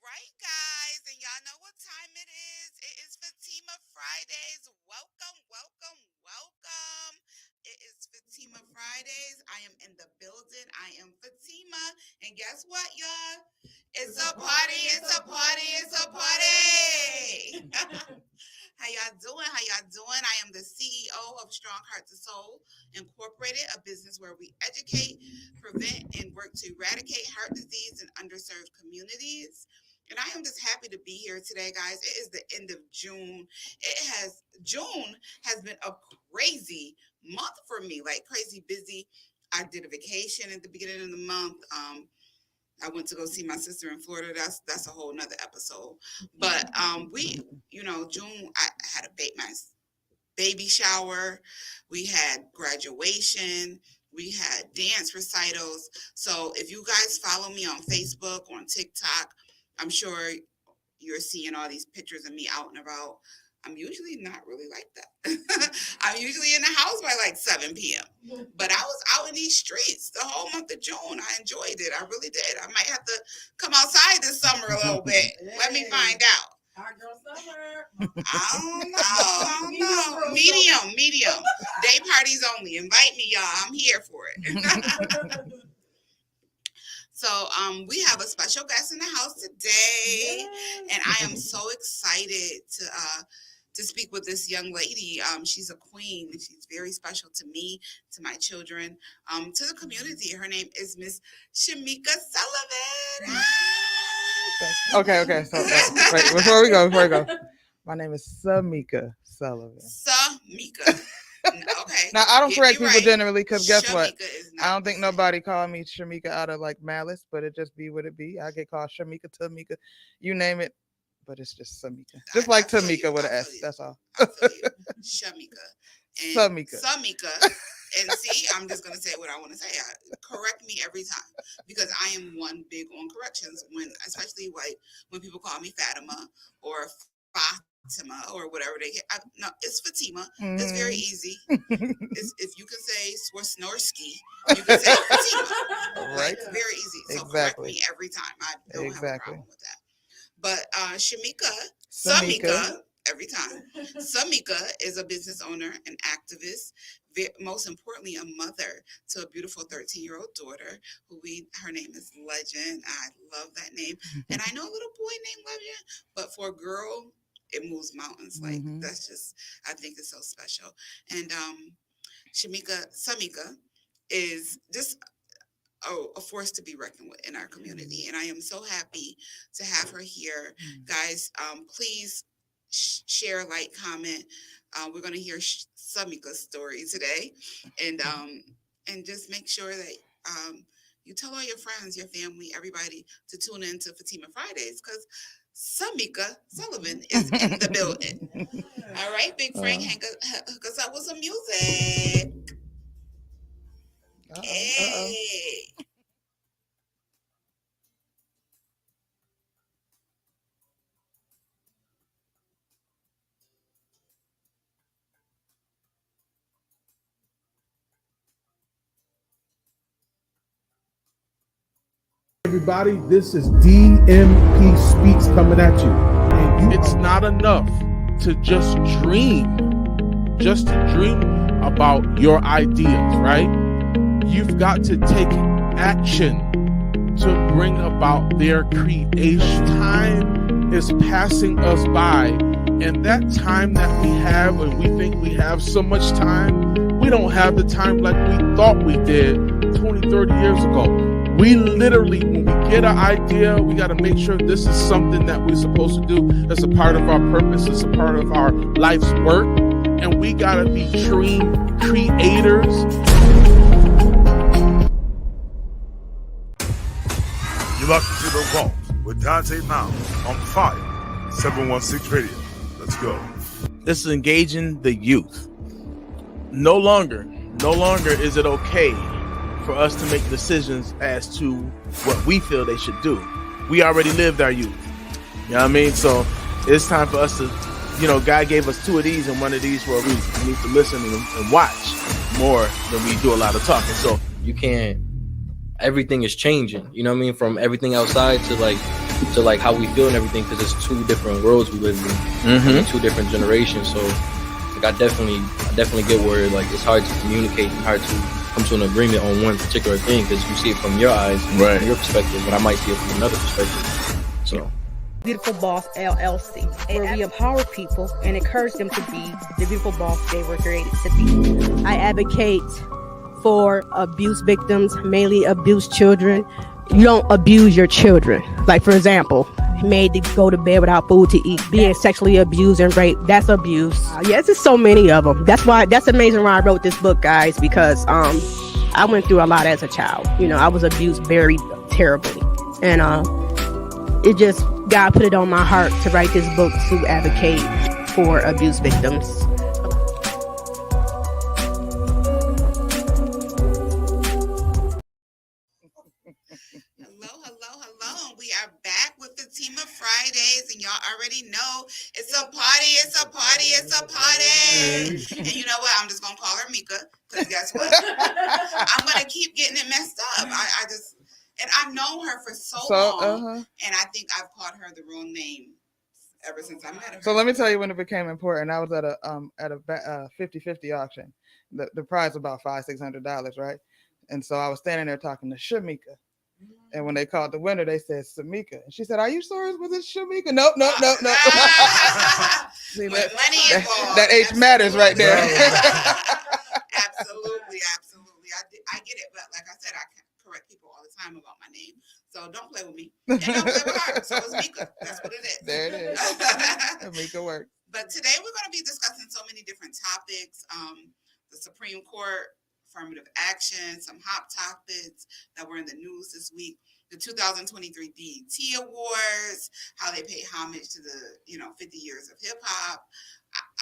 right, guys, and y'all know what time it is. It is Fatima Fridays. Welcome, welcome, welcome. It is Fatima Fridays. I am in the building. I am Fatima, and guess what, y'all? It's a party. It's a party. It's a party. How y'all doing? How y'all doing? I am the CEO of Strong Heart to Soul Incorporated, a business where we educate, prevent, and work to eradicate heart disease in underserved communities. And I am just happy to be here today, guys. It is the end of June. June has been a crazy month for me, like crazy busy. I did a vacation at the beginning of the month. I went to go see my sister in Florida. That's a whole nother episode. But June, I had my baby shower. We had graduation. We had dance recitals. So if you guys follow me on Facebook, on TikTok, I'm sure you're seeing all these pictures of me out and about. I'm usually not really like that. I'm usually in the house by like 7 p.m. But I was out in these streets the whole month of June. I enjoyed it. I really did. I might have to come outside this summer a little bit. Let me find out. Hot girl summer. I don't know. Medium. Day parties only. Invite me, y'all. I'm here for it. So we have a special guest in the house today, and I am so excited to speak with this young lady. She's a queen. She's very special to me, to my children, to the community. Her name is Miss Shamika Sullivan. Okay. So wait, before we go, my name is Samika Sullivan. Samika. Okay. Now I don't correct people generally because guess Shamika what? I don't think nobody call me Shamika out of like malice, but it just be what it be. I get called Shamika, Tamika, you name it, but it's just Samika. Just like Tamika with an S. That's all. Shamika. Samika. And see, I'm just gonna say what I want to say. Correct me every time because I am one big on corrections. Especially when people call me Fatima or Fatima or whatever they get. No, it's Fatima. Mm. It's very easy. If you can say Swarsnorsky, you can say Fatima. Right. It's very easy. So correct me every time. I don't have a problem with that. But Samika, every time. Samika is a business owner, an activist, most importantly, a mother to a beautiful 13-year-old daughter her name is Legend. I love that name. And I know a little boy named Legend, but for a girl, it moves mountains. Like that's just, I think it's so special. And Samika is just a force to be reckoned with in our community. And I am so happy to have her here. Guys, please share, like, comment. We're going to hear Samika's story today. And just make sure that you tell all your friends, your family, everybody to tune in to Fatima Fridays because Samika Sullivan is in the building. All right, Big Frank, hook us up with some music. Hey. Everybody, this is DMP Speaks coming at you. And it's not enough to just dream about your ideas, right? You've got to take action to bring about their creation. Time is passing us by, and that time that we have, and we think we have so much time, we don't have the time like we thought we did 20, 30 years ago. We literally, when we get an idea, we got to make sure this is something that we're supposed to do. That's a part of our purpose. It's a part of our life's work. And we got to be dream creators. You're locked into the vault with Dante now on Fire 716 Radio. Let's go. This is engaging the youth. No longer is it okay for us to make decisions as to what we feel they should do. We already lived our youth. You know what I mean? So it's time for us to, God gave us 2 of these and 1 of these for a reason. We need to listen and watch more than we do a lot of talking. So you can't, everything is changing, you know what I mean? From everything outside to like to like how we feel and everything, because it's two different worlds we live in, two different generations. So like I definitely get where like it's hard to communicate and hard to come to an agreement on one particular thing, because you see it from your eyes, Right. from your perspective, but I might see it from another perspective. So Beautiful Boss LLC, where we empower people and encourage them to be the beautiful boss they were created to be. I advocate for abuse victims, mainly abused children. You don't abuse your children. Like, for example, made to go to bed without food to eat, being sexually abused and raped, that's abuse. Yes, there's so many of them. That's amazing why I wrote this book, guys, because I went through a lot as a child. You know, I was abused very terribly. And it just, God put it on my heart to write this book to advocate for abuse victims. Hello. We are back with Fatima Fridays, and y'all already know it's a party. And you know what? I'm just gonna call her Mika, because guess what? I'm gonna keep getting it messed up. And I've known her for so long, and I think I've called her the wrong name ever since I met her. So let me tell you when it became important. I was at a 50-50 auction. The prize was about $500-600, right? And so I was standing there talking to Shamika. And when they called the winner, they said Samika. And she said, "Are you sure was it Shamika?" Nope. See, that age matters right there. Absolutely. I get it, but like I said, I can correct people all the time about my name. So don't play with me. And don't play with her. So it's Mika. That's what it is. There it is. Mika works. But today we're going to be discussing so many different topics. The Supreme Court, affirmative action, some hot topics that were in the news this week. The 2023 BET Awards, how they pay homage to the 50 years of hip hop.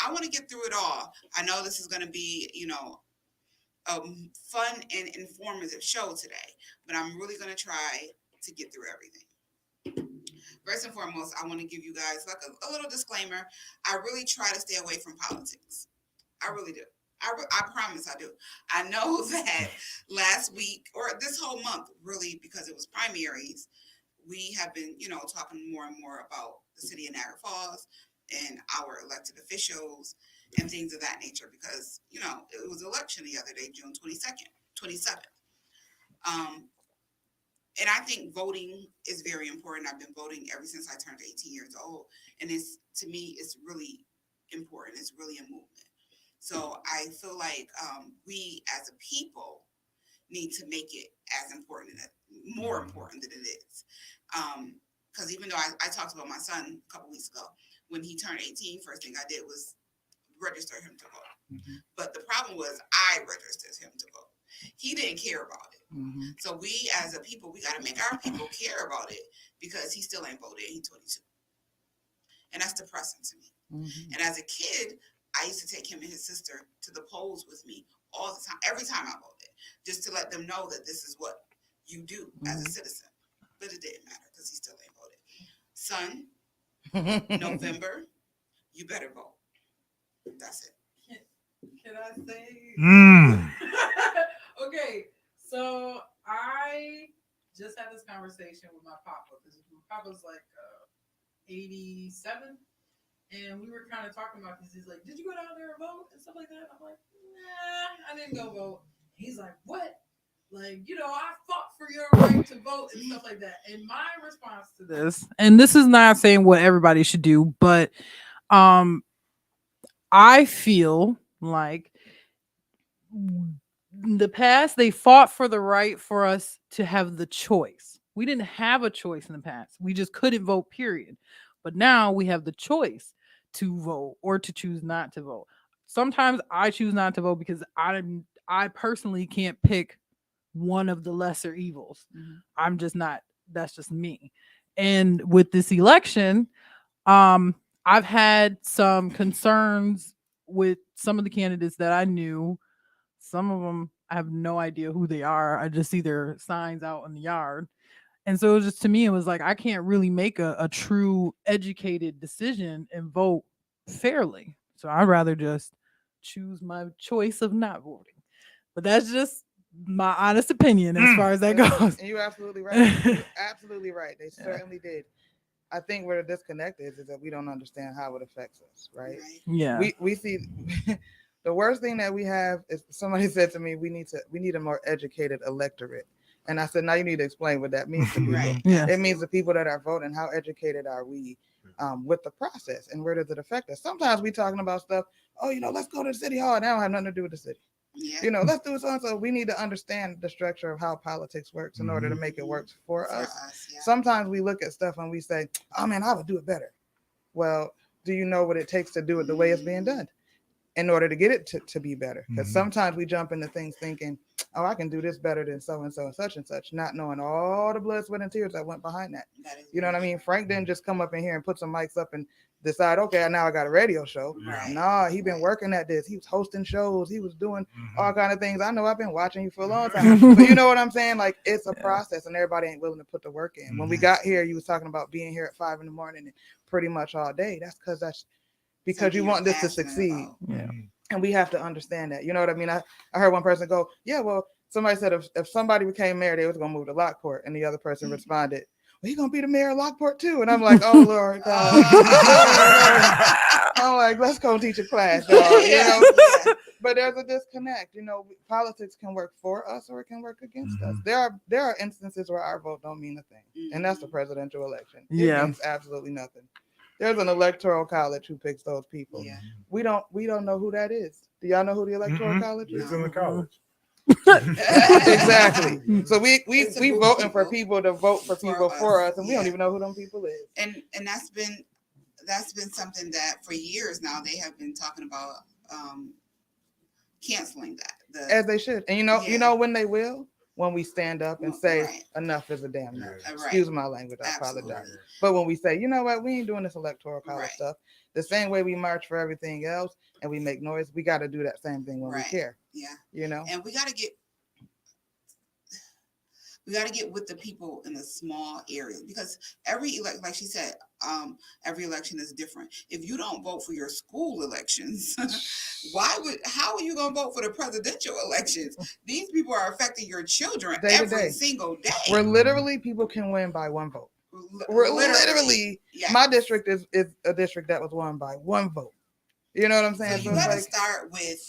I want to get through it all. I know this is going to be, a fun and informative show today, but I'm really going to try to get through everything. First and foremost, I want to give you guys like a little disclaimer. I really try to stay away from politics. I really do. I promise I do. I know that last week or this whole month, really, because it was primaries, we have been, talking more and more about the city of Niagara Falls and our elected officials and things of that nature, because, it was election the other day, June 27th. And I think voting is very important. I've been voting ever since I turned 18 years old. And to me, it's really important. It's really a movement. So I feel like we as a people need to make it as important, more important than it is. Because even though I talked about my son a couple weeks ago, when he turned 18, first thing I did was register him to vote. Mm-hmm. But the problem was I registered him to vote. He didn't care about it. Mm-hmm. So we as a people, we got to make our people care about it, because he still ain't voted. He's 22. And that's depressing to me. Mm-hmm. And as a kid, I used to take him and his sister to the polls with me all the time, every time I voted, just to let them know that this is what you do as a citizen. But it didn't matter, because he still ain't voted. Son, November, you better vote. That's it. Can I say? Okay, so I just had this conversation with my papa, because my papa's like 87. And we were kind of talking about this. He's like, "Did you go down there and vote?" and stuff like that. I'm like, "Nah, I didn't go vote." He's like, "What? Like, I fought for your right to vote and stuff like that." And my response to this, and this is not saying what everybody should do, but I feel like in the past, they fought for the right for us to have the choice. We didn't have a choice in the past. We just couldn't vote, period. But now we have the choice to vote or to choose not to vote. Sometimes I choose not to vote because I personally can't pick one of the lesser evils. Mm-hmm. I'm just not, that's just me. And with this election, I've had some concerns with some of the candidates that I knew. Some of them, I have no idea who they are. I just see their signs out in the yard. And so it was just, to me, it was like, I can't really make a true educated decision and vote fairly. So I'd rather just choose my choice of not voting. But that's just my honest opinion as far as that goes. And you're absolutely right. You're absolutely right. They certainly did. I think where the disconnect is that we don't understand how it affects us, right? Yeah. We see the worst thing that we have is somebody said to me, we need a more educated electorate. And I said, now you need to explain what that means to people. Right. Yeah. It means the people that are voting, how educated are we with the process and where does it affect us? Sometimes we talking about stuff, oh, let's go to the city hall. That don't have nothing to do with the city. Yeah. Let's do so. So we need to understand the structure of how politics works in order to make it work for us. Yeah. Sometimes we look at stuff and we say, oh man, I would do it better. Well, do you know what it takes to do it the way it's being done in order to get it to be better? Because sometimes we jump into things thinking, oh, I can do this better than so and so and such, not knowing all the blood, sweat, and tears that went behind that. You know what I mean? Frank didn't just come up in here and put some mics up and decide, okay, now I got a radio show. Right. Nah, he been working at this. He was hosting shows. He was doing all kind of things. I know I've been watching you for a long time. But you know what I'm saying? Like, it's a process and everybody ain't willing to put the work in. When we got here, you was talking about being here at 5 a.m. and pretty much all day. That's because you want this to succeed. Yeah. And we have to understand that. You know what I mean? I heard one person go, yeah, well, somebody said if somebody became mayor, they was going to move to Lockport. And the other person responded, well, he's going to be the mayor of Lockport too. And I'm like, oh, Lord God. I'm like, let's go teach a class, y'all. But there's a disconnect. Politics can work for us or it can work against us. There are instances where our vote don't mean a thing. And that's the presidential election. It means absolutely nothing. There's an electoral college who picks those people. Yeah. We don't know who that is. Do y'all know who the electoral college is? It's in the college. Exactly. So we voting for people to vote for people for us, and we don't even know who them people is. And that's been something that for years now they have been talking about canceling that. As they should. And you know when they will? When we stand up and say enough is a damn enough. Excuse my language, I apologize. But when we say, you know what, we ain't doing this electoral college stuff. The same way we march for everything else and we make noise, we got to do that same thing when we care. Yeah. And we got to get with the people in the small areas because like she said, every election is different. If you don't vote for your school elections, how are you going to vote for the presidential elections? These people are affecting your children every single day. We're literally, people can win by one vote. We're literally my district is a district that was won by one vote. You know what I'm saying? So you got to start with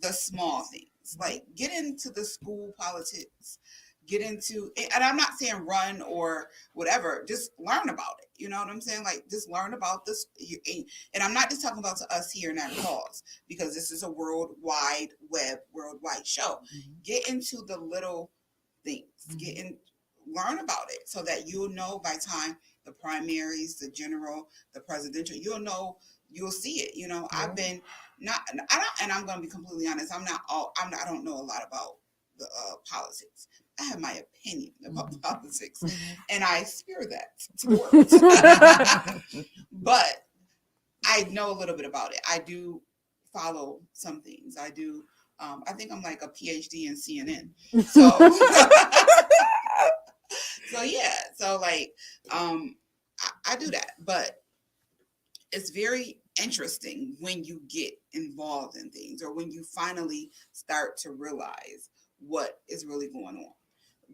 the small things, like get into the school politics. Get into, and I'm not saying run or whatever, just learn about it. You know what I'm saying? Like, just learn about this. And I'm not just talking about to us here in that cause, because this is a worldwide show. Get into the little things. Learn about it so that you'll know by time the primaries, the general, the presidential, you'll see it. I've been and I'm going to be completely honest. I don't know a lot about the politics. I have my opinion about politics, and I spear that towards. But I know a little bit about it. I do follow some things. I do. I think I'm like a PhD in CNN. So, So like, I do that. But it's very interesting when you get involved in things, or when you finally start to realize what is really going on.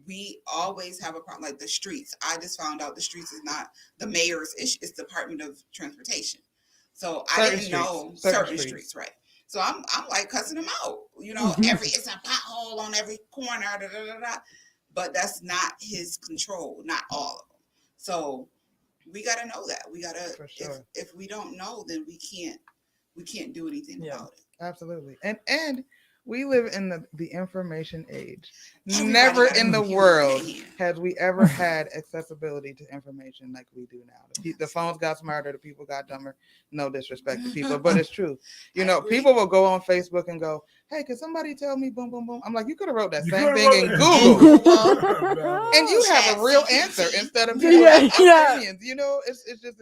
We always have a problem, like the streets. I just found out the streets is not the mayor's issue; it's the Department of Transportation. So I didn't know certain streets, right? So I'm like cussing them out. It's a pothole on every corner, but that's not his control, not all of them. So we got to know that. We got to. Sure. If we don't know, then we can't do anything about it. Absolutely, and we live in the information age. Never in the world has we ever had accessibility to information like we do now. The phones got smarter, the people got dumber. No disrespect to people, but it's true. People will go on Facebook and go, hey, can somebody tell me boom, boom, boom? I'm like, you could have wrote that same thing in Google. And you have a real answer instead of opinions. It's just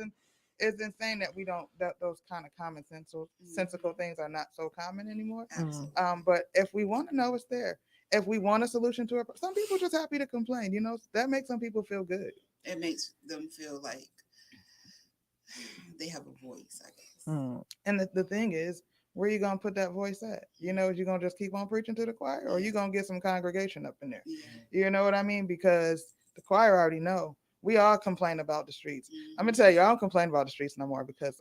it's insane that we don't, that those kind of common sensical things are not so common anymore. But if we want to know, it's there. If we want a solution to it, some people just happy to complain. That makes some people feel good. It makes them feel like they have a voice, I guess. And the thing is, where you gonna put that voice at? Is you gonna just keep on preaching to the choir, or you gonna get some congregation up in there? You know what I mean? Because the choir already know we all complain about the streets. I'm gonna tell you, I don't complain about the streets no more because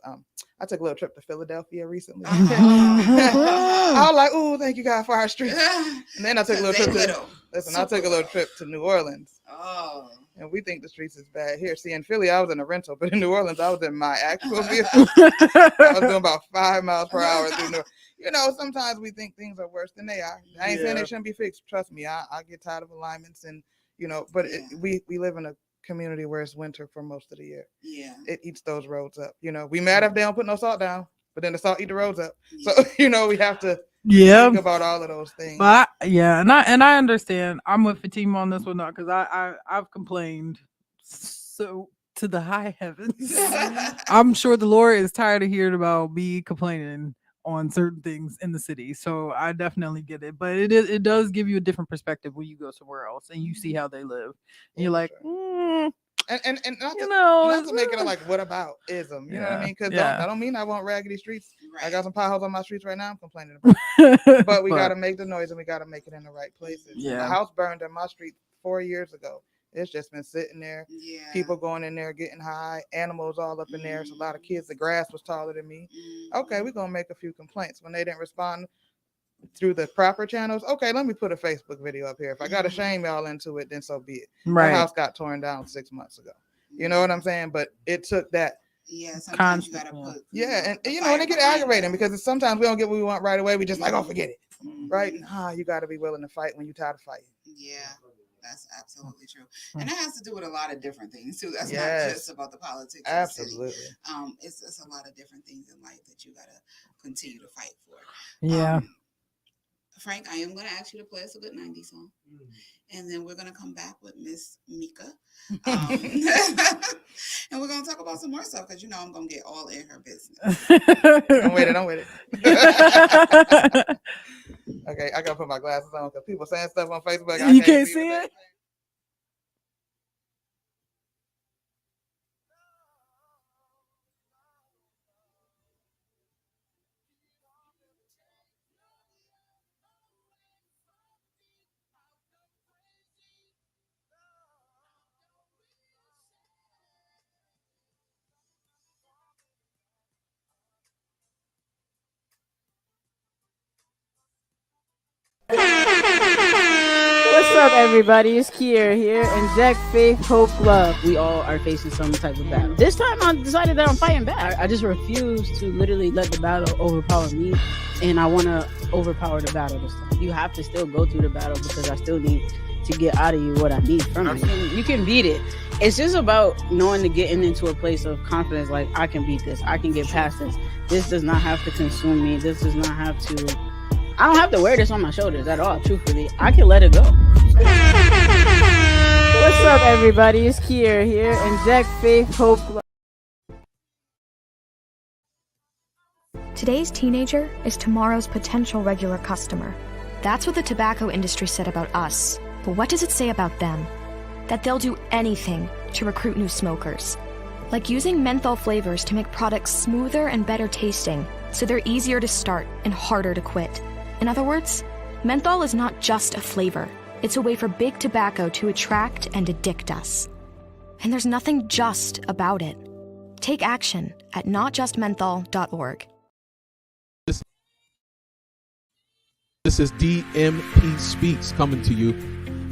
I took a little trip to Philadelphia recently. I was like, "Ooh, thank you God for our streets." And then I took a little trip I took a little trip to New Orleans. Oh. And we think the streets is bad here. See, in Philly, I was in a rental, but in New Orleans, I was in my actual vehicle. I was doing about 5 miles per hour through New Orleans. You know, sometimes we think things are worse than they are. I ain't saying they shouldn't be fixed. Trust me, I get tired of alignments and, you know, but we live in a community where it's winter for most of the year. Yeah. It eats those roads up. You know, we mad if they don't put no salt down, but then the salt eat the roads up. So, you know, we have to think about all of those things. But I understand. I'm with Fatima on this one now because I've complained so to the high heavens. I'm sure the Lord is tired of hearing about me complaining on certain things in the city. So I definitely get it. But it does give you a different perspective when you go somewhere else and you see how they live. And you're like, and not you to, know, not to make it like what about ism, you know what I mean? Because I don't mean I want raggedy streets. Right. I got some potholes on my streets right now. I'm complaining about, but we got to make the noise and we got to make it in the right places. Yeah, the house burned in my street 4 years ago. It's just been sitting there. Yeah. People going in there getting high. Animals all up in there. It's a lot of kids. The grass was taller than me. Okay, we're gonna make a few complaints when they didn't respond through the proper channels. Okay, let me put a Facebook video up here. If I got to shame y'all into it, then so be it. Right. The house got torn down 6 months ago. You know what I'm saying? But it took that. Yeah, sometimes you gotta put. Yeah, and you know, and it get aggravating because sometimes we don't get what we want right away. We just like, oh, forget it. Right? Nah, you got to be willing to fight when you're tired of fighting. Yeah. That's absolutely true. And it has to do with a lot of different things too. That's not just about the politics. Absolutely. It's a lot of different things in life that you gotta continue to fight for. Yeah. Frank, I am gonna ask you to play us a good 90s song. And then we're gonna come back with Miss Mika. And we're gonna talk about some more stuff because you know I'm gonna get all in her business. Don't wait it. Okay, I gotta put my glasses on because people saying stuff on Facebook. You can't see it. What's up, everybody? It's Kier here, Inject Faith, Hope, Love. We all are facing some type of battle. This time, I decided that I'm fighting back. I just refuse to literally let the battle overpower me, and I want to overpower the battle this time. You have to still go through the battle because I still need to get out of you what I need from you. You can beat it. It's just about knowing to getting into a place of confidence, like, I can beat this. I can get past this. This does not have to consume me. This does not have to... I don't have to wear this on my shoulders at all, truthfully. I can let it go. What's up, everybody? It's Kier here. Inject Faith, Hope, Love. Today's teenager is tomorrow's potential regular customer. That's what the tobacco industry said about us. But what does it say about them? That they'll do anything to recruit new smokers. Like using menthol flavors to make products smoother and better tasting, so they're easier to start and harder to quit. In other words, menthol is not just a flavor. It's a way for big tobacco to attract and addict us. And there's nothing just about it. Take action at notjustmenthol.org. This is DMP Speaks coming to you.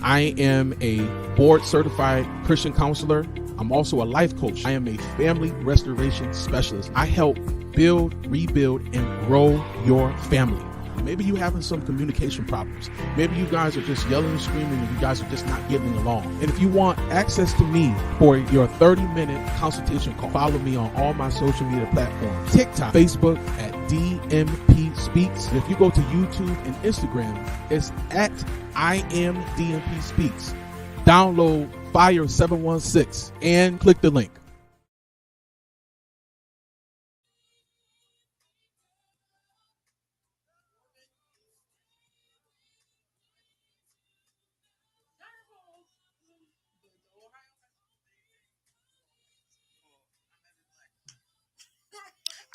I am a board certified Christian counselor. I'm also a life coach. I am a family restoration specialist. I help build, rebuild, and grow your family. Maybe you're having some communication problems. Maybe you guys are just yelling and screaming and you guys are just not getting along. And if you want access to me for your 30-minute consultation call, follow me on all my social media platforms. TikTok, Facebook at DMP Speaks. And if you go to YouTube and Instagram, it's at I am DMP Speaks. Download Fire 716 and click the link.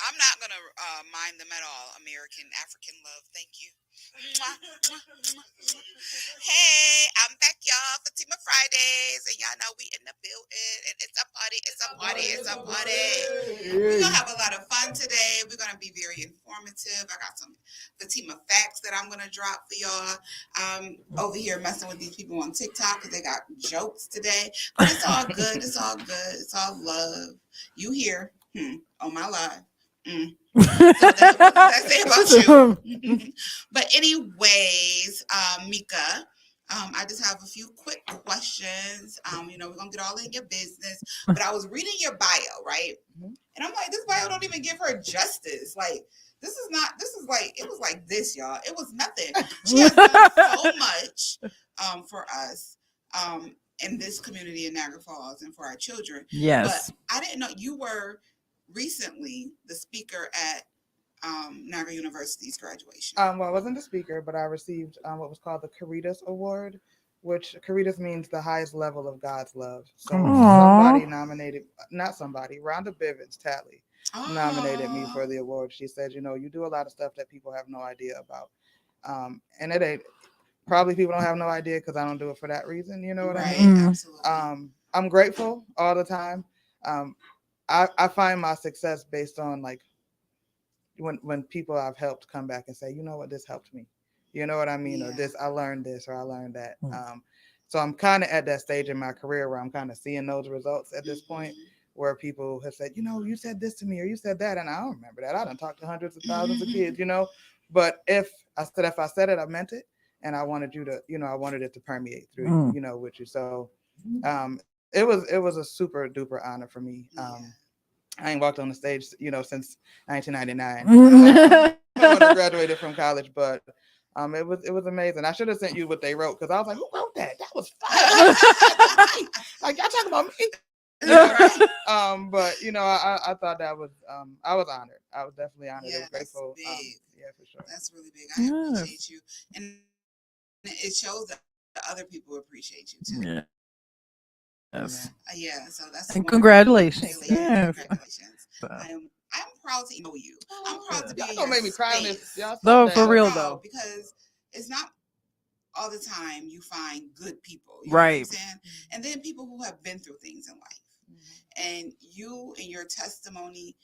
I'm not gonna mind them at all. American African love, thank you. Hey, I'm back, y'all. Fatima Fridays, and y'all know we in the building, and it's a party, it's a party, it's a party. We're gonna have a lot of fun today. We're gonna be very informative. I got some Fatima facts that I'm gonna drop for y'all. Over here messing with these people on TikTok because they got jokes today, but it's all good. It's all good. It's all love. You here on my live. So what does that say about you? But anyways, Mika, I just have a few quick questions. We're gonna get all in your business. But I was reading your bio, right? And I'm like, this bio don't even give her justice. Like, this it was like this, y'all. It was nothing. She has done so much for us in this community in Niagara Falls and for our children. Yes. But I didn't know you were recently the speaker at Niagara University's graduation. Well, I wasn't the speaker, but I received what was called the Caritas Award, which Caritas means the highest level of God's love. So somebody nominated, not somebody, Rhonda Bivens Talley nominated me for the award. She said, you do a lot of stuff that people have no idea about. And it ain't, probably people don't have no idea because I don't do it for that reason. You know what I mean? Absolutely. I'm grateful all the time. I find my success based on like when people I've helped come back and say, you know what, this helped me. You know what I mean? Or this, I learned this, or I learned that. So I'm kind of at that stage in my career where I'm kind of seeing those results at this point, where people have said, you said this to me, or you said that, and I don't remember that. I done talked to hundreds of thousands of kids, But if I said it, I meant it, and I wanted you to, I wanted it to permeate through, with you. So, it was a super duper honor for me. I ain't walked on the stage, since 1999. When I graduated from college, but it was amazing. I should have sent you what they wrote because I was like, who wrote that? That was fun. Like y'all talking about me. Right? But I thought that was I was honored. I was definitely honored. I was grateful. Yeah, for sure. That's really big. I appreciate you, and it shows that other people appreciate you too. Yeah. Yes. Yeah. So that's and congratulations. Yeah. Congratulations. I'm proud to know you. I'm proud to be y'all in gonna your make me cry on this. No, for real though. Because it's not all the time you find good people. You know what I'm saying? And then people who have been through things in life. And you and your testimony,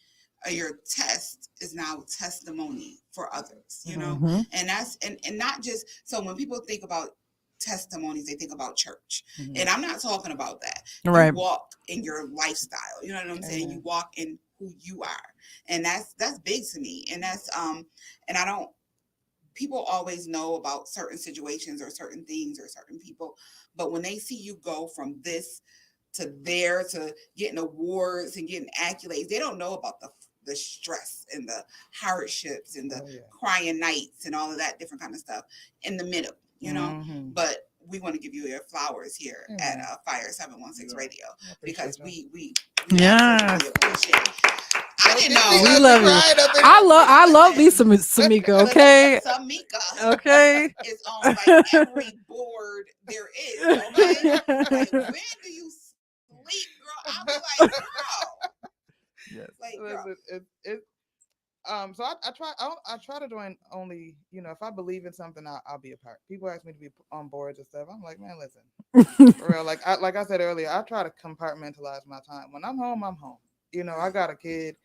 your test is now testimony for others, and that's and not just so when people think about testimonies, they think about church, and I'm not talking about that. Right. You walk in your lifestyle, you know what I'm saying? You walk in who you are, and that's big to me, and that's and I don't. People always know about certain situations or certain things or certain people, but when they see you go from this to there to getting awards and getting accolades, they don't know about the stress and the hardships and the crying nights and all of that different kind of stuff in the middle, But we want to give you your flowers here at Fire 716 Radio because we really appreciate it. I didn't know. We love you. I love me some Samika, okay? Samika, okay, is on like every board there is. Okay, like when do you sleep, girl? I'll be like, girl. Yes. Like, girl. So I try to join only, if I believe in something, I'll be a part. People ask me to be on boards and stuff. I'm like, man, listen, for real. Like I said earlier, I try to compartmentalize my time. When I'm home, I'm home. I got a kid.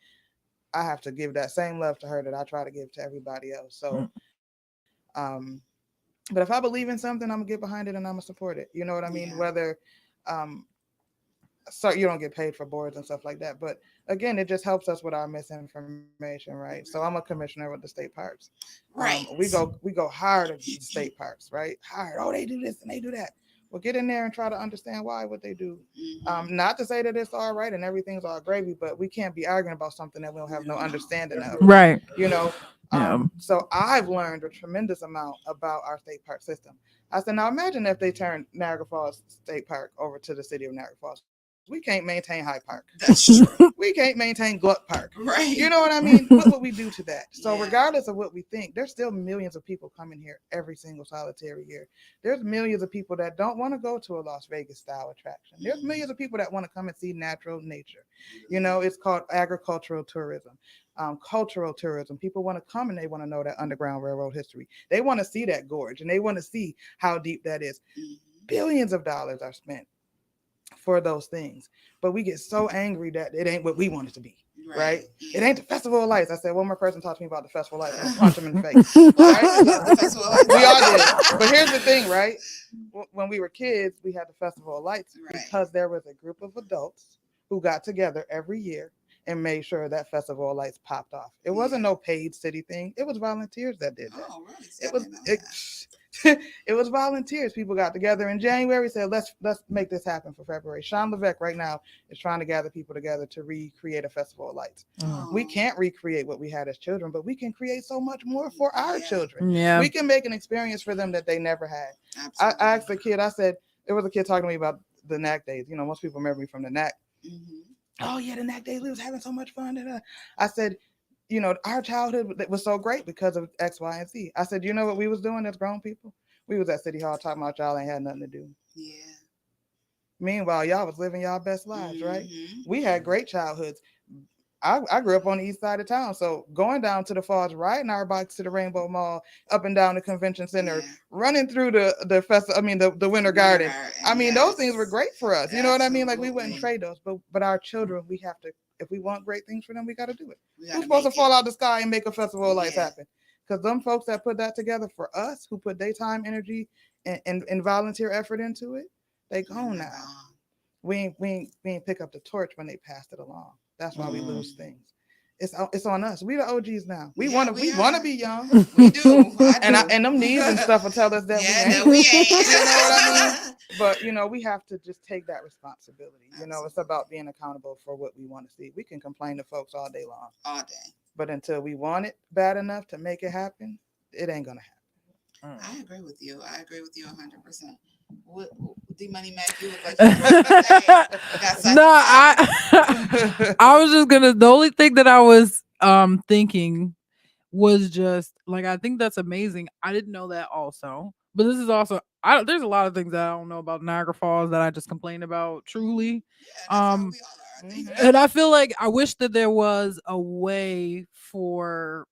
I have to give that same love to her that I try to give to everybody else. So, but if I believe in something, I'm gonna get behind it and I'm gonna support it. You know what I mean? Whether, so you don't get paid for boards and stuff like that. But again, it just helps us with our misinformation, right? So I'm a commissioner with the state parks. Right. We go hard at the state parks, right? Hard. Oh, they do this and they do that. Well, get in there and try to understand what they do. Not to say that it's all right and everything's all gravy, but we can't be arguing about something that we don't have no understanding of. Right. So I've learned a tremendous amount about our state park system. I said, now imagine if they turned Niagara Falls State Park over to the city of Niagara Falls. We can't maintain Hyde Park. That's true. We can't maintain Gluck Park. Right. You know what I mean? What would we do to that? So Yeah. regardless of what we think, there's still millions of people coming here every single solitary year. There's millions of people that don't want to go to a Las Vegas style attraction. There's millions of people that want to come and see natural nature. You know, it's called agricultural tourism. Cultural tourism. People want to come and they want to know that Underground Railroad history. They want to see that gorge and they want to see how deep that is. Billions of dollars are spent for those things, but we get so angry that it ain't what we want it to be. Right? It ain't the Festival of Lights. I said one more person talked to me about the Festival of Lights. I'm punch him in the face. Right? We all did. But here's the thing, right? When we were kids, we had the Festival of Lights because there was a group of adults who got together every year and made sure that Festival of Lights popped off. It wasn't no paid city thing. It was volunteers that did that. Oh, really? It was volunteers. People got together in January, said, let's make this happen for February. Sean Levesque right now is trying to gather people together to recreate a Festival of Lights. We can't recreate what we had as children, but we can create so much more for our children. Yeah. We can make an experience for them that they never had. I asked a kid, I said, there was a kid talking to me about the NAC days. You know, most people remember me from the NAC. Oh yeah, the NAC days, we was having so much fun. I said, you know, our childhood was so great because of X, Y, and Z. I said, you know what we was doing as grown people? We was at City Hall talking about y'all ain't had nothing to do. Yeah. Meanwhile, y'all was living y'all best lives, right? We had great childhoods. I grew up on the east side of town, so going down to the falls, riding our bikes to the Rainbow Mall, up and down the convention center, running through the festival. I mean, the Winter Garden. I mean, those things were great for us. You know what I mean? Like we wouldn't trade those, but our children, we have to. If we want great things for them, we got to do it. Who's supposed to fall out the sky and make a Festival of Lights happen? Because them folks that put that together for us, who put daytime energy and volunteer effort into it, they gone now. We ain't pick up the torch when they passed it along. That's why we lose things. It's on us. We the OGs now. We want to be young. We do. And them knees and stuff will tell us that we ain't. You know what I mean? But you know, we have to just take that responsibility. You know, it's about being accountable for what we want to see. We can complain to folks all day long. All day. But until we want it bad enough to make it happen, it ain't gonna happen. I agree with you. 100%. What D Money Mac, you look like I was just gonna. The only thing that I was thinking was just like, I think that's amazing. I didn't know that also, but this is also there's a lot of things that I don't know about Niagara Falls that I just complain about. Truly, and I feel like I wish that there was a way for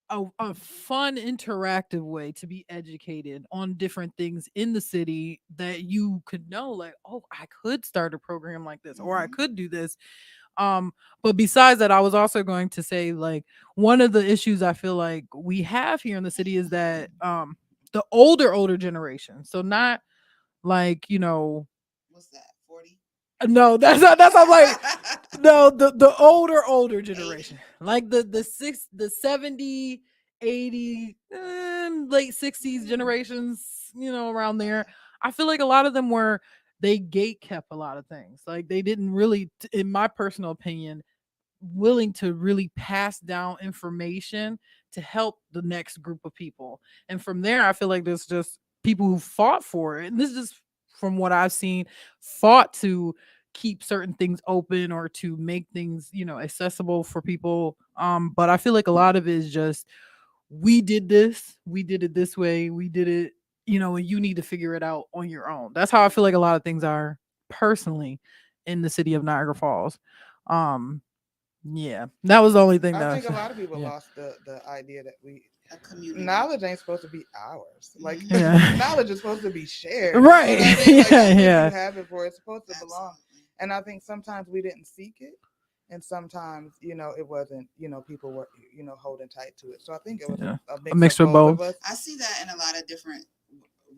a fun, interactive way to be educated on different things in the city that you could know, like, oh, I could start a program like this, or I could do this. But besides that, I was also going to say, like, one of the issues I feel like we have here in the city is that the older generation, so not like, you know, what's that, 40? No, that's I'm like, no, the older generation, like the 70, 80, late 60s generations, you know, around there. I feel like a lot of them they gate kept a lot of things. Like they didn't really, in my personal opinion, willing to really pass down information to help the next group of people. And from there, I feel like there's just people who fought for it. And this is from what I've seen, fought to keep certain things open or to make things, you know, accessible for people. But I feel like a lot of it is just, we did it this way, we did it, you know, and you need to figure it out on your own. That's how I feel like a lot of things are personally in the city of Niagara Falls. Yeah, that was the only thing that I think a lot of people lost the idea that knowledge ain't supposed to be ours. Like knowledge is supposed to be shared, right? You know what I mean? Like, you have it for it's supposed to belong. And I think sometimes we didn't seek it, and sometimes, you know, it wasn't, you know, people were, you know, holding tight to it. So I think it was a mix of both. I see that in a lot of different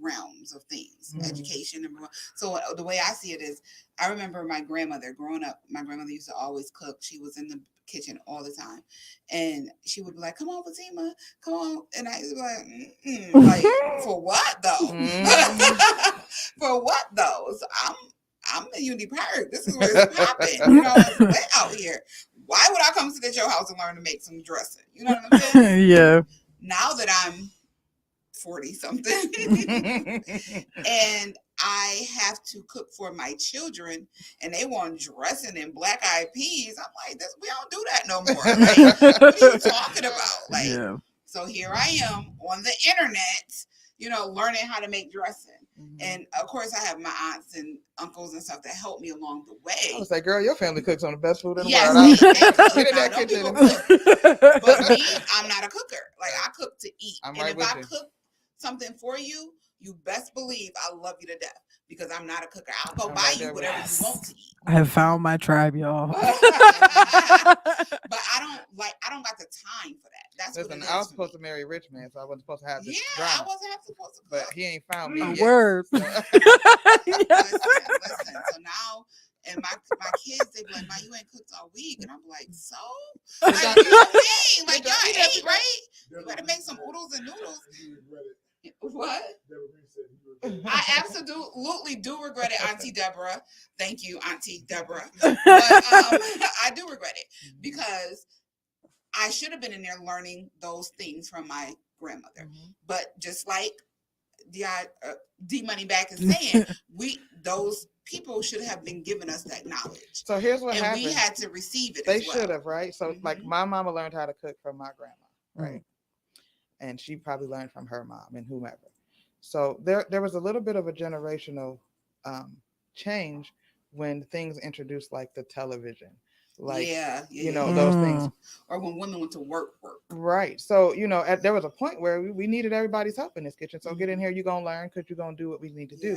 realms of things, education, number one. So the way I see it is, I remember my grandmother growing up. My grandmother used to always cook. She was in the kitchen all the time, and she would be like, "Come on, Fatima, come on," and I was like, like, for what though? For what though? So I'm in Unity Park. This is where it's popping. You know, it's wet out here. Why would I come sit at your house and learn to make some dressing? You know what I'm saying? Yeah. Now that I'm 40 something. And I have to cook for my children, and they want dressing in black eyed peas. I'm like, this, we don't do that no more. Like, what are you talking about? Like, Yeah. so here I am on the internet, you know, learning how to make dressing. And of course, I have my aunts and uncles and stuff that help me along the way. I was like, girl, your family cooks on the best food in the Yes, world. get in that kitchen. But me, I'm not a cooker. Like, I cook to eat. I'm and right if with I you. cook something for you, you best believe I love you to death, because I'm not a cooker. I'll go I'm buy right you there with whatever you. you want to eat. I have found my tribe, y'all. But I don't got the time for that. That's Listen, what it I was is for supposed me. to marry a rich man, so I wasn't supposed to have this Yeah, drama. I wasn't supposed to cook. But he ain't found me A yet. word. So. Listen. So now, and my kids, they be like, "Ma, you ain't cooked all week," and I'm like, "So, like, what do you mean? Like, y'all ate, right? You better make some oodles and noodles." What? I absolutely do regret it, Auntie Deborah. Thank you, Auntie Deborah. But I do regret it, because I should have been in there learning those things from my grandmother. But just like D Money Back is saying, those people should have been giving us that knowledge. So here's what and happened. We had to receive it. They as well. should have, right? So like my mama learned how to cook from my grandma, right? And she probably learned from her mom and whomever. So there was a little bit of a generational change when things introduced like the television, like you know those things, or when women went to work. Right. So you know, there was a point where we needed everybody's help in this kitchen. So get in here, you're gonna learn, because you're gonna do what we need to do.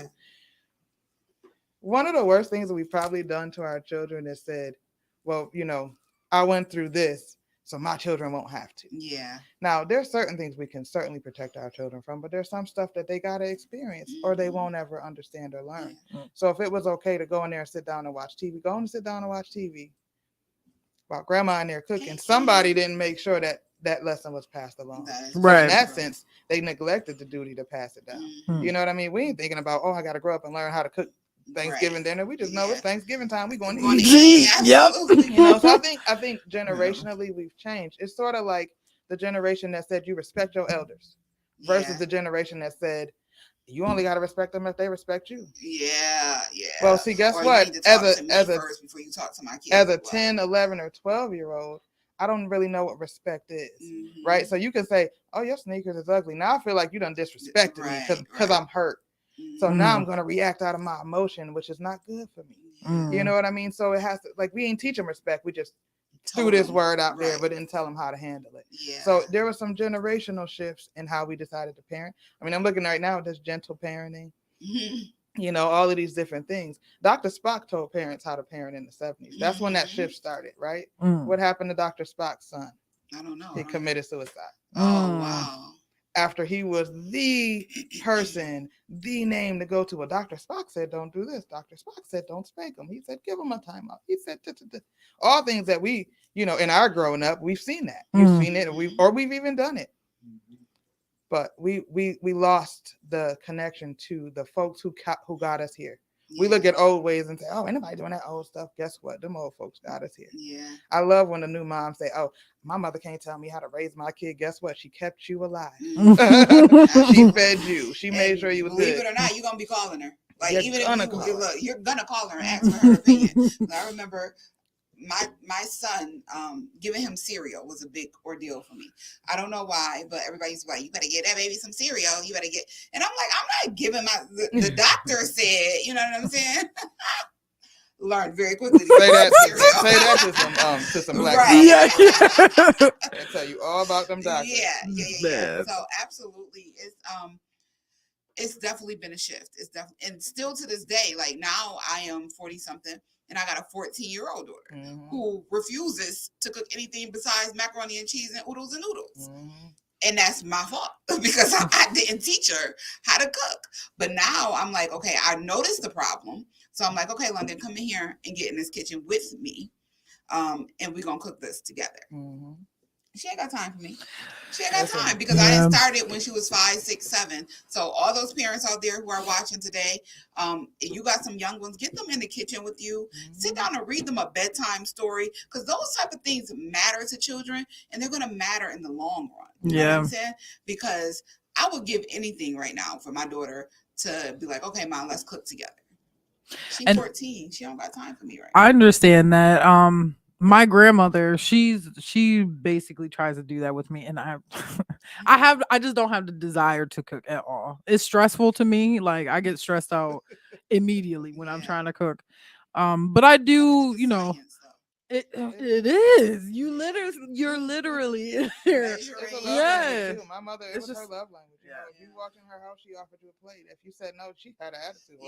One of the worst things that we've probably done to our children is said, well, you know, I went through this, so my children won't have to. Yeah. Now, there's certain things we can certainly protect our children from, but there's some stuff that they got to experience or they won't ever understand or learn. So if it was okay to go in there and sit down and watch TV, go and sit down and watch TV while grandma in there cooking. Somebody didn't make sure that that lesson was passed along. Right. So in that sense, they neglected the duty to pass it down. You know what I mean? We ain't thinking about, oh, I got to grow up and learn how to cook Thanksgiving dinner. We just know it's Thanksgiving time. We going to eat. Yep. You know, so I think generationally we've changed. It's sort of like the generation that said you respect your elders versus the generation that said you only got to respect them if they respect you. Yeah. Well, see, guess what? As a first before you talk to my kids. As a 10, 11, or 12-year-old, I don't really know what respect is, right? So you can say, "Oh, your sneakers is ugly." Now I feel like you done disrespected me because I'm hurt. So now I'm gonna react out of my emotion, which is not good for me. You know what I mean? So it has to, like, we ain't teach them respect. We just threw this word out there, but didn't tell them how to handle it. So there were some generational shifts in how we decided to parent. I mean, I'm looking right now at this gentle parenting. You know, all of these different things. Dr. Spock told parents how to parent in the 70s. That's when that shift started, right? What happened to Dr. Spock's son? I don't know. He committed suicide. Oh, wow. After he was the person, the name to go to. Well, Dr. Spock said, don't do this. Dr. Spock said, don't spank him. He said, give him a timeout. He said, all things that we, you know, in our growing up, we've seen that. You've seen it, we've even done it. But we lost the connection to the folks who got us here. We look at old ways and say, "Oh, ain't nobody doing that old stuff." Guess what? Them old folks got us here. Yeah. I love when the new moms say, "Oh, my mother can't tell me how to raise my kid." Guess what? She kept you alive. She fed you. She made sure you was believe good. it or not, you're gonna be calling her. Like, You're even gonna if call her. you're gonna call her and ask for her opinion. I remember my son, giving him cereal was a big ordeal for me. I don't know why, but everybody's like, "You better get that baby some cereal. You better get," and I'm like, I'm not giving the doctor said, you know what I'm saying? Learned very quickly to say that to some black right. I tell you all about them doctors. Yeah. So absolutely, it's definitely been a shift. It's definitely, and still to this day, like now I am 40 something. And I got a 14-year-old daughter who refuses to cook anything besides macaroni and cheese and oodles and noodles. And that's my fault because I didn't teach her how to cook. But now I'm like, okay, I noticed the problem. So I'm like, okay, London, come in here and get in this kitchen with me. And we're going to cook this together. She ain't got time for me. She ain't got time because I didn't start it when she was 5, 6, 7. So all those parents out there who are watching today, if you got some young ones, get them in the kitchen with you. Sit down and read them a bedtime story, because those type of things matter to children, and they're going to matter in the long run. You know what I'm saying? Because I would give anything right now for my daughter to be like, okay, Mom, let's cook together. She's 14. She don't got time for me right now. I understand that. My grandmother, she basically tries to do that with me, and I just don't have the desire to cook at all. It's stressful to me. Like I get stressed out immediately when I'm trying to cook. But I do, you know. It is. You're literally in here. It's a love Yeah. language too. My mother, it It's was just- her love language. You know, if you walked in her house, she offered you a plate. If you said no, she had an attitude.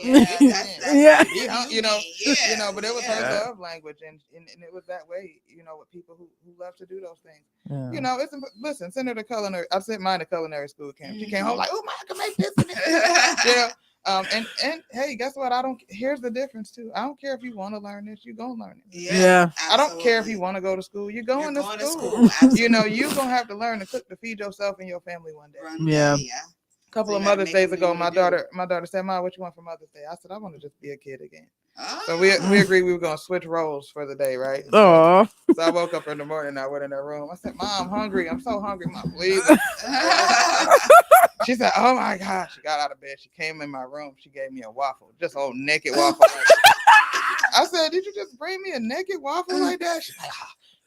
Yeah. You know, but it was her Yeah. love language, and it was that way. You know, with people who love to do those things. Yeah. You know, listen. Send her to culinary. I sent mine to culinary school camp. She came home like, oh my, I can make this and this. You know. And hey, guess what? Here's the difference too. I don't care if you want to learn this, you're gonna learn it. Yeah. I don't care if you want to go to school, you're going to school. You know, you're gonna have to learn to cook to feed yourself and your family one day. Yeah. A couple of Mother's Days ago, my daughter said, Mom, what you want for Mother's Day? I said, I want to just be a kid again. So we agreed we were gonna switch roles for the day, right? Oh. So I woke up in the morning, I went in her room. I said, Mom, I'm hungry. I'm so hungry, Mom, please. She said, oh my gosh. She got out of bed. She came in my room. She gave me a waffle, just old naked waffle. I said, did you just bring me a naked waffle like that? She's like,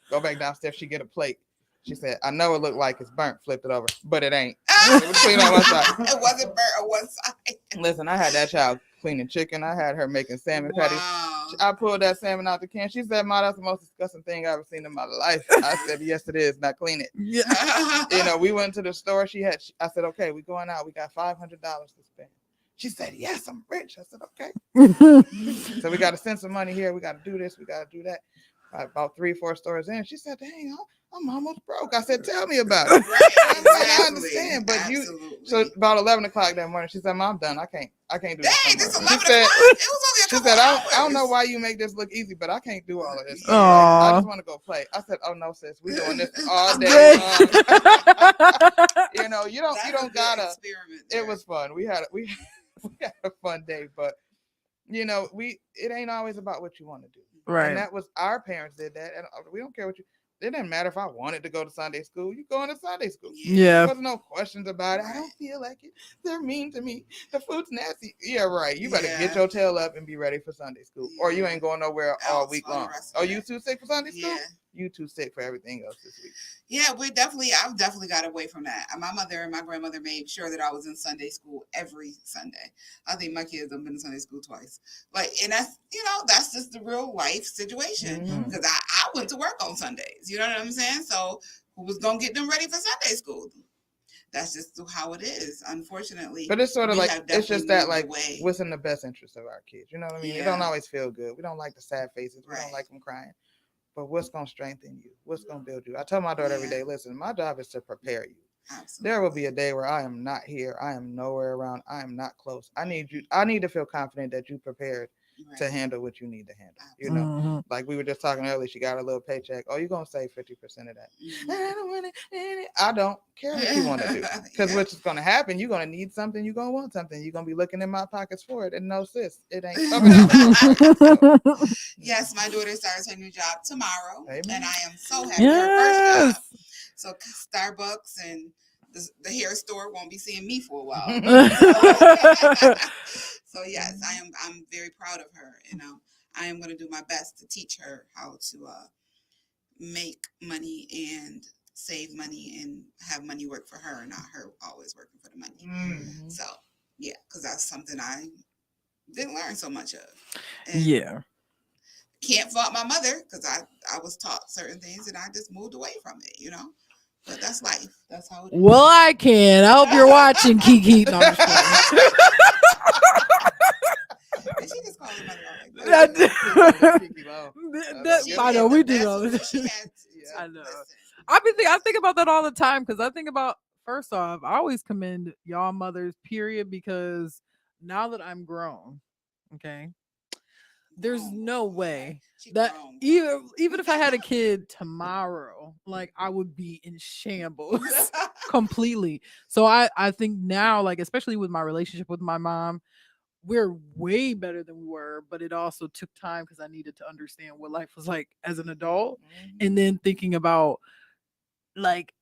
go back downstairs. She get a plate. She said, I know it looked like it's burnt. Flipped it over, but it ain't. It was clean on one side. It wasn't burnt on one side. Listen, I had that child cleaning chicken. I had her making salmon patties. I pulled that salmon out the can. She said, Ma, that's the most disgusting thing I've ever seen in my life. I said, yes, it is. Now clean it. Yeah. You know, we went to the store. I said, okay, we going out. We got $500 to spend. She said, yes, I'm rich. I said, okay. So we got to send some money here. We got to do this. We got to do that. About 3-4 stores in. She said, dang, I'm almost broke. I said, tell me about it. I understand, but so about 11 o'clock that morning, she said, Mom, I'm done. I can't do this. She said, I don't know why you make this look easy, but I can't do all of this. Like, I just want to go play. I said, oh no, sis, we doing this all day long. You know, you don't gotta. It was fun. We had a fun day, but you know, it ain't always about what you want to do. Right. And that was our parents did that, and we don't care what you. It didn't matter if I wanted to go to Sunday school. You going to Sunday school. Yeah. There was no questions about it. I don't feel like it. They're mean to me. The food's nasty. Yeah, right. You better get your tail up and be ready for Sunday school, or you ain't going nowhere all week long. Oh, you too sick for Sunday school? You too sick for everything else this week. Yeah, I've definitely got away from that. My mother and my grandmother made sure that I was in Sunday school every Sunday. I think my kids have been to Sunday school twice. Like, and that's just the real life situation. Because I went to work on Sundays. You know what I'm saying? So who was gonna get them ready for Sunday school? That's just how it is, unfortunately. But it's sort of like, it's just that, like, what's in the best interest of our kids. You know what I mean? It don't always feel good. We don't like the sad faces. We don't like them crying. But what's going to strengthen you? What's going to build you? I tell my daughter every day, listen, my job is to prepare you. Absolutely. There will be a day where I am not here. I am nowhere around. I am not close. I need to feel confident that you prepared to handle what you need to handle. You know, like we were just talking earlier, she got a little paycheck. Oh, you're going to save 50% of that. I don't want it. I don't care what you want to do. Because what's going to happen, you're going to need something. You're going to want something. You're going to be looking in my pockets for it. And no, sis, it ain't coming out. Yes, my daughter starts her new job tomorrow. Amen. And I am so happy. Her first job. So Starbucks and the hair store won't be seeing me for a while. So yes, I'm very proud of her. You know, I am going to do my best to teach her how to make money and save money and have money work for her, and not her always working for the money. So yeah, because that's something I didn't learn so much of. And can't fault my mother because I was taught certain things and I just moved away from it, you know. But that's life. That's how it is. Well, I can. I hope you're watching, Kiki. No, I'm just kidding. And she just called her mother like I know we do all this. I know. I think about that all the time because I think about, first off, I always commend y'all mothers, period, because now that I'm grown, okay, there's no way that even if I had a kid tomorrow, like I would be in shambles completely. So I think now, like, especially with my relationship with my mom, we're way better than we were, but it also took time because I needed to understand what life was like as an adult. And then thinking about, like,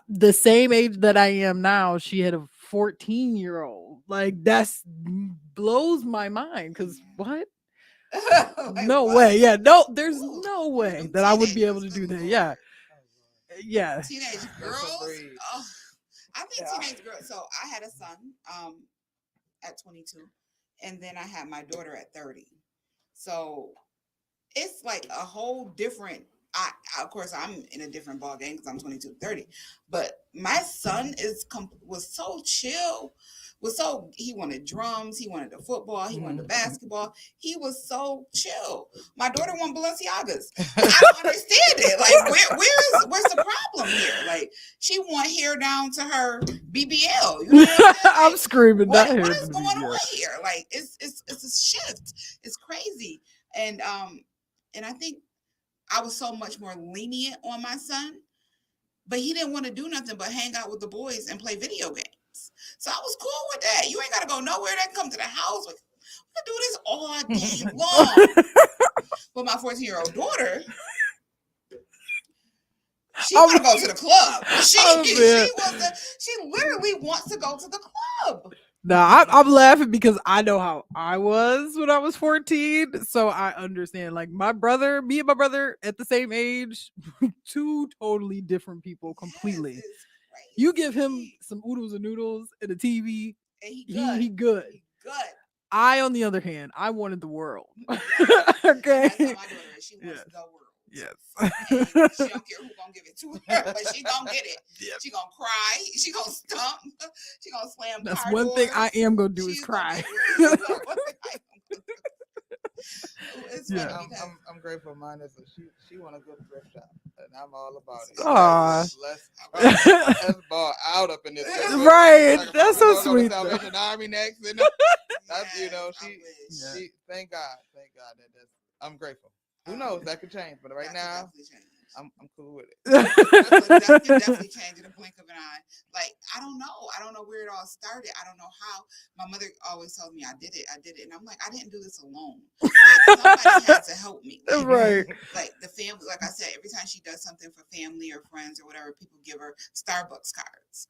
the same age that I am now, she had a 14-year-old. Like that's blows my mind. Because what? Like, No what? way. Yeah, no, there's Ooh, no them way that I would be able to teenagers, do good that. Yeah. Lord. Yeah. Teenage That's a girls. breed. Oh, I think Yeah. teenage girls. So I had a son at 22, and then I had my daughter at 30. So it's like a whole different. Of course, I'm in a different ball game because I'm 22, 30. But my son was so chill. He wanted drums, he wanted the football, he wanted the basketball. He was so chill. My daughter wanted Balenciagas. I don't understand it. Like, where's the problem here? Like, she want hair down to her BBL. You know what I'm saying? I'm Like, screaming what that is going on here? Like, it's a shift. It's crazy. And I think I was so much more lenient on my son, but he didn't want to do nothing but hang out with the boys and play video games. So I was cool with that. You ain't got to go nowhere. They can come to the house. We can do this all day long. But my 14-year-old daughter, she want to go to the club. She literally wants to go to the club. No, I'm laughing because I know how I was when I was 14. So I understand. Like me and my brother at the same age, two totally different people completely. Yes, it's crazy. You give him some oodles and noodles and a TV, and he good. He good. I, on the other hand, I wanted the world. Okay. That's how my daughter is. She wants the world. Yes. And she don't care who gonna give it to her, but she gonna get it. Yep. She gonna cry. She gonna stomp. She gonna slam. That's one thing I am gonna do is cry. It's Yeah. funny I'm grateful. Mine is she want a good thrift shop, and I'm all about it. Aw. Let's ball out up in this. Right. Like, That's so go to sweet. Salvation Army next, and that's she. Thank God that I'm grateful. Who knows? That could change, but right now, I'm cool with it. That can definitely change in a blink of an eye. Like, I don't know where it all started. I don't know how. My mother always told me I did it, and I'm like, I didn't do this alone. Like, somebody had to help me. Like, Right. Like the family, like I said, every time she does something for family or friends or whatever, people give her Starbucks cards.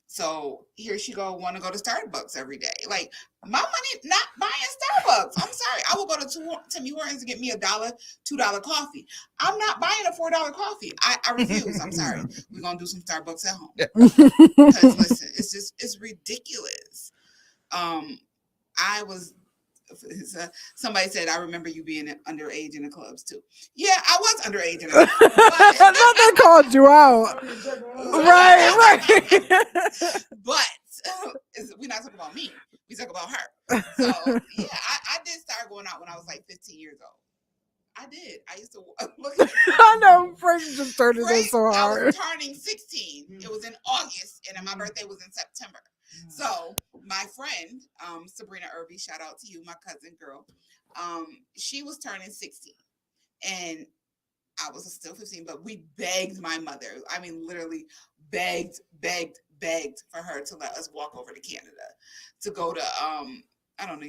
So here she want to go to Starbucks every day. Like, my money not buying Starbucks. I'm sorry. I will go to Tim Hortons and get me $1, $2 coffee. I'm not buying a $4 coffee. I refuse. I'm sorry. We're going to do some Starbucks at home. Because listen, it's ridiculous. Somebody said, I remember you being underage in the clubs too. Yeah, I was underage in the clubs. I thought they called you out. Right. But we're not talking about me. We talk about her. So yeah, I did start going out when I was like 15 years old. I did. I used to look at I know Frank just turned it in so I hard. was turning 16. It was in August, and my birthday was in September. So my friend, Sabrina Irby, shout out to you, my cousin girl. She was turning 16, and I was still 15, but we begged my mother. I mean, literally begged for her to let us walk over to Canada to go to I don't know,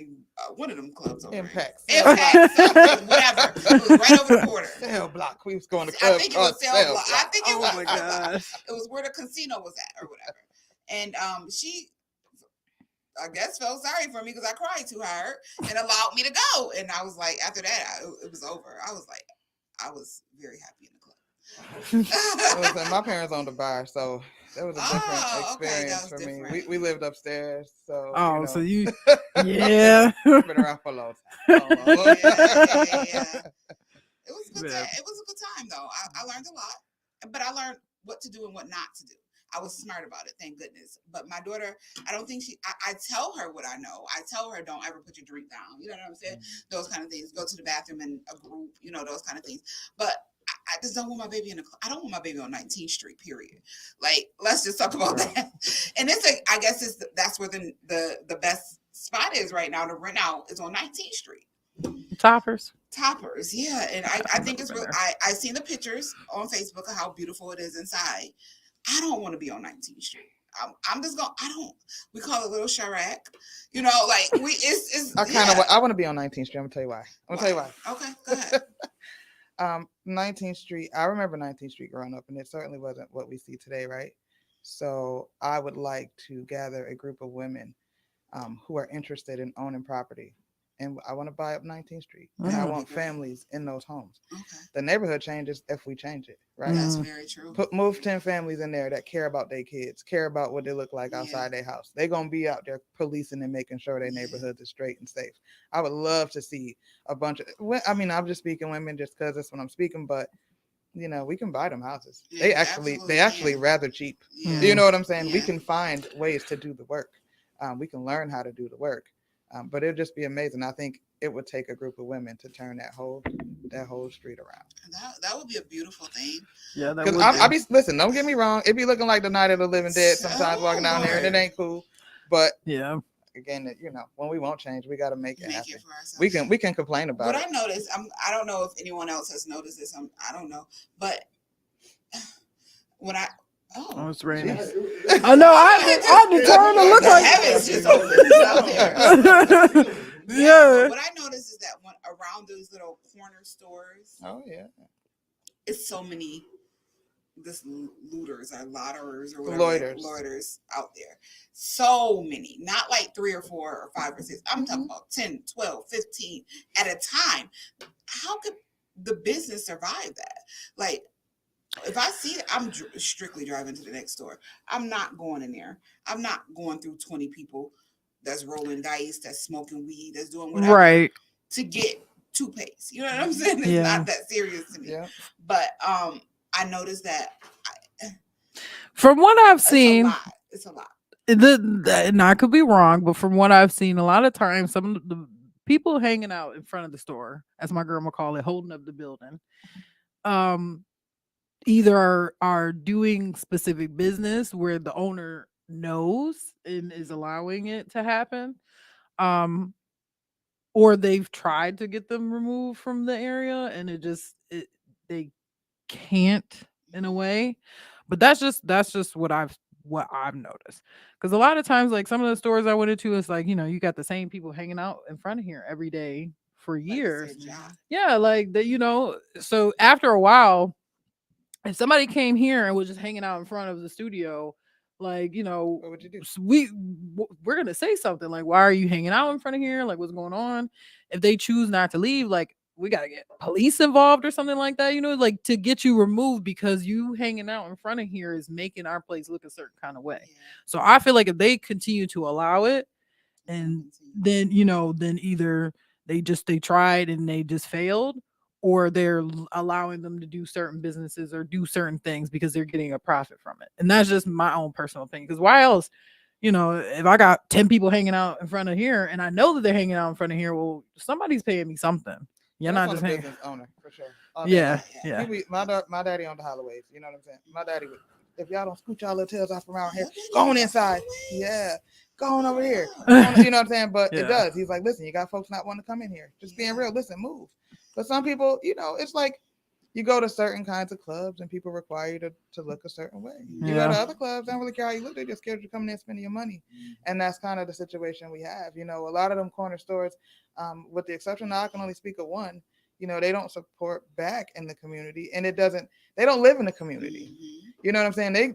one of them clubs over Impact. Whatever. It was right over the border. Cell Block. We was going to club. I think it was Cell Block. I think it was. Oh my gosh. It was where the casino was at or whatever. And she, I guess, felt sorry for me because I cried too hard and allowed me to go. And I was like, after that, it was over. I was very happy in the club. Listen, my parents owned a bar, so that was a different experience for different. me. We lived upstairs, so So you, yeah. been around for a long time. Yeah. It was a good Yeah. time. It was a good time though. I learned a lot, but I learned what to do and what not to do. I was smart about it, thank goodness. But my daughter, I don't think I tell her what I know. I tell her, don't ever put your drink down. You know what I'm saying? Those kind of things. Go to the bathroom in a group, those kind of things. But I just don't want my baby I don't want my baby on 19th Street, period. Like, let's just talk about that. And I guess that's where the best spot is right now to rent out is on 19th Street. Toppers, yeah. And I think it's really, I seen the pictures on Facebook of how beautiful it is inside. I don't want to be on 19th Street. I'm just going, we call it Little Chirac. Like it's I want to be on 19th Street. I'm going to tell you why. Okay, go ahead. 19th Street. I remember 19th Street growing up, and it certainly wasn't what we see today, right? So I would like to gather a group of women who are interested in owning property. And I want to buy up 19th Street. And I want families in those homes. Okay. The neighborhood changes if we change it, right? That's very true. Move 10 families in there that care about their kids, care about what they look like outside their house. They're going to be out there policing and making sure their neighborhoods are straight and safe. I would love to see a bunch of, I mean, I'm just speaking women just because that's what I'm speaking, but you know, we can buy them houses. They actually rather cheap. Yeah. Do you know what I'm saying? We can find ways to do the work. We can learn how to do the work. But it'd just be amazing. I think it would take a group of women to turn that whole street around. That would be a beautiful thing. Yeah, that because would. I be listen. Don't get me wrong. It be looking like the Night of the Living Dead sometimes walking down there, and it ain't cool. But yeah, again, you know, when we won't change, we got to make it happen. It for ourselves. We can complain about what it. I noticed, I don't know if anyone else has noticed this. I don't know, but when Oh, it's raining. I know. I had to turn to look the like heavens just opened out there. Yeah. What I noticed is that when around those little corner stores, it's so many looters or lotterers or whatever, loiters out there. So many, not like 3 or 4 or 5 or 6. I'm talking about 10, 12, 15 at a time. How could the business survive that? Like, if I see it, I'm strictly driving to the next store. I'm not going in there. I'm not going through 20 people that's rolling dice, that's smoking weed, that's doing whatever to get toothpaste. You know what I'm saying? It's not that serious to me. Yeah. But I noticed that from what I've seen, it's a lot. And I could be wrong, but from what I've seen, a lot of times some of the people hanging out in front of the store, as my grandma call it, holding up the building, either are doing specific business where the owner knows and is allowing it to happen, or they've tried to get them removed from the area and they can't in a way. But that's just what I've noticed, because a lot of times, like some of the stores I went into, it's like, you know, you got the same people hanging out in front of here every day for years. Yeah, like that, you know. So after a while, if somebody came here and was just hanging out in front of the studio, like, you know, what would you do? We're gonna say something like, why are you hanging out in front of here? Like, what's going on? If they choose not to leave, like, we gotta get police involved or something like that, you know, like to get you removed because you hanging out in front of here is making our place look a certain kind of way. So I feel like if they continue to allow it, and then, you know, then either they tried and they just failed, or they're allowing them to do certain businesses or do certain things because they're getting a profit from it. And that's just my own personal opinion. Because why else, you know, if I got 10 people hanging out in front of here and I know that they're hanging out in front of here, well, somebody's paying me something. You're not just hanging. Business owner for sure. Yeah. My daddy owned the Holloways. You know what I'm saying? My daddy would, if y'all don't scoot y'all little tails off around here, go on inside. Yeah. Go on over here. You know what I'm saying? But it does. He's like, listen, you got folks not wanting to come in here. Just being real. Listen, move. But some people, you know, it's like you go to certain kinds of clubs and people require you to look a certain way. You go to other clubs, they don't really care how you look. They're just scared you coming in and spending your money. And that's kind of the situation we have. You know, a lot of them corner stores, with the exception, now I can only speak of one, you know, they don't support back in the community, and they don't live in the community. You know what I'm saying? They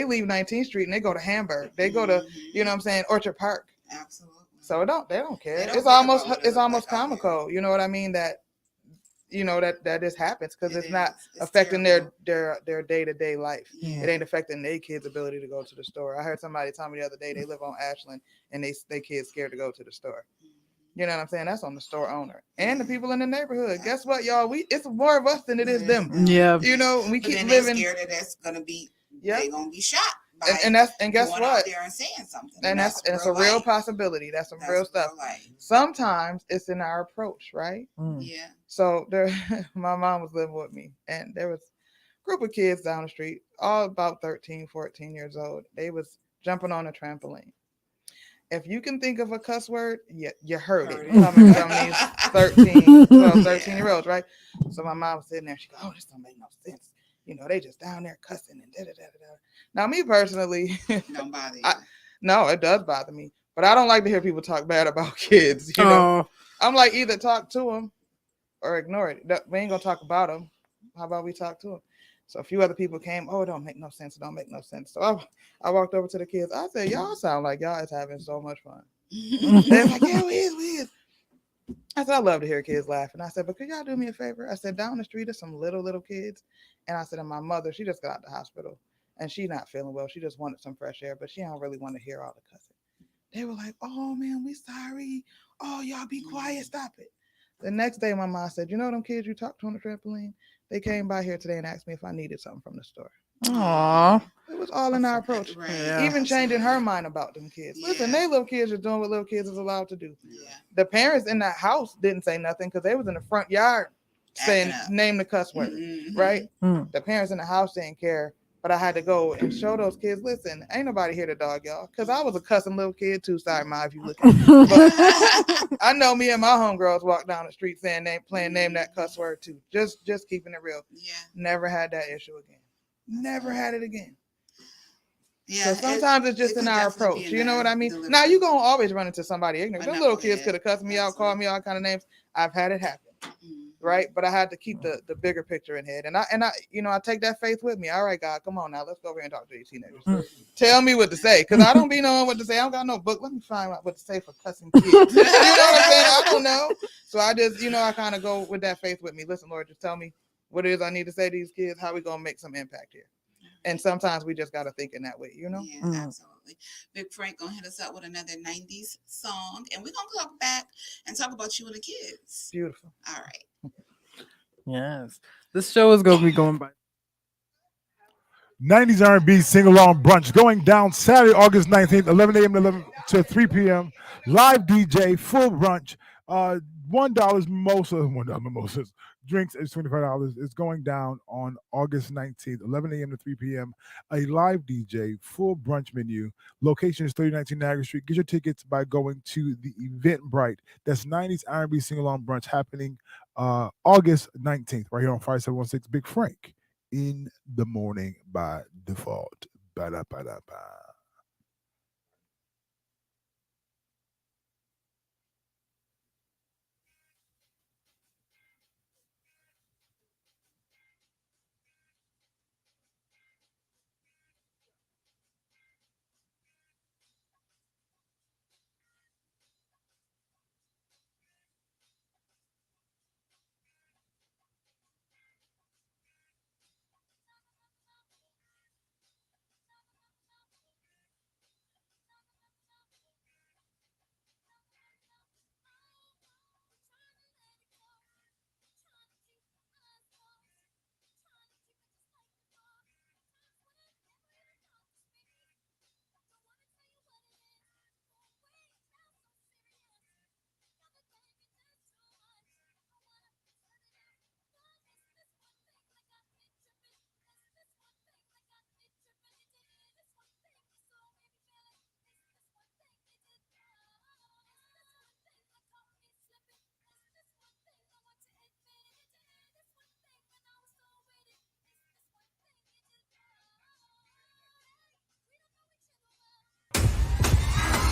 leave 19th Street and they go to Hamburg. They go to, you know what I'm saying, Orchard Park. Absolutely. So they don't care. It's almost comical. You know what I mean? That, you know, that this happens because it's not affecting their day-to-day life. It ain't affecting their kids' ability to go to the store. I heard somebody tell me the other day they live on Ashland and they kids scared to go to the store. You know what I'm saying? That's on the store owner and the people in the neighborhood. Guess what, y'all? It's more of us than it is them. Yeah. You know, we keep living. They're scared that that's gonna be. They're gonna be shot. And guess what? Out there and saying something. And it's a real possibility. That's some real stuff. Sometimes it's in our approach, right? Yeah. So my mom was living with me, and there was a group of kids down the street, all about 13, 14 years old. They was jumping on a trampoline. If you can think of a cuss word, you heard it coming from these 13-year-olds, right? So my mom was sitting there. She goes, "Oh, this don't make no sense. You know, they just down there cussing and da-da-da-da-da." Now, me personally, don't bother you. No, it does bother me. But I don't like to hear people talk bad about kids. You know, I'm like, either talk to them or ignore it. We ain't gonna talk about them. How about we talk to them? So a few other people came. Oh, it don't make no sense. It don't make no sense. So I walked over to the kids. I said, y'all sound like y'all is having so much fun. They're like, yeah, we is. I said, I love to hear kids laugh. And I said, but could y'all do me a favor? I said, down the street are some little kids. And I said, and my mother, she just got out the hospital and she's not feeling well. She just wanted some fresh air, but she don't really want to hear all the cussing. They were like, oh man, we sorry. Oh, y'all be quiet. Stop it. The next day, my mom said, you know them kids you talked to on the trampoline? They came by here today and asked me if I needed something from the store. Aww. It was all in our approach. Right. Yeah. Even changing her mind about them kids. Listen, they little kids are doing what little kids is allowed to do. Yeah. The parents in that house didn't say nothing because they was in the front yard saying, name the cuss word, right? The parents in the house didn't care. But I had to go and show those kids, listen, ain't nobody here to dog y'all. Because I was a cussing little kid too. Sorry, Ma, if you look at me. But I know me and my homegirls walk down the street saying playing name that cuss word too. Just keeping it real. Yeah. Never had that issue again. Never had it again. Yeah. So sometimes it's just in our approach. You know what I mean? Now you're gonna always run into somebody ignorant. Them little kids could have cussed me out, called me all kind of names. I've had it happen. Right, but I had to keep the bigger picture in head, and I I take that faith with me. All right, God, come on now, let's go over here and talk to these teenagers. Tell me what to say, because I don't be knowing what to say. I don't got no book. Let me find out what to say for cussing kids. You know what I'm saying? I don't know, so I just I kind of go with that faith with me. Listen, Lord, just tell me what it is I need to say to these kids. How we gonna make some impact here? And sometimes we just gotta think in that way, Yeah, absolutely. Big Frank gonna hit us up with another 90s song, and we're gonna come back and talk about you and the kids. Beautiful. All right. Yes. This show is going to be going by 90s R&B sing-along brunch going down Saturday, August 19th, 11 a.m. to 3 p.m. Live DJ, full brunch. $1 mimosas. Drinks is $25. It's going down on August 19th, 11 a.m. to 3 p.m. A live DJ, full brunch menu. Location is 3019 Niagara Street. Get your tickets by going to the Eventbrite. That's 90s R&B sing-along brunch happening August 19th, right here on 5716 Big Frank. In the morning by default. Ba-da-ba-da-ba.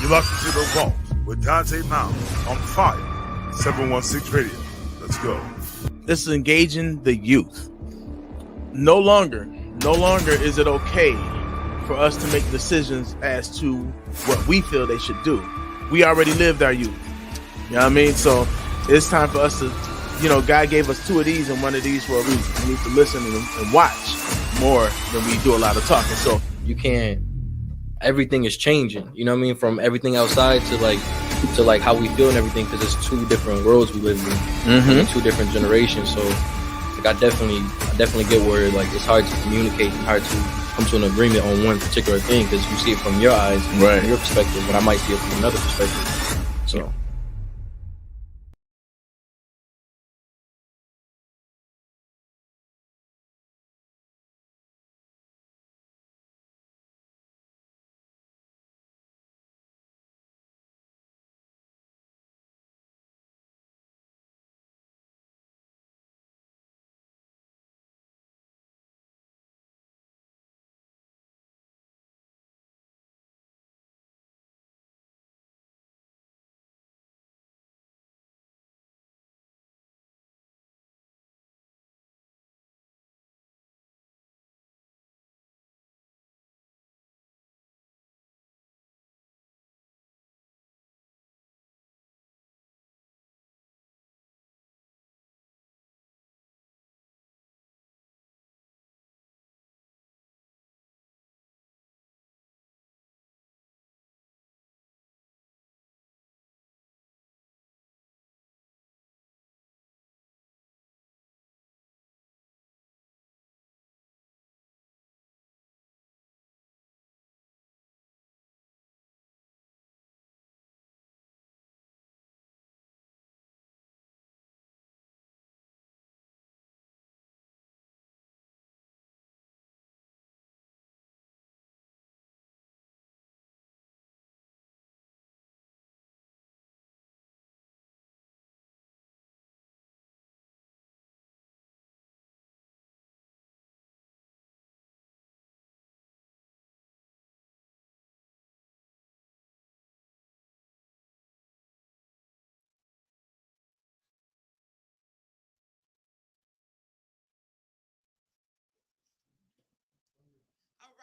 You're locked into the vault with Dante Mount on Fire 716 Radio. Let's go. This is engaging the youth. No longer is it okay for us to make decisions as to what we feel they should do. We already lived our youth. You know what I mean? So it's time for us to, God gave us two of these and one of these for a reason. We need to listen and watch more than we do a lot of talking. So You can't. Everything is changing. You know what I mean? From everything outside to like how we feel and everything, because it's two different worlds we live in, two different generations. So like I definitely get where like it's hard to communicate and hard to come to an agreement on one particular thing, because you see it from your eyes, right, from your perspective, but I might see it from another perspective. So.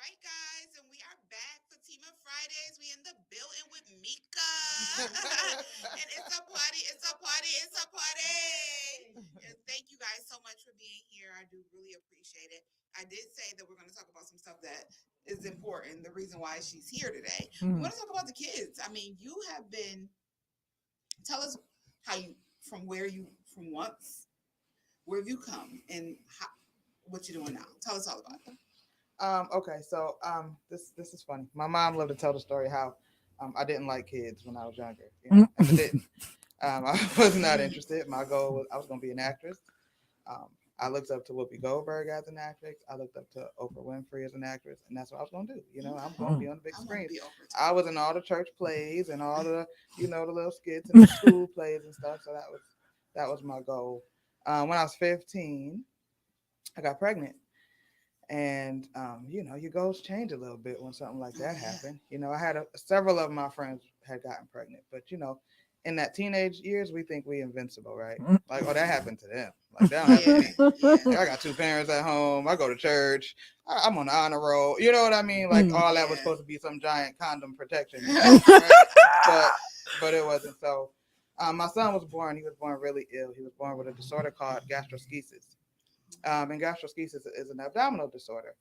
right, guys, and we are back. Fatima Fridays. We in the building with Mika. And it's a party, it's a party, it's a party. And thank you guys so much for being here. I do really appreciate it. I did say that we're going to talk about some stuff that is important, the reason why she's here today. We want to talk about the kids. I mean, you have been, tell us how you, from where you, from once, where have you come, and how, what you're doing now. Tell us all about it. Okay, so this is funny. My mom loved to tell the story how I didn't like kids when I was younger, and I didn't. I was not interested. My goal was I was going to be an actress. I looked up to Whoopi Goldberg as an actress. I looked up to Oprah Winfrey as an actress, and that's what I was going to do. I'm going to be on the big screen. I was in all the church plays and all the the little skits and the school plays and stuff. So that was my goal. When I was 15, I got pregnant. And your goals change a little bit when something like that happened. I had several of my friends had gotten pregnant, but in that teenage years, we think we invincible, right? Like, oh, that happened to them. Like, that don't happen to me. I got two parents at home. I go to church. I'm on the honor roll. You know what I mean? Like, all that was supposed to be some giant condom protection, right? But it wasn't. So, my son was born. He was born really ill. He was born with a disorder called gastroschisis. And gastroschisis is an abdominal disorder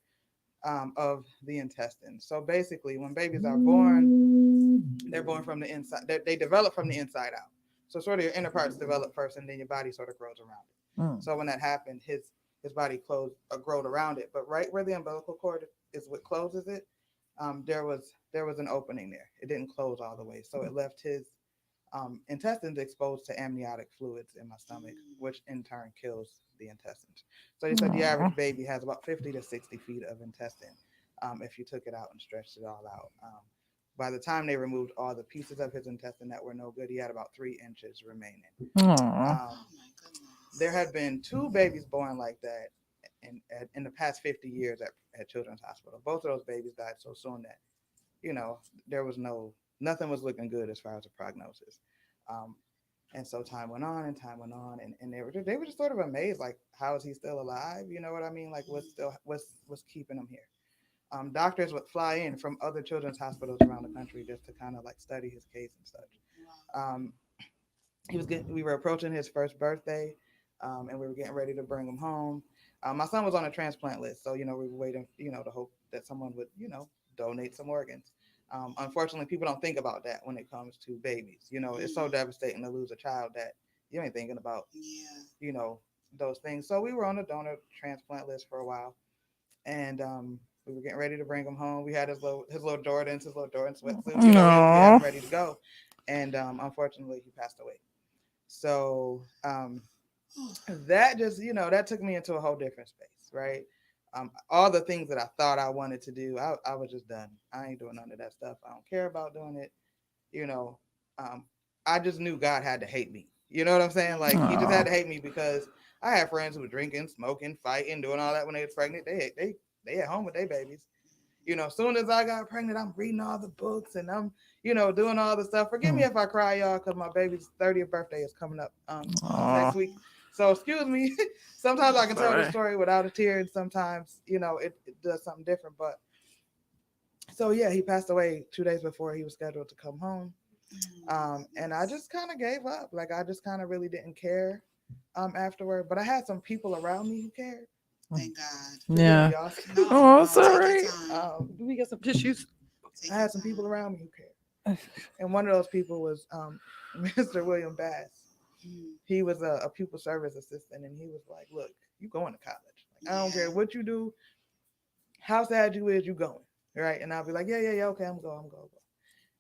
of the intestine. So basically, when babies are born, they're born from the inside. They develop from the inside out. So sort of your inner parts develop first, and then your body sort of grows around it. So when that happened, his body growed around it. But right where the umbilical cord is, what closes it, there was an opening there. It didn't close all the way, so it left his intestines exposed to amniotic fluids in my stomach, which in turn kills the intestines. So he said the average baby has about 50 to 60 feet of intestine if you took it out and stretched it all out. By the time they removed all the pieces of his intestine that were no good, he had about 3 inches remaining. There had been 2 babies born like that in the past 50 years at Children's Hospital. Both of those babies died so soon that, there was nothing was looking good as far as the prognosis. And so time went on, and they were just sort of amazed, like, how is he still alive? You know what I mean? Like, what's keeping him here? Doctors would fly in from other children's hospitals around the country just to kind of like study his case and such. We were approaching his first birthday, and we were getting ready to bring him home. My son was on a transplant list, so we were waiting, to hope that someone would, donate some organs. Unfortunately, people don't think about that when it comes to babies. It's so devastating to lose a child that you ain't thinking about, those things. So we were on the donor transplant list for a while, and we were getting ready to bring him home. We had his little Jordans, sweatsuit, we had him ready to go. And unfortunately, he passed away. So that just, that took me into a whole different space, right? All the things that I thought I wanted to do, I was just done. I ain't doing none of that stuff. I don't care about doing it. I just knew God had to hate me. You know what I'm saying? Like, he just had to hate me because I had friends who were drinking, smoking, fighting, doing all that when they was pregnant. They at home with their babies. As soon as I got pregnant, I'm reading all the books and I'm, doing all the stuff. Forgive me if I cry, y'all, because my baby's 30th birthday is coming up next week. So excuse me. Sometimes I can tell the story without a tear, and sometimes, it does something different. But so yeah, he passed away 2 days before he was scheduled to come home. And I just kind of gave up. Like, I just kind of really didn't care afterward. But I had some people around me who cared. Thank God. Yeah. No, sorry. Do we get some tissues? I had some people around me who cared. And one of those people was Mr. William Bass. He was a pupil service assistant, and he was like, look, you going to college. Like, I don't care what you do, how sad you is, you going, right? And I'll be like, yeah, okay, I'm going.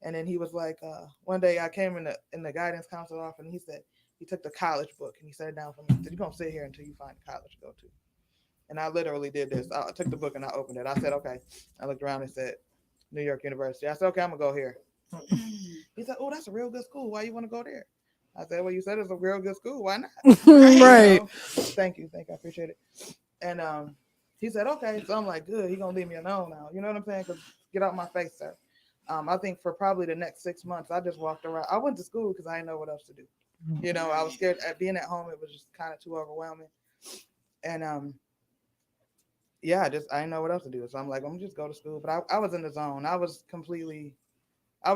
And then he was like, one day I came in the guidance counselor office, and he said, he took the college book, and he set it down for me. He said, you're going to sit here until you find a college to go to. And I literally did this. I took the book and I opened it. I said, okay. I looked around and said, New York University. I said, okay, I'm going to go here. He said, oh, that's a real good school. Why you want to go there? I said, well, you said it's a real good school. Why not? Right. Thank you. I appreciate it. And he said, okay. So I'm like, good. He's going to leave me alone now. You know what I'm saying? Because get out my face, sir. I think for probably the next 6 months, I just walked around. I went to school because I didn't know what else to do. I was scared at being at home. It was just kind of too overwhelming. And yeah, I didn't know what else to do. So I'm like, I'm gonna just go to school. But I was in the zone. I was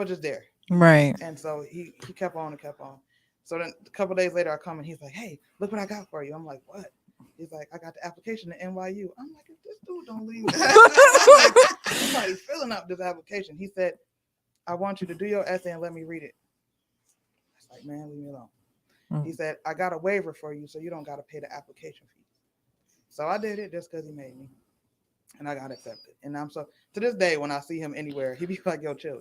just there. Right. And so he kept on and kept on. So then a couple days later, I come and he's like, "Hey, look what I got for you." I'm like, "What?" He's like, "I got the application to NYU." I'm like, "If this dude don't leave me," I'm like, somebody's filling up this application. He said, "I want you to do your essay and let me read it." I was like, "Man, leave me alone." He said, "I got a waiver for you, so you don't got to pay the application fee." So I did it just because he made me. And I got accepted. And I'm so to this day when I see him anywhere, he be like, "Yo, chill."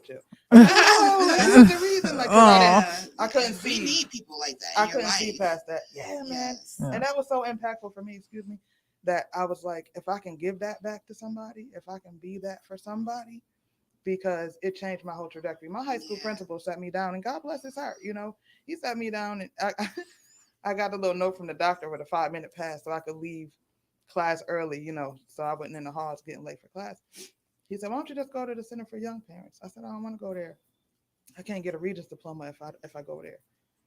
Oh, like, that's the reason. Like, I couldn't see. We need people like that. I couldn't see past that. Yeah, man. Yes. And that was so impactful for me. Excuse me. That I was like, if I can give that back to somebody, if I can be that for somebody, because it changed my whole trajectory. My high school principal sat me down, and God bless his heart. He sat me down, and I got a little note from the doctor with a 5-minute pass, so I could leave class early, so I wasn't in the halls getting late for class. He said, "Why don't you just go to the Center for Young Parents?" I said, "I don't want to go there. I can't get a Regents diploma if I go there."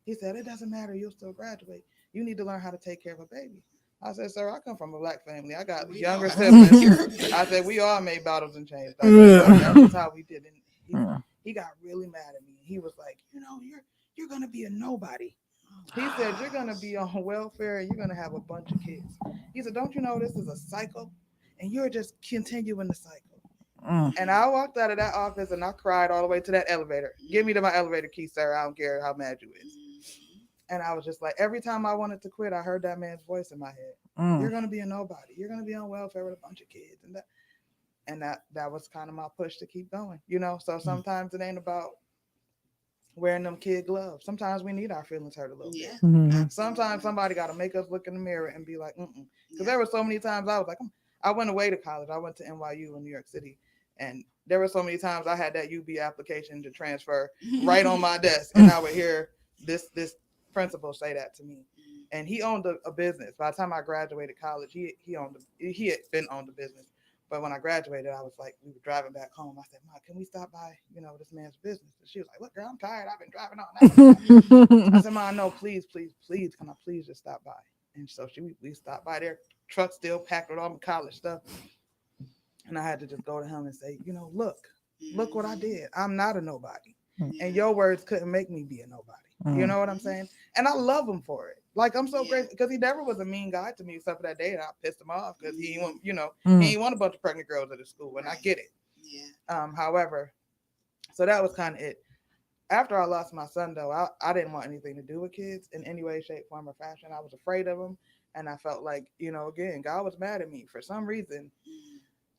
He said, "It doesn't matter. You'll still graduate. You need to learn how to take care of a baby." I said, "Sir, I come from a black family. I got younger siblings." I said, "We all made bottles and chains. That's just how we did it." He got really mad at me. He was like, "You're gonna be a nobody." He said, "You're going to be on welfare and you're going to have a bunch of kids." He said, "Don't you know this is a cycle? And you're just continuing the cycle." And I walked out of that office and I cried all the way to that elevator. "Give me my elevator key, sir. I don't care how mad you is." And I was just like, every time I wanted to quit, I heard that man's voice in my head. "You're going to be a nobody. You're going to be on welfare with a bunch of kids." And that was kind of my push to keep going, So sometimes it ain't about wearing them kid gloves. Sometimes we need our feelings hurt a little bit. Sometimes somebody got to make us look in the mirror and be like, because there were so many times I was like, I went away to college. I went to NYU in New York City, and there were so many times I had that UB application to transfer right on my desk, and I would hear this principal say that to me. And he owned a business. By the time I graduated college, he had been owned a business. But when I graduated, I was like, we were driving back home. I said, "Mom, can we stop by, this man's business?" And she was like, "Look, girl, I'm tired. I've been driving all night." I said, "Mom, no, please, please, please, can I please just stop by?" And so we stopped by there. Truck still packed with all my college stuff. And I had to just go to him and say, look what I did. I'm not a nobody. And your words couldn't make me be a nobody. You know what I'm saying? And I love him for it. Like, I'm so grateful because he never was a mean guy to me except for that day that I pissed him off because he ain't want a bunch of pregnant girls at his school, and I get it. However, so that was kind of it. After I lost my son, though, I didn't want anything to do with kids in any way, shape, form, or fashion. I was afraid of them, and I felt like, again, God was mad at me for some reason.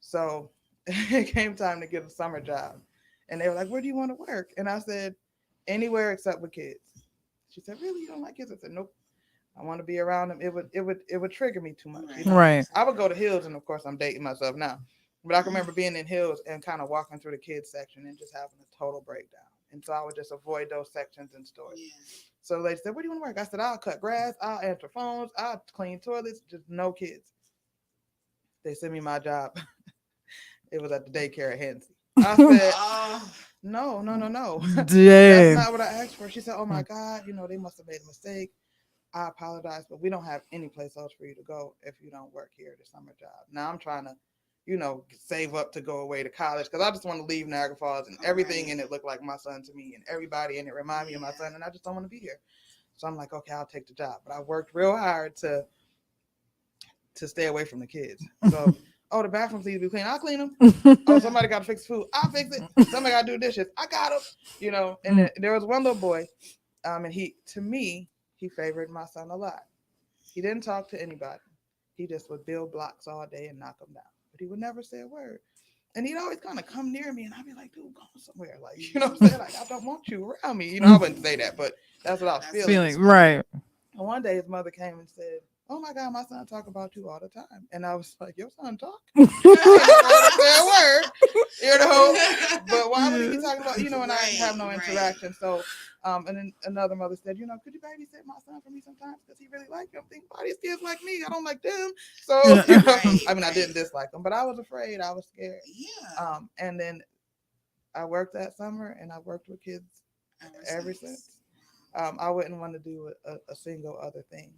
So it came time to get a summer job, and they were like, "Where do you want to work?" And I said, "Anywhere except with kids." She said, "Really? You don't like kids?" I said, "Nope. I want to be around them. It would trigger me too much." Right. I would go to Hills, and of course I'm dating myself now, but I can remember being in Hills and kind of walking through the kids section and just having a total breakdown. And so I would just avoid those sections in stores. So the lady said, "Where do you want to work?" I said, "I'll cut grass, I'll answer phones, I'll clean toilets, just no kids." They sent me my job. It was at the daycare at Hennessy. I said, no. That's not what I asked for. She said, "Oh my God, they must have made a mistake. I apologize, but we don't have any place else for you to go if you don't work here at the summer job." Now I'm trying to, save up to go away to college because I just want to leave Niagara Falls and everything in it looked like my son to me, and everybody in it remind me of my son, and I just don't want to be here. So I'm like, okay, I'll take the job. But I worked real hard to stay away from the kids. So, "Oh, the bathrooms need to be clean. I'll clean them. Oh, somebody got to fix food. I'll fix it. Somebody got to do dishes. I got them." And there was one little boy, and he favored my son a lot. He didn't talk to anybody. He just would build blocks all day and knock them down. But he would never say a word. And he'd always kind of come near me, and I'd be like, "Dude, go somewhere." Like, what I'm saying? Like, I don't want you around me. I wouldn't say that, but that's what I was feeling. Right. And one day his mother came and said, "Oh my God, my son talk about you all the time." And I was like, "Your son talk?" I didn't say a word, but why would he be talking about, and I have no interaction. So, and then another mother said, "Could you babysit my son for me sometimes? Because he really like him. Think about these kids like me. I don't like them." So, I didn't dislike them, but I was afraid. I was scared. And then I worked that summer, and I worked with kids ever since. I wouldn't want to do a single other thing.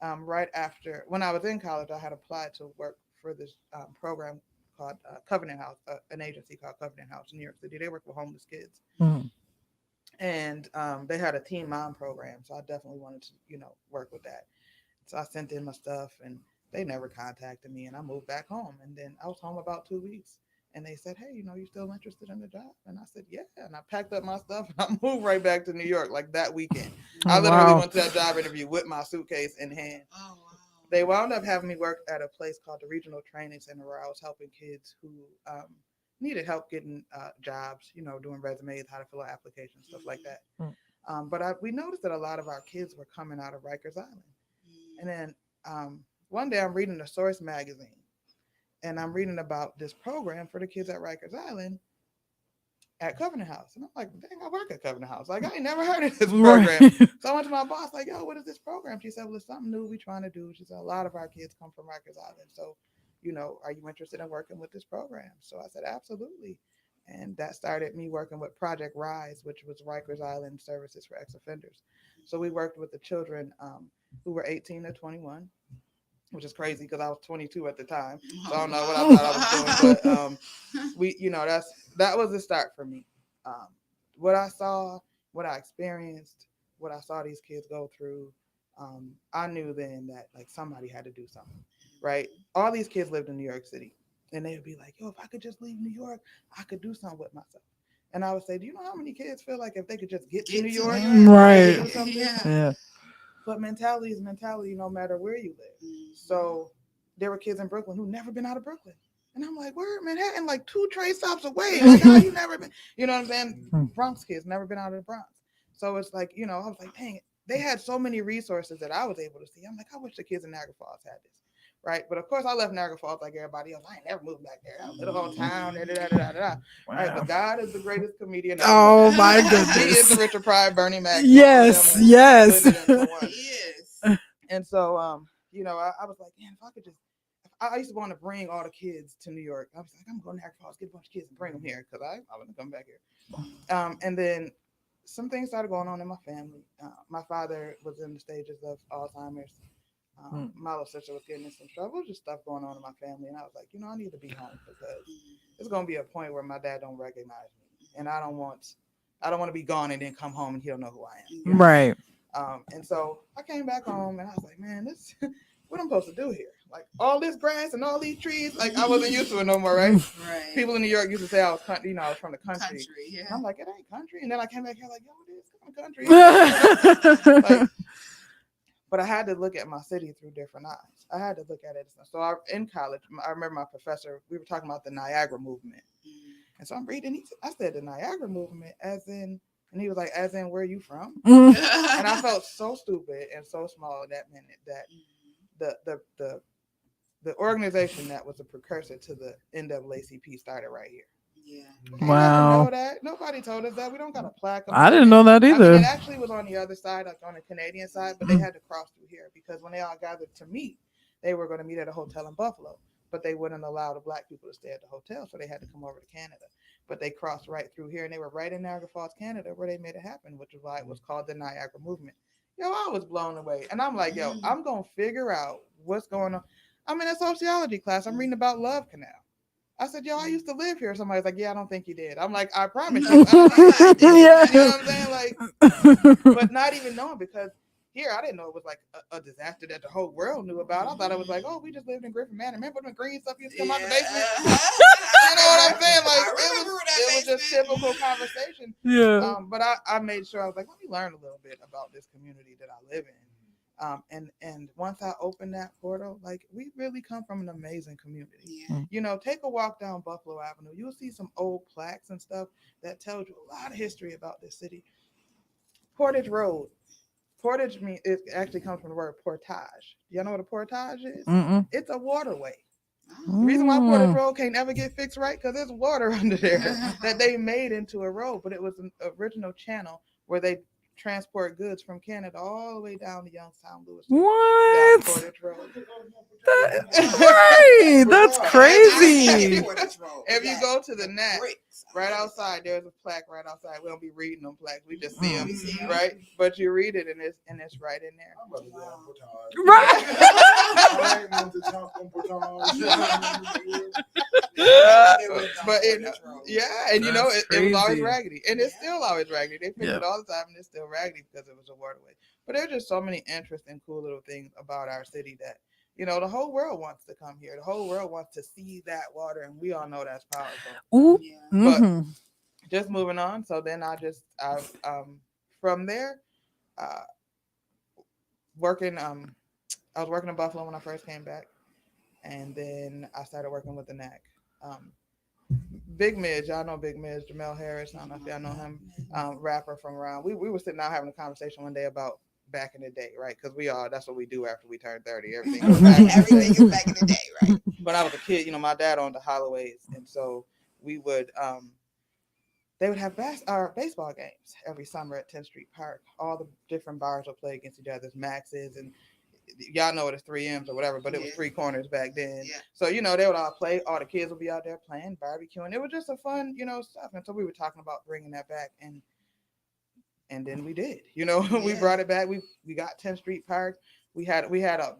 Right after, when I was in college, I had applied to work for this program called Covenant House, an agency called Covenant House in New York City. They work with homeless kids. Mhm. And they had a teen mom program. So I definitely wanted to, work with that. So I sent in my stuff and they never contacted me, and I moved back home. And then I was home about 2 weeks. And they said, hey, you still interested in the job? And I said, yeah. And I packed up my stuff and I moved right back to New York like that weekend. I literally went to that job interview with my suitcase in hand. Oh, wow. They wound up having me work at a place called the Regional Training Center where I was helping kids who needed help getting jobs, doing resumes, how to fill out applications, stuff like that. But we noticed that a lot of our kids were coming out of Rikers Island. And then one day I'm reading the Source magazine, and I'm reading about this program for the kids at Rikers Island at Covenant House. And I'm like, dang, I work at Covenant House. Like, I ain't never heard of this program. So I went to my boss, like, yo, what is this program? She said, well, it's something new we trying to do. She said, a lot of our kids come from Rikers Island. So, are you interested in working with this program? So I said, absolutely. And that started me working with Project Rise, which was Rikers Island Services for Ex-Offenders. So we worked with the children who were 18 to 21, which is crazy because I was 22 at the time. So I don't know what I thought I was doing, but that was the start for me. What I saw, what I experienced, what I saw these kids go through, I knew then that like somebody had to do something, right? All these kids lived in New York City, and they would be like, yo, if I could just leave New York, I could do something with myself. And I would say, do you know how many kids feel like if they could just get to New York, right? Do something? Yeah. But mentality is mentality no matter where you live. So there were kids in Brooklyn who never been out of Brooklyn. And I'm like, where Manhattan, like 2 train stops away. Like, how you never been? You know what I'm saying? Bronx kids never been out of the Bronx. So it's like, I was like, dang, they had so many resources that I was able to see. I'm like, I wish the kids in Niagara Falls had this. Right. But of course, I left Niagara Falls like everybody else. I ain't never moved back there. I was in the whole town. Wow. Right. But God is the greatest comedian. Oh, my goodness. He is the Richard Pryor, Bernie Mac. Yes. Yes. He is. And so, I was like, man, if I could just, I used to want to bring all the kids to New York. I was like, I'm going to Niagara Falls, get a bunch of kids and bring them here because I want to come back here. And then some things started going on in my family. My father was in the stages of Alzheimer's. My little sister was getting in some trouble, just stuff going on in my family. And I was like, I need to be home because it's going to be a point where my dad don't recognize me. And I don't want to be gone and then come home and he don't know who I am. Right. And so I came back home and I was like, man, this, what I'm supposed to do here? Like all this grass and all these trees, like I wasn't used to it no more, right? Right. People in New York used to say I was country, I was from the country. Yeah. And I'm like, it ain't country. And then I came back here like, yo, it is kind of country. But I had to look at my city through different eyes. I had to look at it. So in college, I remember my professor, we were talking about the Niagara movement. And so I'm reading, I said the Niagara movement as in, and he was like, as in, where are you from? And I felt so stupid and so small that minute that the organization that was a precursor to the NAACP started right here. Yeah. Wow. Know that. Nobody told us that. We don't got a plaque. I didn't know that either. It actually was on the other side, like on the Canadian side, but they had to cross through here because when they all gathered to meet, they were going to meet at a hotel in Buffalo, but they wouldn't allow the Black people to stay at the hotel, so they had to come over to Canada. But they crossed right through here, and they were right in Niagara Falls, Canada, where they made it happen, which is why it was called the Niagara movement. Yo, I was blown away, and I'm like, yo, I'm gonna figure out what's going on. I'm in a sociology class. I'm reading about Love Canal. I said, yo, I used to live here. Somebody's like, yeah, I don't think you did. I'm like, I promise you. Yeah. You know what I'm saying? Like, but not even knowing because here, I didn't know it was like a disaster that the whole world knew about. I thought it was like, oh, we just lived in Griffin Manor. Remember when green stuff used to come out the basement? You know what I'm saying? Like, it was just typical conversation. Yeah. But I made sure I was like, let me learn a little bit about this community that I live in. And once I opened that portal, like we really come from an amazing community. Yeah. Take a walk down Buffalo Avenue. You'll see some old plaques and stuff that tells you a lot of history about this city. Portage Road. Portage it actually comes from the word portage. You know what a portage is? It's a waterway. The reason why Portage Road can't ever get fixed right because there's water under there that they made into a road, but it was an original channel where they transport goods from Canada all the way down to Youngstown, Lewiston. What? Down Portage Road. Right. That's crazy. If you go to the net, right outside, there's a plaque right outside. We don't be reading them plaques. We just see them, right? But you read it, and it's right in there. Right. But and you know, it was always crazy. raggedy, and it's still always raggedy. They fix Yeah. it all the time, and it's still raggedy because it was a waterway. But there's just so many interesting, cool little things about our city that, you know, the whole world wants to come here. The whole world wants to see that water, and we all know that's powerful. Ooh. But Mhm. just moving on. So then I from there, working. I was working in Buffalo when I first came back, and then I started working with the NAC. Big Midge, y'all know Big Midge, Jamel Harris. I don't know if y'all know him, rapper from around. We were sitting out having a conversation one day about back in the day, right? Because that's what we do after we turn 30. Everything is back in the day, right? When I was a kid, you know, my dad owned the Holloways, and so we would they would have baseball games every summer at 10th Street Park. All the different bars would play against each other, Max's, and y'all know it as 3M's or whatever, but it was three corners back then. Yeah. So, you know, they would all play. All the kids would be out there playing, barbecuing. It was just a fun, you know, stuff. And so we were talking about bringing that back, and then we did. You know, we brought it back. We got 10th Street Park. We had a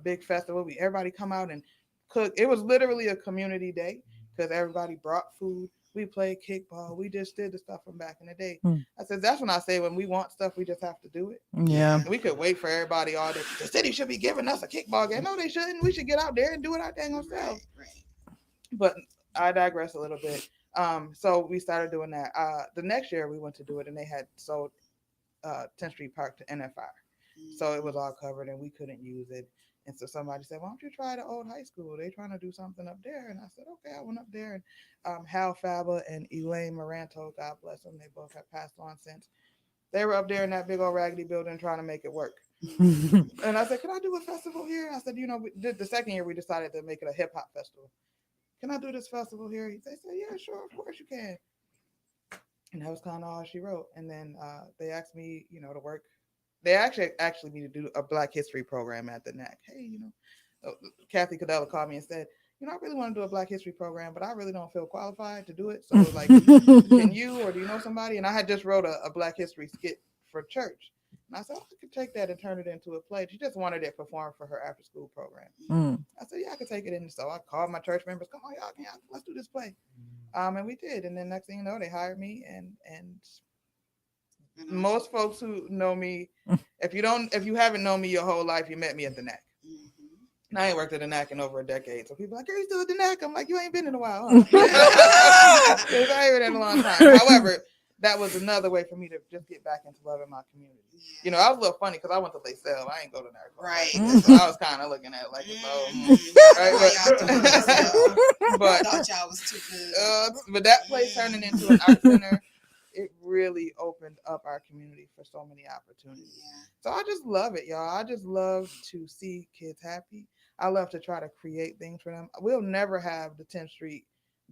big festival. Everybody come out and cook. It was literally a community day because everybody brought food. We played kickball. We just did the stuff from back in the day. I said, that's when I say when we want stuff, we just have to do it. Yeah. We could wait for everybody all day. The city should be giving us a kickball game. No, they shouldn't. We should get out there and do it our dang ourselves. Right. But I digress a little bit. So we started doing that. The next year we went to do it, and they had sold 10th Street Park to NFR. So it was all covered, and we couldn't use it. And so somebody said, why don't you try the old high school? They're trying to do something up there. And I said, okay. I went up there, and Hal Faba and Elaine Moranto, God bless them, they both have passed on since. They were up there in that big old raggedy building trying to make it work. And I said, can I do a festival here? I said, you know, the second year we decided to make it a hip hop festival. Can I do this festival here? They said, yeah, sure, of course you can. And that was kind of all she wrote. And then they asked me, you know, to work. They actually me to do a Black History program at the NAC. Hey, you know, Kathy Cadella called me and said, you know, I really want to do a Black History program, but I really don't feel qualified to do it. So, like, can you or do you know somebody? And I had just wrote a Black History skit for church. And I said, I could take that and turn it into a play. She just wanted it performed for her after school program. I said, yeah, I could take it in. So I called my church members, come on, y'all, let's do this play. And we did. And then next thing you know, they hired me, and most folks who know me, if you haven't known me your whole life, you met me at the NAC. And I ain't worked at the NAC in over a decade. So people are like, are you still at the NAC? I'm like, you ain't been in a while, huh? Because I ain't been in a long time. However, that was another way for me to just get back into loving my community. You know, I was a little funny because I went to LaSalle. I ain't go to NAC. Right. So I was kind of looking at it like, but I thought y'all was too good. But that place turning into an art center, it really opened up our community for so many opportunities. So I just love it, y'all. I just love to see kids happy. I love to try to create things for them. We'll never have the 10th Street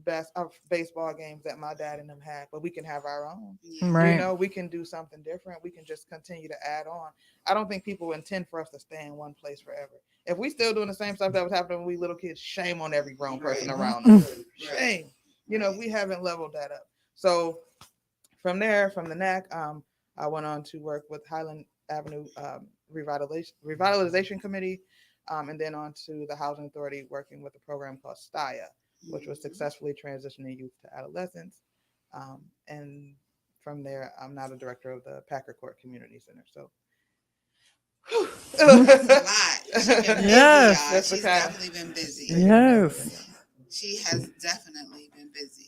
best of baseball games that my dad and them had, but we can have our own. Right. You know, we can do something different. We can just continue to add on. I don't think people intend for us to stay in one place forever. If we still doing the same stuff that was happening when we little kids, shame on every grown person around us. Shame. You know, if we haven't leveled that up. So from there, from the NAC, I went on to work with Highland Avenue Revitalization Committee, and then on to the Housing Authority, working with a program called STIA, which was successfully transitioning youth to adolescence. And from there, I'm now the director of the Packer Court Community Center. So, that's a lot. She's been busy, yes, she's definitely been busy. Yes, she has definitely been busy.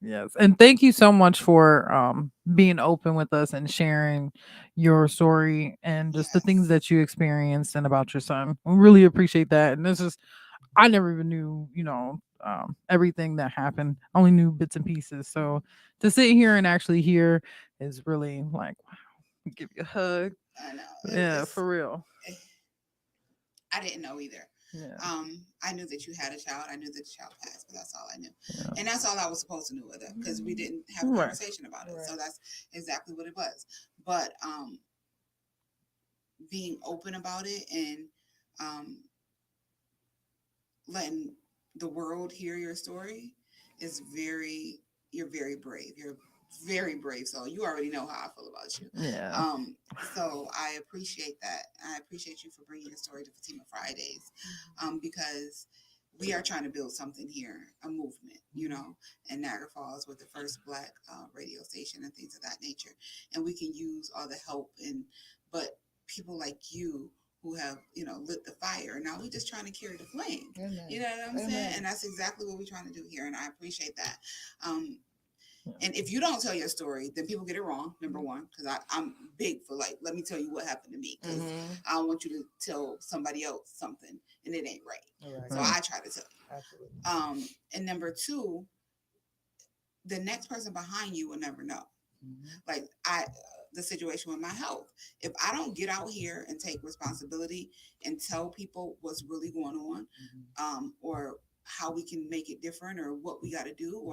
Yes, and thank you so much for being open with us and sharing your story and just the things that you experienced and about your son. We really appreciate that. And this is, I never even knew, you know, everything that happened. I only knew bits and pieces. So to sit here and actually hear is really like, wow, give you a hug. I know. Yeah, for real. I didn't know either. Yeah. I knew that you had a child. I knew that the child passed, but that's all I knew. Yeah. And that's all I was supposed to know with it, because we didn't have a Right. conversation about it. So that's exactly what it was. But being open about it and letting the world hear your story is you're very brave. You're very brave. So you already know how I feel about you. Yeah. So I appreciate that. I appreciate you for bringing your story to Fatima Fridays, because we are trying to build something here, a movement, and Niagara Falls with the first Black radio station and things of that nature. And we can use all the help but people like you who have, lit the fire. Now we're just trying to carry the flame. Amen. You know what I'm saying? Amen. And that's exactly what we're trying to do here. And I appreciate that. And if you don't tell your story, then people get it wrong, number one, because I'm big for let me tell you what happened to me, because I don't want you to tell somebody else something and it ain't right. So I try to tell you. Absolutely. And number two, the next person behind you will never know. The situation with my health. If I don't get out here and take responsibility and tell people what's really going on, or how we can make it different, or what we got to do,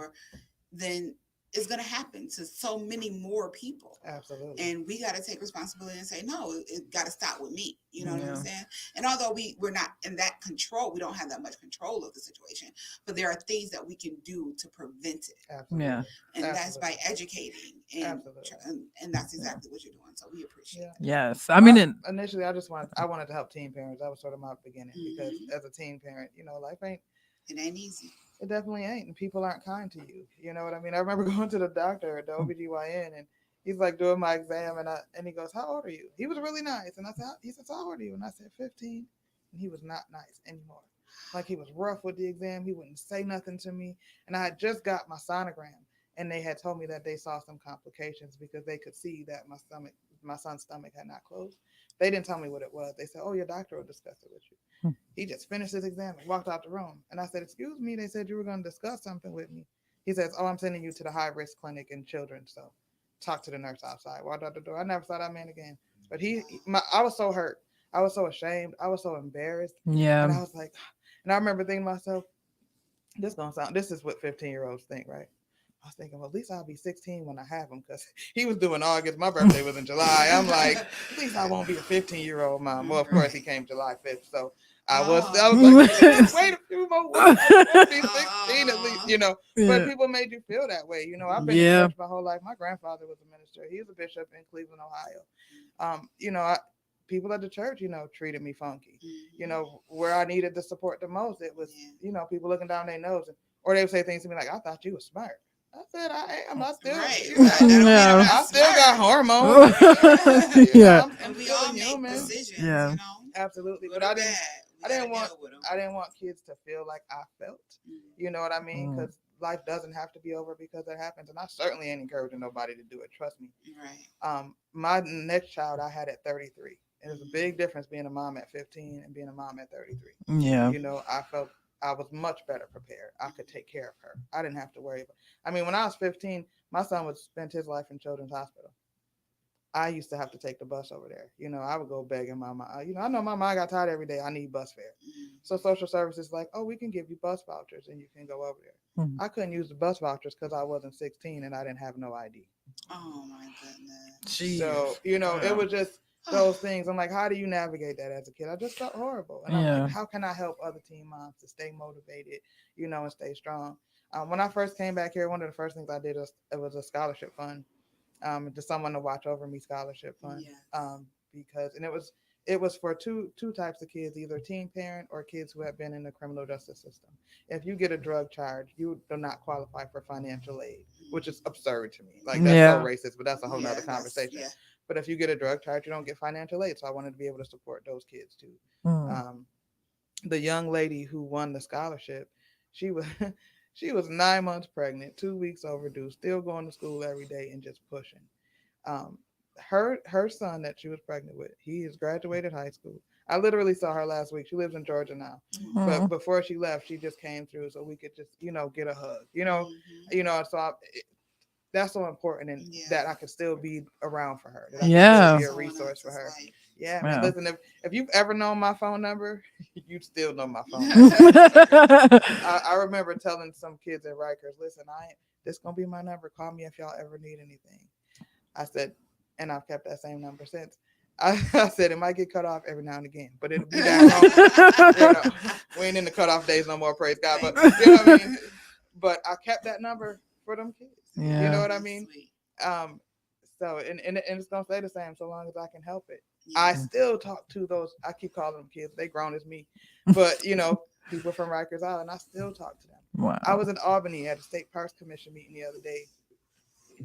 then it's going to happen to so many more people. Absolutely. And we got to take responsibility and say, no, it got to stop with me. You know what I'm saying? And although we're not in that control, we don't have that much control of the situation, but there are things that we can do to prevent it. Absolutely. Yeah. And that's by educating. And that's exactly what you're doing. So we appreciate that. Yes. I mean, initially, I wanted to help teen parents. That was sort of my beginning, because as a teen parent, life ain't easy. It definitely ain't. And people aren't kind to you. You know what I mean? I remember going to the doctor, the OBGYN, and he's like doing my exam, and he goes, "How old are you?" He was really nice. And he said, "How old are you?" And I said, 15. And he was not nice anymore. Like, he was rough with the exam. He wouldn't say nothing to me. And I had just got my sonogram, and they had told me that they saw some complications because they could see that my son's stomach had not closed. They didn't tell me what it was. They said, "Oh, your doctor will discuss it with you." He just finished his exam and walked out the room. And I said, "Excuse me, they said you were going to discuss something with me." He says, "Oh, I'm sending you to the high-risk clinic in children, so talk to the nurse outside." Walked out the door. I never saw that man again. But I was so hurt. I was so ashamed. I was so embarrassed. Yeah. And I was like, and I remember thinking to myself, this is what 15-year-olds think, right? I was thinking, well, at least I'll be 16 when I have him, because he was doing August. My birthday was in July. I'm like, at least I won't be a 15-year-old mom. Well, of course, he came July 5th. So I was like, wait a few more weeks. I'll be 16 at least, But people made you feel that way. I've been in church my whole life. My grandfather was a minister. He was a bishop in Cleveland, Ohio. People at the church, treated me funky. Where I needed the support the most, it was, people looking down their nose, or they would say things to me like, "I thought you were smart." I said, "I am. I still, I still got hormones." And we all make decisions. Yeah. Absolutely. But I didn't want kids to feel like I felt. You know what I mean? Because life doesn't have to be over because it happens, and I certainly ain't encouraging nobody to do it. Trust me. Right. My next child I had at 33. And there's a big difference being a mom at 15 and being a mom at 33. Yeah. I felt I was much better prepared. I could take care of her. I didn't have to worry about. I mean, when I was 15, my son would spend his life in Children's Hospital. I used to have to take the bus over there. I would go begging my mom. I know my mom got tired every day. I need bus fare. So social services like, "Oh, we can give you bus vouchers and you can go over there." I couldn't use the bus vouchers because I wasn't 16 and I didn't have no ID. Oh my goodness. Jeez. So, it was just those things. I'm like, how do you navigate that as a kid? I just felt horrible. And I'm like, how can I help other teen moms to stay motivated, and stay strong? When I first came back here, one of the first things I did was a scholarship fund, to someone to watch over me scholarship fund. Because it was for two types of kids, either teen parent or kids who have been in the criminal justice system. If you get a drug charge, you do not qualify for financial aid, which is absurd to me. Like, that's so racist, but that's a whole nother conversation. But if you get a drug charge, you don't get financial aid. So I wanted to be able to support those kids too. The young lady who won the scholarship, she was 9 months pregnant, 2 weeks overdue, still going to school every day and just pushing. Her son that she was pregnant with, he has graduated high school. I literally saw her last week. She lives in Georgia now. But before she left, she just came through so we could just, get a hug. So that's so important, and that I could still be around for her. That I could still be a resource for her. Yeah, man. Yeah. Listen, if you've ever known my phone number, you still know my phone number. I remember telling some kids at Rikers, listen, this gonna be my number. Call me if y'all ever need anything. I said, and I've kept that same number since. I said it might get cut off every now and again, but it'll be that long. We ain't in the cutoff days no more, praise God. But you know what I mean? But I kept that number for them kids. Yeah. You know what I mean? So and it's gonna stay the same so long as I can help it. Yeah. I still talk to those. I keep calling them kids. They grown as me, but people from Rikers Island. I still talk to them. Wow. I was in Albany at a State Parks Commission meeting the other day,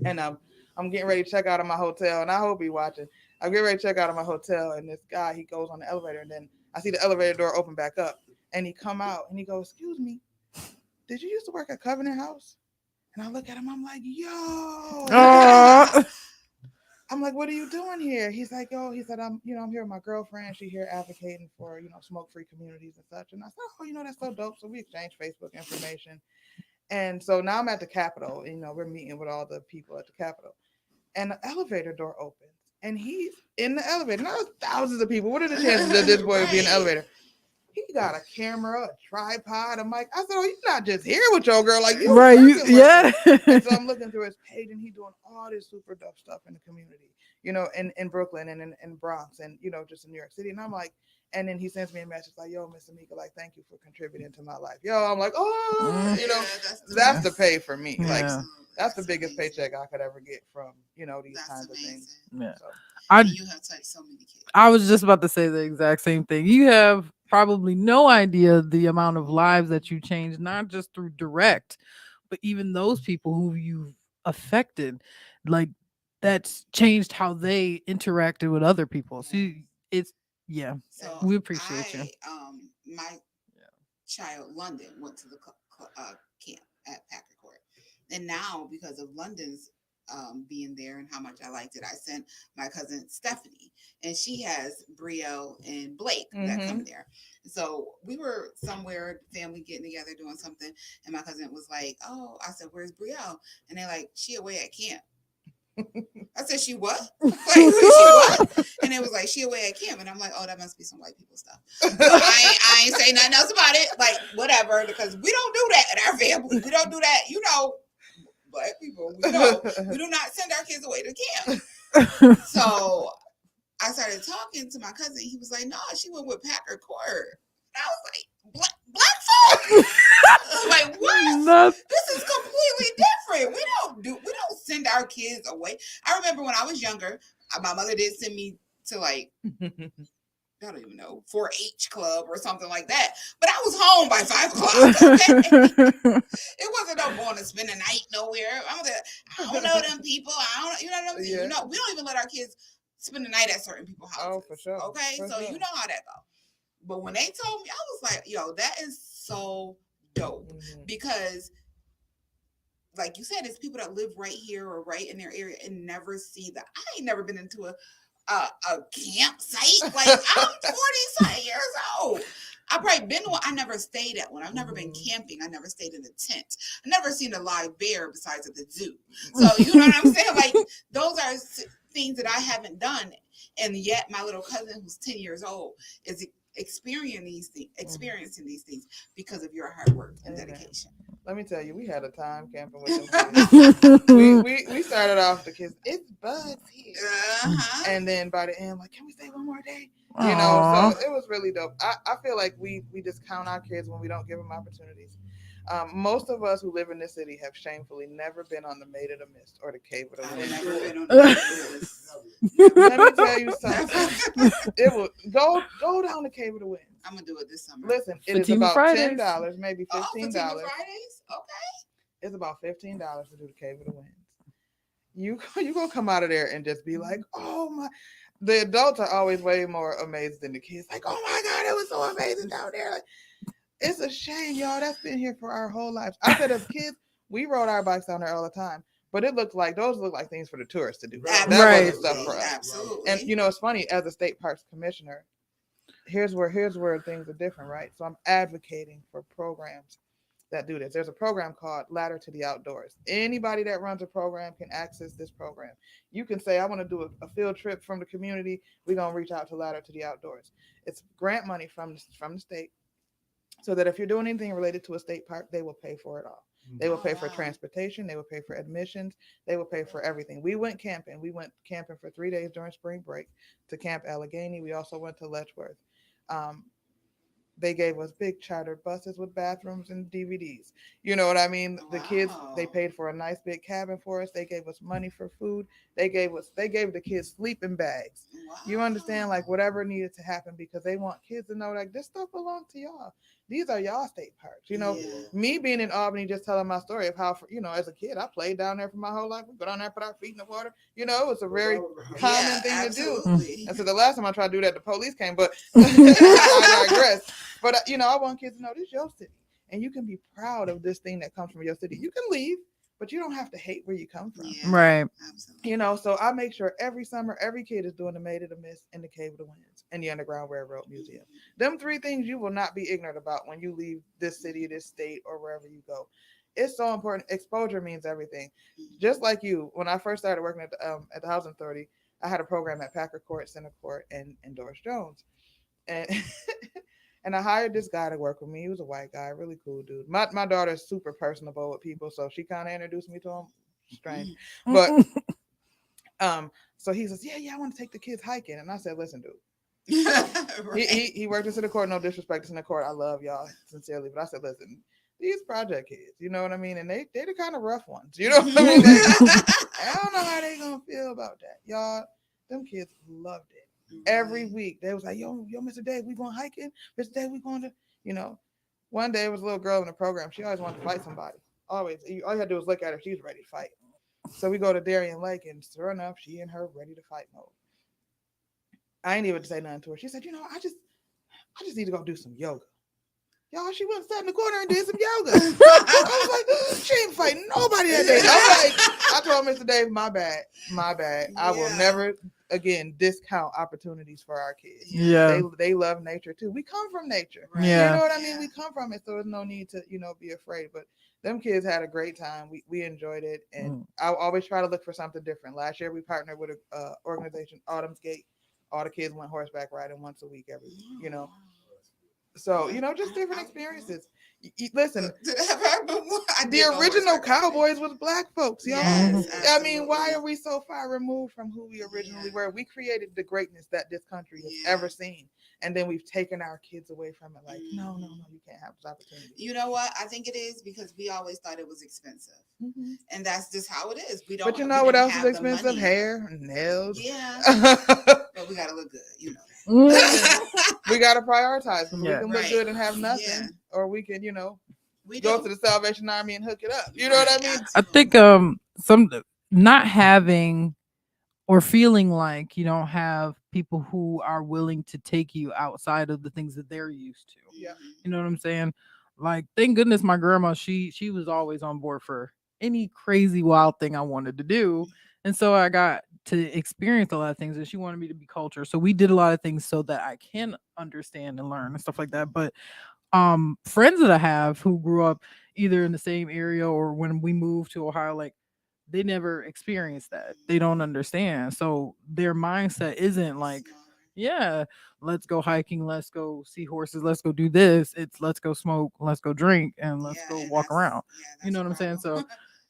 and I'm getting ready to check out of my hotel, and I hope he's watching. I'm getting ready to check out of my hotel, and this guy, he goes on the elevator, and then I see the elevator door open back up, and he come out, and he goes, "Excuse me, did you used to work at Covenant House?" And I look at him, I'm like, "Yo." I'm like, "What are you doing here?" He's like, "Oh," he said, I'm here with my girlfriend. She here advocating for, smoke-free communities and such." And I said, "Oh, that's so dope." So we exchanged Facebook information. And so now I'm at the Capitol, we're meeting with all the people at the Capitol. And the elevator door opens, and he's in the elevator. Now there's thousands of people. What are the chances that this boy would be in the elevator? He got a camera, a tripod, a mic. I said, "Oh, you're not just here with your girl, like you right? Yeah." And so I'm looking through his page, and he's doing all this super dope stuff in the community, in Brooklyn and in Bronx, and just in New York City. And I'm like, and then he sends me a message like, "Yo, Miss Amika, like, thank you for contributing to my life." Yo, I'm like, that's the pay for me. Yeah. Like, that's the biggest paycheck I could ever get from these kinds of things. Yeah. So. You have touched so many kids. I was just about to say the exact same thing. You have probably no idea the amount of lives that you changed, not just through direct, but even those people who you've affected, like that's changed how they interacted with other people. So So we appreciate you. My child London went to the camp at Packer Court, and now because of London's being there and how much I liked it, I sent my cousin Stephanie, and she has Brielle and Blake that come there. So we were somewhere, family getting together doing something, and my cousin was like, "Oh," I said, "Where's Brielle?" And they're like, "She away at camp." I said, "She what?" Like, she what? And it was like, "She away at camp." And I'm like, "Oh, that must be some white people stuff." So I ain't say nothing else about it. Like, whatever, because we don't do that in our family. We don't do that, Black people, we do not send our kids away to camp. So I started talking to my cousin. He was like, "No, she went with Packer Court." And I was like, "Black folk?" I was like, "What? This is completely different. We don't send our kids away." I remember when I was younger, my mother did send me to I don't even know, 4-H club or something like that. But I was home by 5 o'clock. Okay? It wasn't no going to spend the night nowhere. I don't know them people. You know what I'm saying? Yeah. We don't even let our kids spend the night at certain people's houses. Oh, for sure. Okay, so you know how that goes. But when they told me, I was like, "Yo, that is so dope," because, like you said, it's people that live right here or right in their area and never see that. I ain't never been into a campsite. Like, I'm 40 years old. I've probably been to one. I never stayed at one. I've never been camping. I never stayed in a tent. I've never seen a live bear besides at the zoo. So you know what I'm saying? Like, those are things that I haven't done. And yet my little cousin, who's 10 years old, is experiencing these things because of your hard work and dedication. Let me tell you, we had a time camping with them kids. we started off the kids, "It's buds here," and then by the end, like, "Can we stay one more day?" So it was really dope. I feel like we just count our kids when we don't give them opportunities. Most of us who live in this city have shamefully never been on the Maid of the Mist or the Cave of the Winds. I've never been on the Mist. Let me tell you something. It will go down the Cave of the Winds. I'm gonna do it this summer. Listen, it is about $10, maybe $15. Fatima Fridays? Okay. It's about $15 to do the Cave of the Winds. You gonna come out of there and just be like, "Oh my!" The adults are always way more amazed than the kids. Like, "Oh my God, it was so amazing down there!" Like, it's a shame, y'all. That's been here for our whole lives. I said, as kids, we rode our bikes down there all the time, but those look like things for the tourists to do. That wasn't stuff for us. Absolutely. And it's funny, as a state parks commissioner, here's where things are different, right? So I'm advocating for programs that do this. There's a program called Ladder to the Outdoors. Anybody that runs a program can access this program. You can say, I want to do a field trip from the community. We're going to reach out to Ladder to the Outdoors. It's grant money from the state, so that if you're doing anything related to a state park, they will pay for it all. They will pay for transportation. They will pay for admissions. They will pay for everything. We went camping. We went camping for 3 days during spring break to Camp Allegheny. We also went to Letchworth. They gave us big chartered buses with bathrooms and DVDs. You know what I mean? The kids, they paid for a nice big cabin for us. They gave us money for food. They gave the kids sleeping bags. You understand, like whatever needed to happen, because they want kids to know like this stuff belongs to y'all. These are y'all state parks. You know, me being in Albany, just telling my story of how, you know, as a kid, I played down there for my whole life. We go down there, put our feet in the water. You know, it was a very common thing to do. And so the last time I tried to do that, the police came, but I digress. But, you know, I want kids to know this is your city. And you can be proud of this thing that comes from your city. You can leave, but you don't have to hate where you come from. Right. You know, so I make sure every summer, every kid is doing the Maid of the Mist and the Cave of the Winds and the Underground Railroad Museum. Them 3 things you will not be ignorant about when you leave this city, this state, or wherever you go. It's so important. Exposure means everything. Just like you, when I first started working at the Housing Authority, I had a program at Packer Court, Center Court, and Doris Jones. And and I hired this guy to work with me. He was a white guy, really cool dude. My daughter is super personable with people, so she kind of introduced me to him. Strange. But so he says, yeah, I want to take the kids hiking. And I said, listen, dude. Right. He worked in Center Court, no disrespect to Center Court. I love y'all sincerely. But I said, listen, these project kids, you know what I mean? And they're the kind of rough ones. You know what I mean? I don't know how they gonna feel about that. Y'all, them kids loved it. Every week they was like, yo, Mr. Dave, we going hiking? Mr. Dave, we going to, you know. One day it was a little girl in the program. She always wanted to fight somebody. Always. All you had to do was look at her. She was ready to fight. So we go to Darien Lake, and sure enough, she and her ready to fight mode. I ain't even say nothing to her. She said, you know, I just need to go do some yoga. Y'all, she went and sat in the corner and did some yoga. I was like, she ain't fighting nobody that day. I told Mr. Dave, my bad. I will never again discount opportunities for our kids. They love nature too. We come from nature. Right. You know what I mean? We come from it, so there's no need to, you know, be afraid. But them kids had a great time. We enjoyed it, and I always try to look for something different. Last year we partnered with a organization, Autumn's Gate. All the kids went horseback riding once a week every week, you know. So, you know, just different experiences. Listen, the original cowboys was black folks, y'all. Yes, I mean, why are we so far removed from who we originally were? We created the greatness that this country has ever seen. And then we've taken our kids away from it. Like, no, you can't have this opportunity. You know what? I think it is because we always thought it was expensive. Mm-hmm. And that's just how it is. We don't. But you know what else is expensive? Hair, nails. Yeah. But we got to look good, you know. We got to prioritize. We can look good and have nothing. Or we can, you know, go to the Salvation Army and hook it up. You know what I mean? I think some not having or feeling like you don't have people who are willing to take you outside of the things that they're used to. Yeah. You know what I'm saying? Like, thank goodness my grandma, she was always on board for any crazy wild thing I wanted to do. And so I got to experience a lot of things, and she wanted me to be cultured. So we did a lot of things so that I can understand and learn and stuff like that. But friends that I have who grew up either in the same area or when we moved to Ohio, like, they never experienced that. They don't understand. So their mindset isn't like, yeah, let's go hiking, let's go see horses, let's go do this. It's let's go smoke, let's go drink, and let's go walk around. You know what I'm saying? So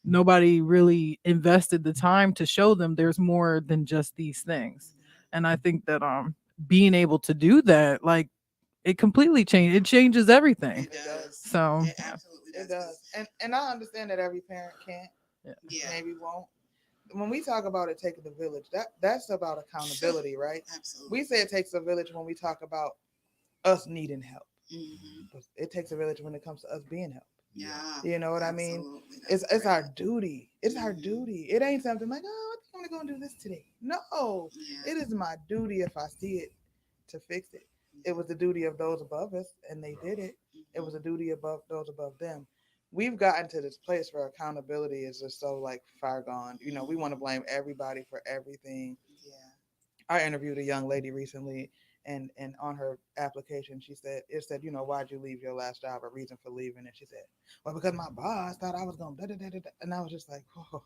nobody really invested the time to show them there's more than just these things. And I think that being able to do that, like, it completely changes everything. It does. So it absolutely does. And I understand that every parent can't. Yeah. Maybe won't. When we talk about it taking the village, that's about accountability, right? Absolutely. We say it takes a village when we talk about us needing help. Mm-hmm. It takes a village when it comes to us being helped. Yeah. You know what I mean? It's our duty. It's our duty. It ain't something like, oh, I'm only gonna do this today. No. Yeah. It is my duty if I see it to fix it. It was the duty of those above us, and they did it. It was a duty above those above them. We've gotten to this place where accountability is just so like far gone. You know, we want to blame everybody for everything. Yeah. I interviewed a young lady recently, and on her application, it said, why'd you leave your last job, a reason for leaving? And she said, well, because my boss thought I was going to da-da-da-da-da. And I was just like, oh.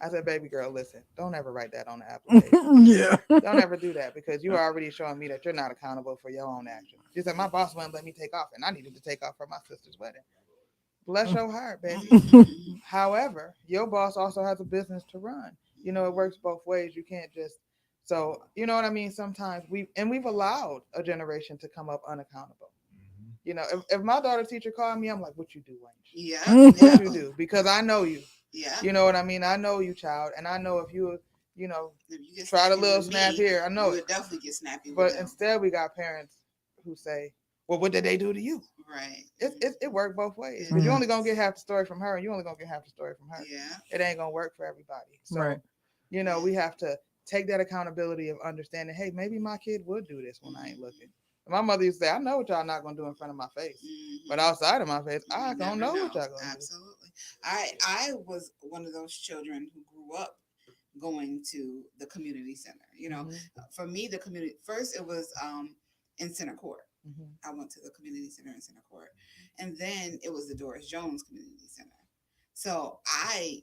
I said, baby girl, listen, don't ever write that on the application. Yeah. Don't ever do that, because you are already showing me that you're not accountable for your own actions. She said, my boss wouldn't let me take off, and I needed to take off for my sister's wedding. Bless your heart, baby. However, your boss also has a business to run. It works both ways. You can't just, so, you know what I mean? Sometimes we've allowed a generation to come up unaccountable. If my daughter's teacher called me, I'm like, what you do, Wayne? Yeah. What you do? Because I know you. Yeah. You know what I mean? I know you, child. And I know if you get try a snappy little with snap me, here, I know you it. would definitely get snappy But with them. instead, we got parents who say, well, what did they do to you? Right. It worked both ways. Because you're only going to get half the story from her, and you're only going to get half the story from her. Yeah. It ain't going to work for everybody. So, Right. We have to take that accountability of understanding, hey, maybe my kid would do this when I ain't looking. My mother used to say, I know what y'all not going to do in front of my face. But outside of my face, I don't know what y'all going to do. Absolutely. I was one of those children who grew up going to the community center. For me, the community, first it was in Center Court. I went to the community center in Center Court. And then it was the Doris Jones Community Center. So I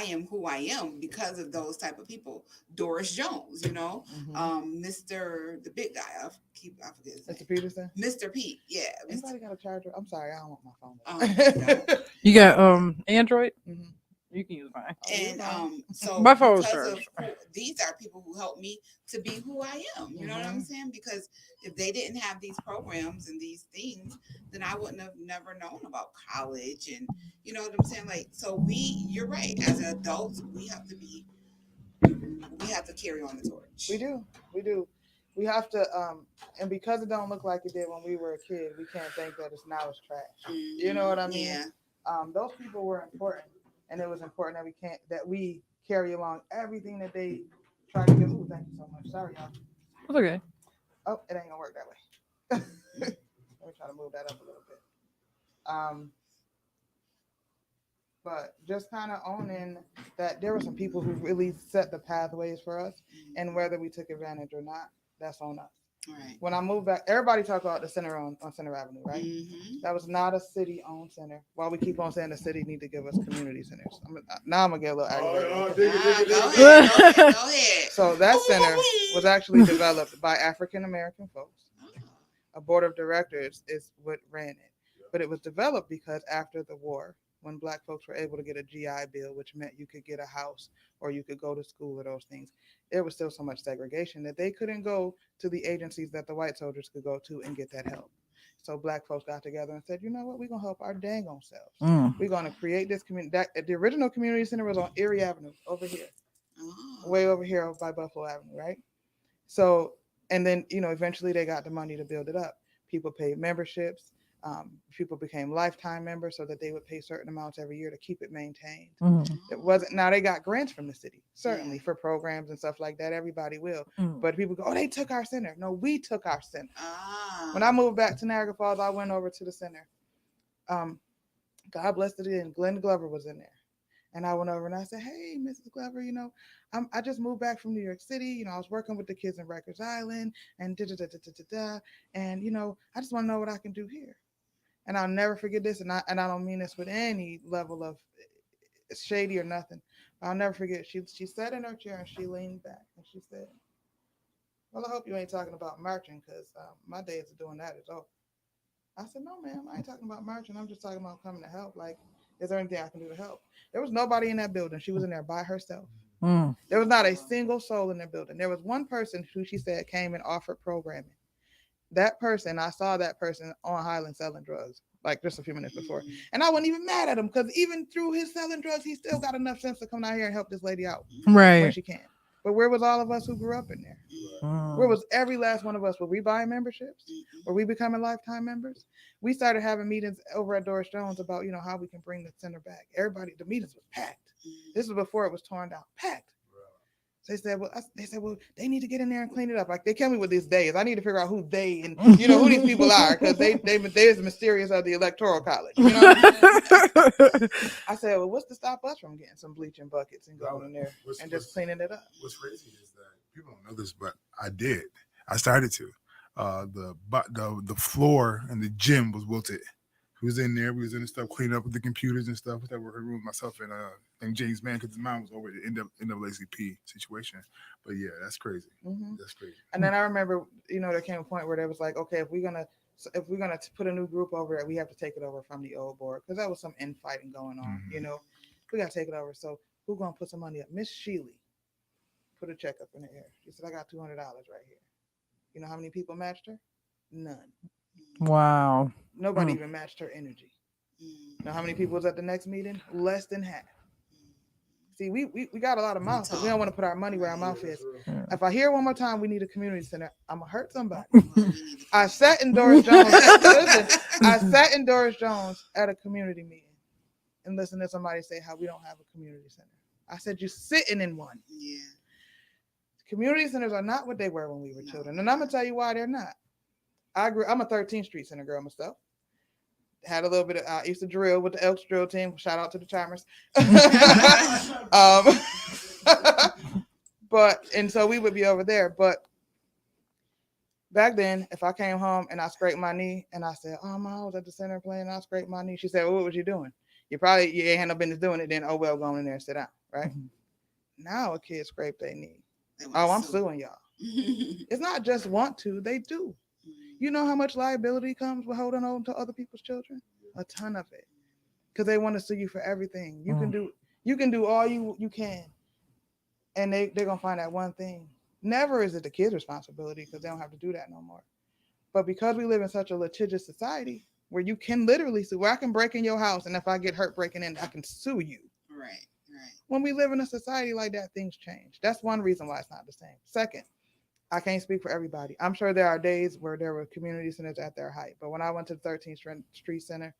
am who I am because of those type of people. Doris Jones, Mr. the big guy. I forget his name. Mr. Peterson? Mr. Pete, yeah. Anybody got a charger? I'm sorry, I don't want my phone. You got Android? Mm-hmm. You can use mine. And so my phone was because charged. these are people who help me to be who I am. You know what I'm saying? Because if they didn't have these programs and these things, then I wouldn't have never known about college. And you know what I'm saying? Like, so you're right. As adults, we have to carry on the torch. We do. We have to, and because it don't look like it did when we were a kid, we can't think that it's trash. You know what I mean? Yeah. Those people were important. And it was important that we carry along everything that they try to give. Ooh, thank you so much. Sorry, y'all. It's okay. Oh, it ain't gonna work that way. Let me try to move that up a little bit. But just kind of owning that there were some people who really set the pathways for us, and whether we took advantage or not, that's on us. Right. When I moved back, everybody talk about the center on Center Avenue, right? Mm-hmm. That was not a city-owned center. While we keep on saying the city need to give us community centers. Now I'm going to get a little aggravated. Go ahead. So that center was actually developed by African-American folks. A board of directors is what ran it. But it was developed because after the war, when Black folks were able to get a GI Bill, which meant you could get a house or you could go to school or those things, there was still so much segregation that they couldn't go to the agencies that the white soldiers could go to and get that help. So Black folks got together and said, you know what, we're going to help our dang on selves. We're going to create this community. The original community center was on Erie Avenue over here, way over here by Buffalo Avenue, right? So, and then, eventually they got the money to build it up. People paid memberships. People became lifetime members so that they would pay certain amounts every year to keep it maintained. It wasn't, now they got grants from the city, certainly for programs and stuff like that. Everybody will. But people go, oh, they took our center. No, we took our center. When I moved back to Niagara Falls, I went over to the center. God bless it again. Glenn Glover was in there. And I went over and I said, hey, Mrs. Glover, I just moved back from New York City. I was working with the kids in Rikers Island and and, I just want to know what I can do here. And I'll never forget this, and I don't mean this with any level of shady or nothing. I'll never forget. She sat in her chair and she leaned back and she said, well, I hope you ain't talking about marching, because my days of doing that is over. I said, no, ma'am, I ain't talking about marching. I'm just talking about coming to help. Like, is there anything I can do to help? There was nobody in that building. She was in there by herself. There was not a single soul in the building. There was one person who she said came and offered programming. That person, I saw that person on Highland selling drugs, like just a few minutes before. And I wasn't even mad at him, because even through his selling drugs, he still got enough sense to come out here and help this lady out when she can. But where was all of us who grew up in there? Where was every last one of us? Were we buying memberships? Were we becoming lifetime members? We started having meetings over at Doris Jones about, how we can bring the center back. Everybody, the meetings was packed. This was before it was torn down, packed. So they said, well, they need to get in there and clean it up. Like, they tell me what this day is. I need to figure out who they and who these people are, because they is the mysterious of the Electoral College. I said, well, what's to stop us from getting some bleaching buckets and going in there and just cleaning it up? What's crazy is that people don't know this, but I did. I started to. The floor in the gym was wilted. We was in there. We was in the stuff, cleaning up with the computers and stuff. That working room, myself and James Mann, because his mom was over the NAACP situation. But yeah, that's crazy. That's crazy. And then I remember, there came a point where they was like, okay, if we're gonna put a new group over there, we have to take it over from the old board, because there was some infighting going on. We gotta take it over. So who's gonna put some money up? Miss Sheely put a check up in the air. She said, I got $200 right here. You know how many people matched her? None. Wow. Nobody even matched her energy. Know how many people was at the next meeting? Less than half. See, we got a lot of mouths, but we don't want to put our money where our mouth is. If I hear one more time, we need a community center, I'm gonna hurt somebody. I sat in Doris Jones. Listen, I sat in Doris Jones at a community meeting and listened to somebody say how we don't have a community center. I said, you're sitting in one. Yeah. Community centers are not what they were when we were children, and I'm gonna tell you why they're not. I'm a 13th Street Center girl myself. Had a little bit of, I used to drill with the Elks drill team. Shout out to the Charmers. And so we would be over there. But back then, if I came home and I scraped my knee and I said, oh, I was at the center playing, and I scraped my knee. She said, well, what was you doing? You ain't had no business doing it. Then, oh, well, go in there and sit down, right? Now a kid scraped their knee. Oh, I'm suing y'all. It's not just want to, they do. You know how much liability comes with holding on to other people's children? A ton of it. Because they want to sue you for everything. You can do all you can. And they're gonna find that one thing. Never is it the kid's responsibility, because they don't have to do that no more. But because we live in such a litigious society where you can literally sue, where I can break in your house, and if I get hurt breaking in, I can sue you. Right. When we live in a society like that, things change. That's one reason why it's not the same. Second, I can't speak for everybody. I'm sure there are days where there were community centers at their height. But when I went to the 13th Street Center,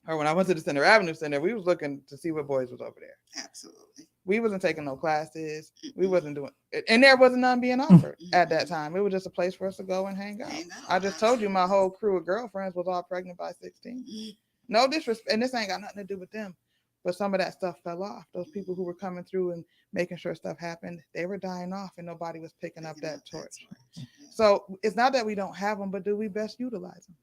or when I went to the Center Avenue Center, we was looking to see what boys was over there. Absolutely. We wasn't taking no classes. We wasn't doing it. And there wasn't none being offered at that time. It was just a place for us to go and hang out. I just told you my whole crew of girlfriends was all pregnant by 16. No disrespect. And this ain't got nothing to do with them. But some of that stuff fell off. Those people who were coming through and making sure stuff happened, they were dying off, and nobody was picking up that torch. So it's not that we don't have them, but do we best utilize them?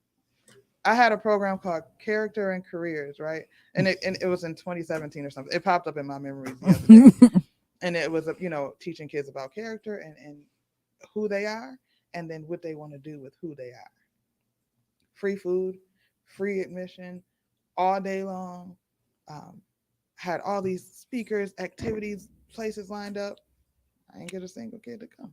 I had a program called Character and Careers, right? And it was in 2017 or something. It popped up in my memories the other day. And it was, teaching kids about character and who they are, and then what they want to do with who they are. Free food, free admission, all day long. Had all these speakers, activities, places lined up. I ain't get a single kid to come.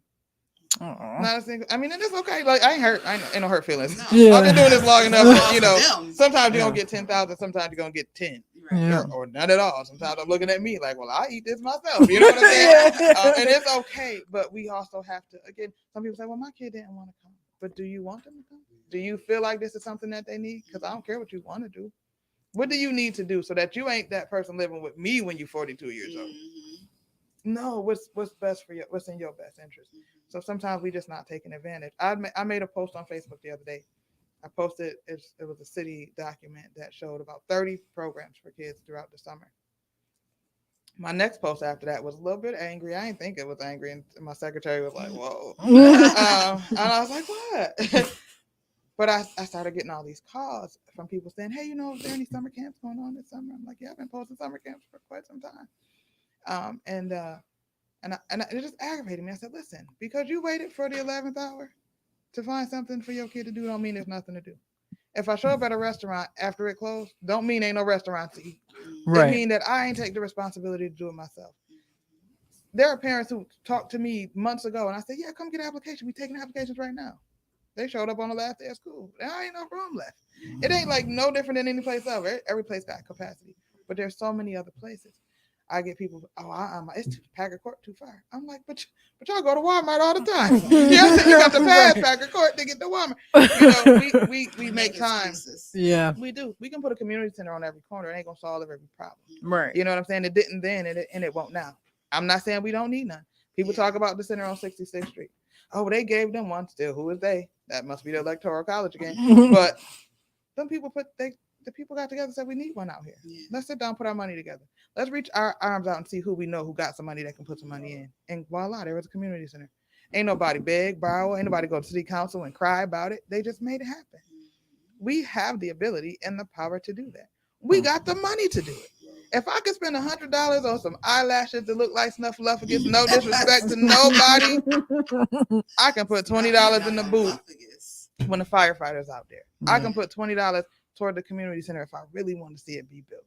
Not a single. I mean, and it's okay. Like, I ain't hurt. I ain't no hurt feelings. I've been doing this long enough that, sometimes you're going to get 10,000, sometimes you're going to get 10. Or none at all. Sometimes I'm looking at me like, well, I eat this myself. You know what I'm saying? And it's okay. But we also have to, again, some people say, well, my kid didn't want to come. But do you want them to come? Do you feel like this is something that they need? Because I don't care what you want to do. What do you need to do so that you ain't that person living with me when you're 42 years old? No, what's best for you? What's in your best interest? So sometimes we just not taking advantage. I made a post on Facebook the other day. I posted, it was a city document that showed about 30 programs for kids throughout the summer. My next post after that was a little bit angry. I didn't think it was angry. And my secretary was like, whoa. And I was like, what? But I started getting all these calls from people saying, hey, is there any summer camps going on this summer? I'm like, yeah, I've been posting summer camps for quite some time. And it just aggravated me. I said, listen, because you waited for the 11th hour to find something for your kid to do, don't mean there's nothing to do. If I show up at a restaurant after it closed, don't mean ain't no restaurant to eat. Right. It mean that I ain't take the responsibility to do it myself. There are parents who talked to me months ago, and I said, yeah, come get an application. We taking applications right now. They showed up on the last day of school. There ain't no room left. It ain't like no different than any place else. Every place got capacity, but there's so many other places. I get people, it's Packard Court too far. I'm like, but y'all go to Walmart all the time. You got to pass Packard Court to get to Walmart. We make time. Yeah, we do. We can put a community center on every corner. It ain't gonna solve every problem. Right. You know what I'm saying? It didn't then, and it won't now. I'm not saying we don't need none. People talk about the center on 66th Street. Oh, they gave them one. Still, who is they? That must be the Electoral College again. But some people they the people got together and said we need one out here. Yeah. Let's sit down, put our money together. Let's reach our arms out and see who we know who got some money that can put some money in. And voila, there was a community center. Ain't nobody beg, borrow, ain't nobody go to city council and cry about it. They just made it happen. We have the ability and the power to do that. We got the money to do it. If I could spend $100 on some eyelashes that look like Snuffleupagus, no disrespect to nobody, I can put $20 in the boot when the firefighters out there. I can put $20 toward the community center if I really want to see it be built.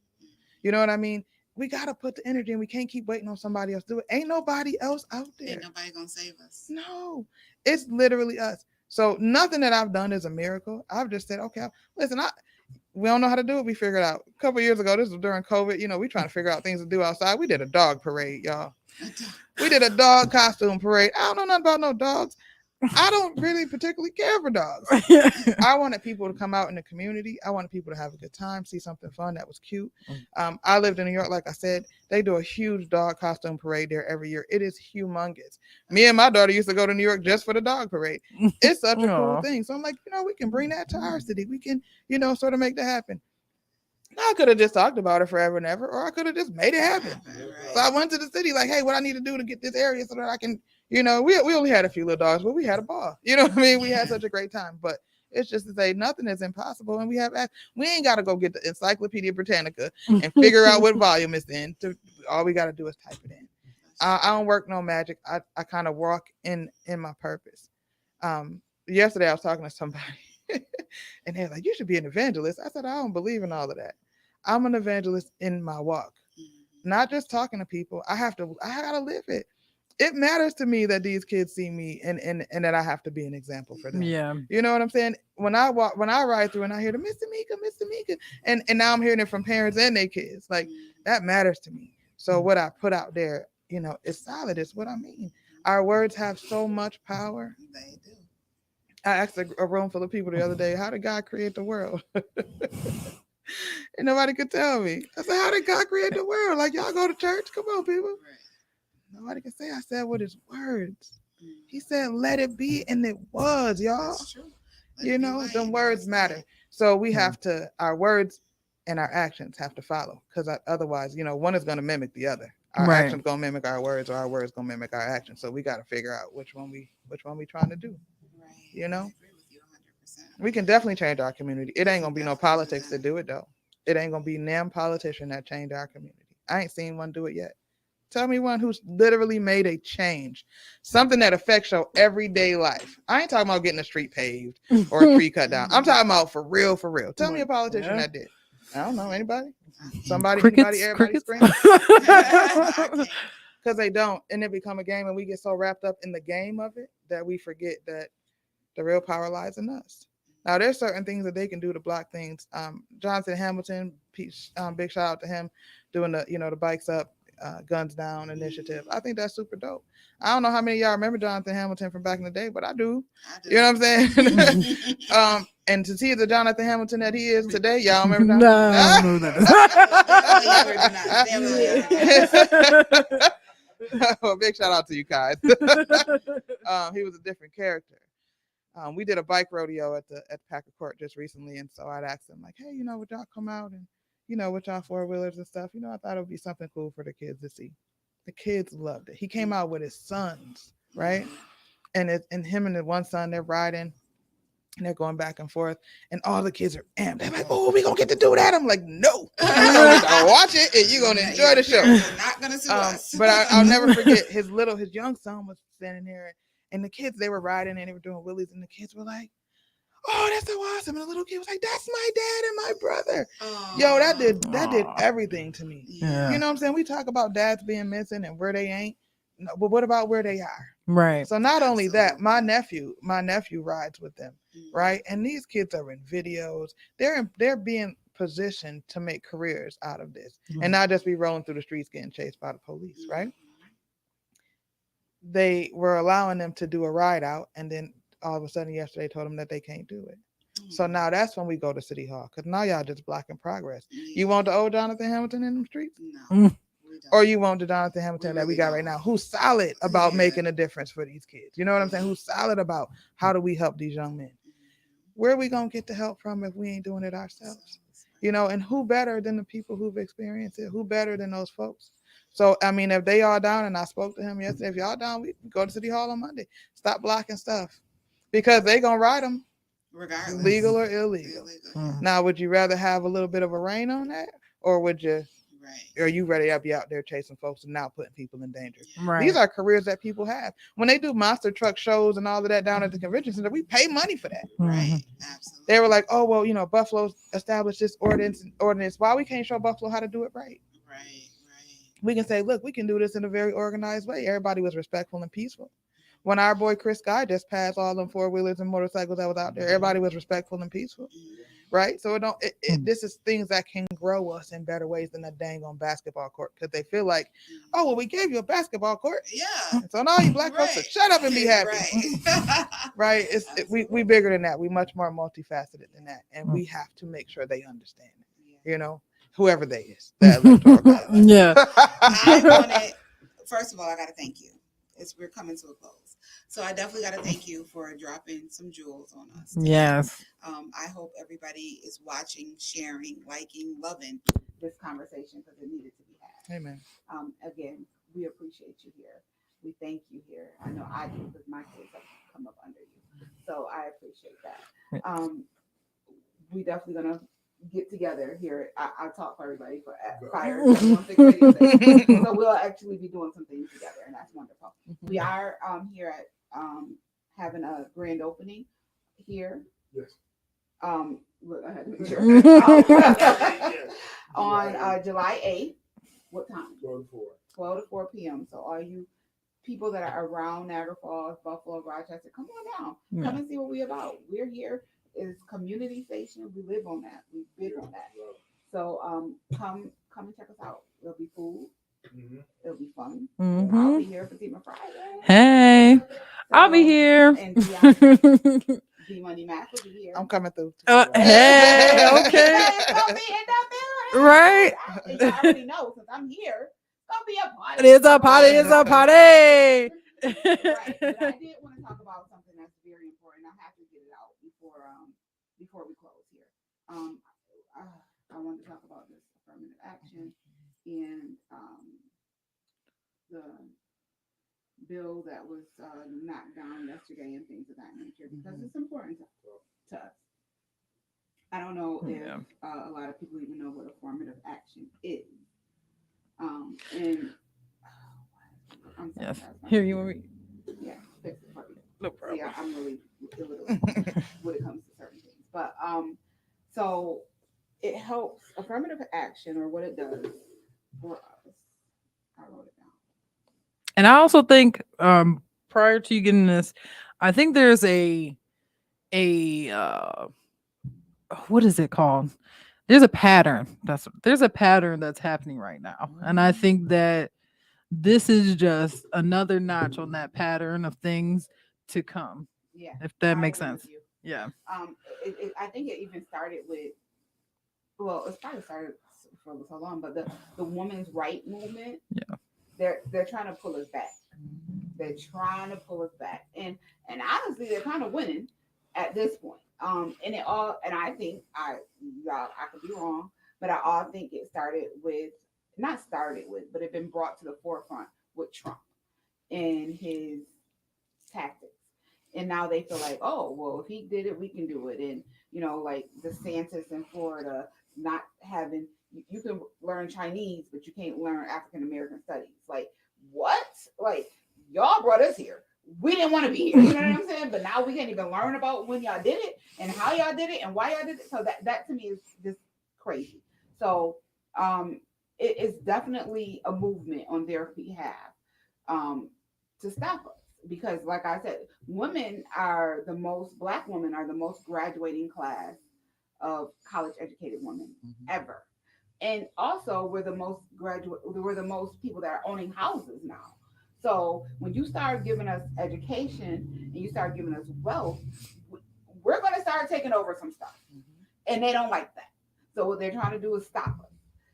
You know what I mean? We got to put the energy, and we can't keep waiting on somebody else to do it. Ain't nobody else out there. Ain't nobody gonna save us. No, it's literally us. So nothing that I've done is a miracle. I've just said, okay, listen, we don't know how to do it. We figured out a couple years ago. This was during COVID. You know, we trying to figure out things to do outside. We did a dog parade, y'all. We did a dog costume parade. I don't know nothing about no dogs. I don't really particularly care for dogs. I wanted people to come out in the community. I wanted people to have a good time, see something fun that was cute. I lived in New York, like I said. They do a huge dog costume parade there every year. It is humongous. Me and my daughter used to go to New York just for the dog parade. It's such a cool thing. So I'm like, we can bring that to our city. We can, sort of make that happen. I could have just talked about it forever and ever, or I could have just made it happen. So I went to the city like, hey, what I need to do to get this area so that I can, we only had a few little dogs, but we had a ball. You know what I mean? We had such a great time. But it's just to say nothing is impossible. And we ain't got to go get the Encyclopedia Britannica and figure out what volume it's in. All we got to do is type it in. I don't work no magic. I kind of walk in my purpose. Yesterday I was talking to somebody and they're like, you should be an evangelist. I said, I don't believe in all of that. I'm an evangelist in my walk, not just talking to people. I gotta live it. It matters to me that these kids see me and that I have to be an example for them. Yeah. You know what I'm saying? When I ride through and I hear the Mr. Mika, and now I'm hearing it from parents and their kids, like that matters to me. So what I put out there, is solid. It's what I mean. Our words have so much power. They do. I asked a room full of people the other day, how did God create the world? And nobody could tell me. I said, how did God create the world? Like, y'all go to church? Come on, people. Right. Nobody can say. I said with his words. He said, let it be, and it was, y'all. That's true. Them words matter. So we have to, our words and our actions have to follow, because otherwise, one is going to mimic the other. Our actions going to mimic our words, or our words going to mimic our actions. So we got to figure out which one we trying to do. Right. I agree with you 100%. We can definitely change our community. It ain't going to be no politics to do it, though. It ain't going to be damn politician that changed our community. I ain't seen one do it yet. Tell me one who's literally made a change, something that affects your everyday life. I ain't talking about getting a street paved or a tree cut down. I'm talking about for real. Tell me a politician that did. I don't know. Anybody? Somebody? Crickets? Everybody Crickets? screaming? Because they don't. And it become a game, and we get so wrapped up in the game of it that we forget that the real power lies in us. Now, there's certain things that they can do to block things. Jonathan Hamilton, big shout out to him, doing the Bikes Up, Guns Down initiative. I think that's super dope. I don't know how many of y'all remember Jonathan Hamilton from back in the day, but I do. You know what I'm saying? And to see the Jonathan Hamilton that he is today, y'all remember that? No, I don't know that. Well, big shout out to you guys. He was a different character. We did a bike rodeo at Packer Court just recently, and so I'd ask them like, hey, would y'all come out and with y'all four-wheelers and stuff? I thought it would be something cool for the kids to see. The kids loved it. He came out with his sons, right? And him and the one son, they're riding and they're going back and forth, and all the kids are amped. They're like, oh, we gonna get to do that. I'm like, no, you're gonna watch it and you're gonna enjoy the show. Not gonna sue us. But I'll never forget his young son was standing there, and the kids, they were riding and they were doing wheelies, and the kids were like, oh, that's so awesome. And the little kid was like, that's my dad and my brother. Yo, that did everything to me. Yeah. You know what I'm saying? We talk about dads being missing and where they ain't. No, but what about where they are? Right. So not only that, my nephew rides with them, right? And these kids are in videos. They're being positioned to make careers out of this, and not just be rolling through the streets getting chased by the police, right? They were allowing them to do a ride out, and then all of a sudden yesterday told them that they can't do it. So now that's when we go to City Hall, because now y'all just blocking progress. You want the old Jonathan Hamilton in them streets? No. Or you want the Jonathan Hamilton that we got right now, who's solid about making a difference for these kids? You know what I'm saying? Who's solid about how do we help these young men? Where are we going to get the help from if we ain't doing it ourselves? You know, and who better than the people who've experienced it? Who better than those folks? So, I mean, if they all down, and I spoke to him yesterday, if y'all down, we go to City Hall on Monday. Stop blocking stuff because they going to ride them, Regardless. legal or illegal. Now, would you rather have a little bit of a rein on that, or would you? Right. Are you ready to be out there chasing folks and now putting people in danger? Right. These are careers that people have. When they do monster truck shows and all of that down at the convention center, we pay money for that. Right. Absolutely. They were like, oh, well, you know, Buffalo's established this ordinance. Why we can't show Buffalo how to do it right? Right. We can say, look, we can do this in a very organized way. Everybody was respectful and peaceful. When our boy Chris Guy just passed all them 4-wheelers and motorcycles that was out there, everybody was respectful and peaceful. Right? So this is things that can grow us in better ways than a dang on basketball court, because they feel like, oh, well, we gave you a basketball court. Yeah. So now you black folks, shut up and be happy. Right. Right? We bigger than that. We much more multifaceted than that. And we have to make sure they understand it. You know, whoever they is. That yeah. I wanted, first of all, I got to thank you. We're coming to a close. So I definitely got to thank you for dropping some jewels on us today. Yes. I hope everybody is watching, sharing, liking, loving this conversation because it needed to be had. Amen. Again, we appreciate you here. We thank you here. I know I do because my kids have come up under you. So I appreciate that. We definitely going to get together here. I'll talk for everybody for prior to 16 Radio Day. So we'll actually be doing some things together, and that's wonderful. We are here at having a grand opening here. Yes. Look, I had to make sure. On July 8th. What time? 12 to 4 p.m. So all you people that are around Niagara Falls, Buffalo, Rochester, come on down. Yeah. Come and see what we're about. We're here. It's community station. We live on that. We big on that. So come and check us out. There'll be food. It'll be fun. I'll be here for Fatima Friday. Hey, so, I'll be here. And D Money Mac will be here. I'm coming through. Hey, okay. It's gonna be in the building. Right. I already know since I'm here. It's gonna be a party. It is a party. It's a party. Right. But I did want to talk about something that's very important. I have to get it out before we close here. I want to talk about this affirmative action and the bill that was knocked down yesterday and things of that nature because it's important to us. I don't know if a lot of people even know what affirmative action is. And I'm sorry, yes, here you want me. Yeah, fix it for me. No problem. Yeah, I'm really illiterate when it comes to certain things. But so it helps affirmative action, or what it does for us. I wrote it down. And I also think prior to you getting this, I think there's a what is it called? There's a pattern. There's a pattern that's happening right now. And I think that this is just another notch on that pattern of things to come. Yeah. If that makes sense. Yeah. I think it even started with, well, it's probably started for so long, but the women's right movement. Yeah. They're trying to pull us back. They're trying to pull us back. And honestly, they're kind of winning at this point. And I think I could be wrong, but I all think it but it been brought to the forefront with Trump and his tactics. And now they feel like, oh, well, if he did it, we can do it. And, like DeSantis in Florida, not having, you can learn Chinese, but you can't learn African American studies. Like, what? Like, y'all brought us here. We didn't want to be here. You know what I'm saying? But now we can't even learn about when y'all did it and how y'all did it and why y'all did it. So that to me is just crazy. So it is definitely a movement on their behalf to stop us. Because like I said, Black women are the most graduating class of college educated women ever. And also we're the most people that are owning houses now. So when you start giving us education and you start giving us wealth, we're going to start taking over some stuff. And they don't like that. So what they're trying to do is stop us.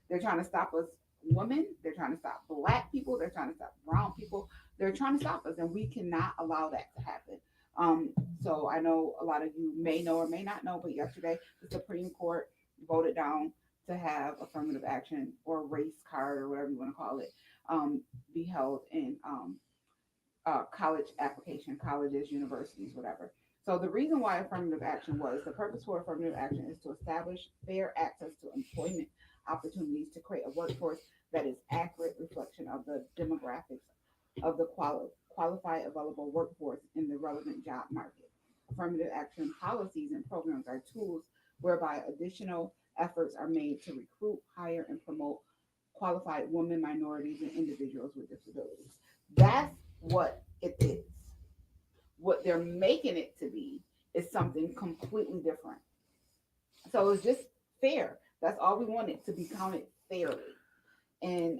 They're trying to stop us women. They're trying to stop Black people. They're trying to stop brown people. They're trying to stop us. And we cannot allow that to happen. So I know a lot of you may know or may not know, but yesterday the Supreme Court voted down to have affirmative action or race card or whatever you want to call it be held in college application, colleges, universities, whatever. So the reason why affirmative action was the purpose for affirmative action is to establish fair access to employment opportunities to create a workforce that is accurate reflection of the demographics of the qualified available workforce in the relevant job market. Affirmative action policies and programs are tools whereby additional efforts are made to recruit, hire, and promote qualified women, minorities, and individuals with disabilities. That's what it is. What they're making it to be is something completely different. So it's just fair. That's all we want it to be counted fairly. And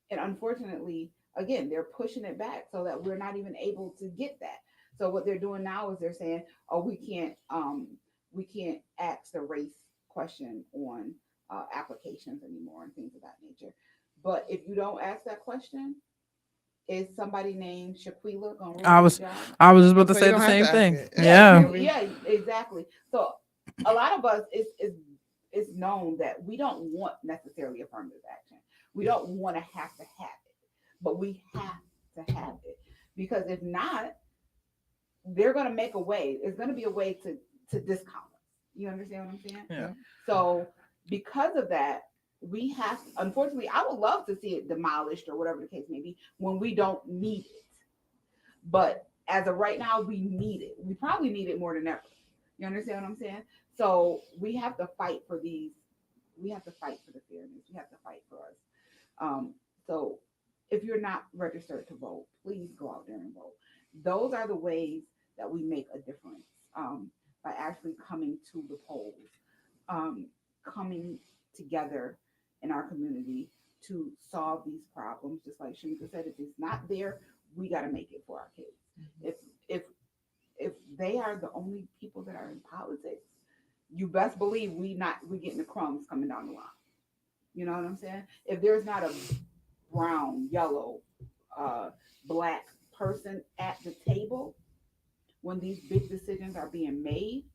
unfortunately, again, they're pushing it back so that we're not even able to get that. So what they're doing now is they're saying, oh, we can't ask the race question on applications anymore and things of that nature. But if you don't ask that question, is somebody named Shaquila gonna ruin I was your job? just about to So you say don't the have same to ask thing. it. Yeah. Yeah, exactly. So a lot of us it's known that we don't want necessarily affirmative action. We don't want to have it, but we have to have it, because if not, they're gonna make a way. It's gonna be a way to discount us. You understand what I'm saying? Yeah. So because of that, we have, unfortunately, I would love to see it demolished or whatever the case may be when we don't need it. But as of right now, we need it. We probably need it more than ever. You understand what I'm saying? So we have to fight for these. We have to fight for the fairness. We have to fight for us. So if you're not registered to vote, please go out there and vote. Those are the ways that we make a difference, by actually coming to the polls, coming together in our community to solve these problems. Just like Shamika said, if it's not there, we got to make it for our kids. If they are the only people that are in politics, you best believe we getting the crumbs coming down the line. You know what I'm saying? If there's not a brown, yellow, black person at the table when these big decisions are being made,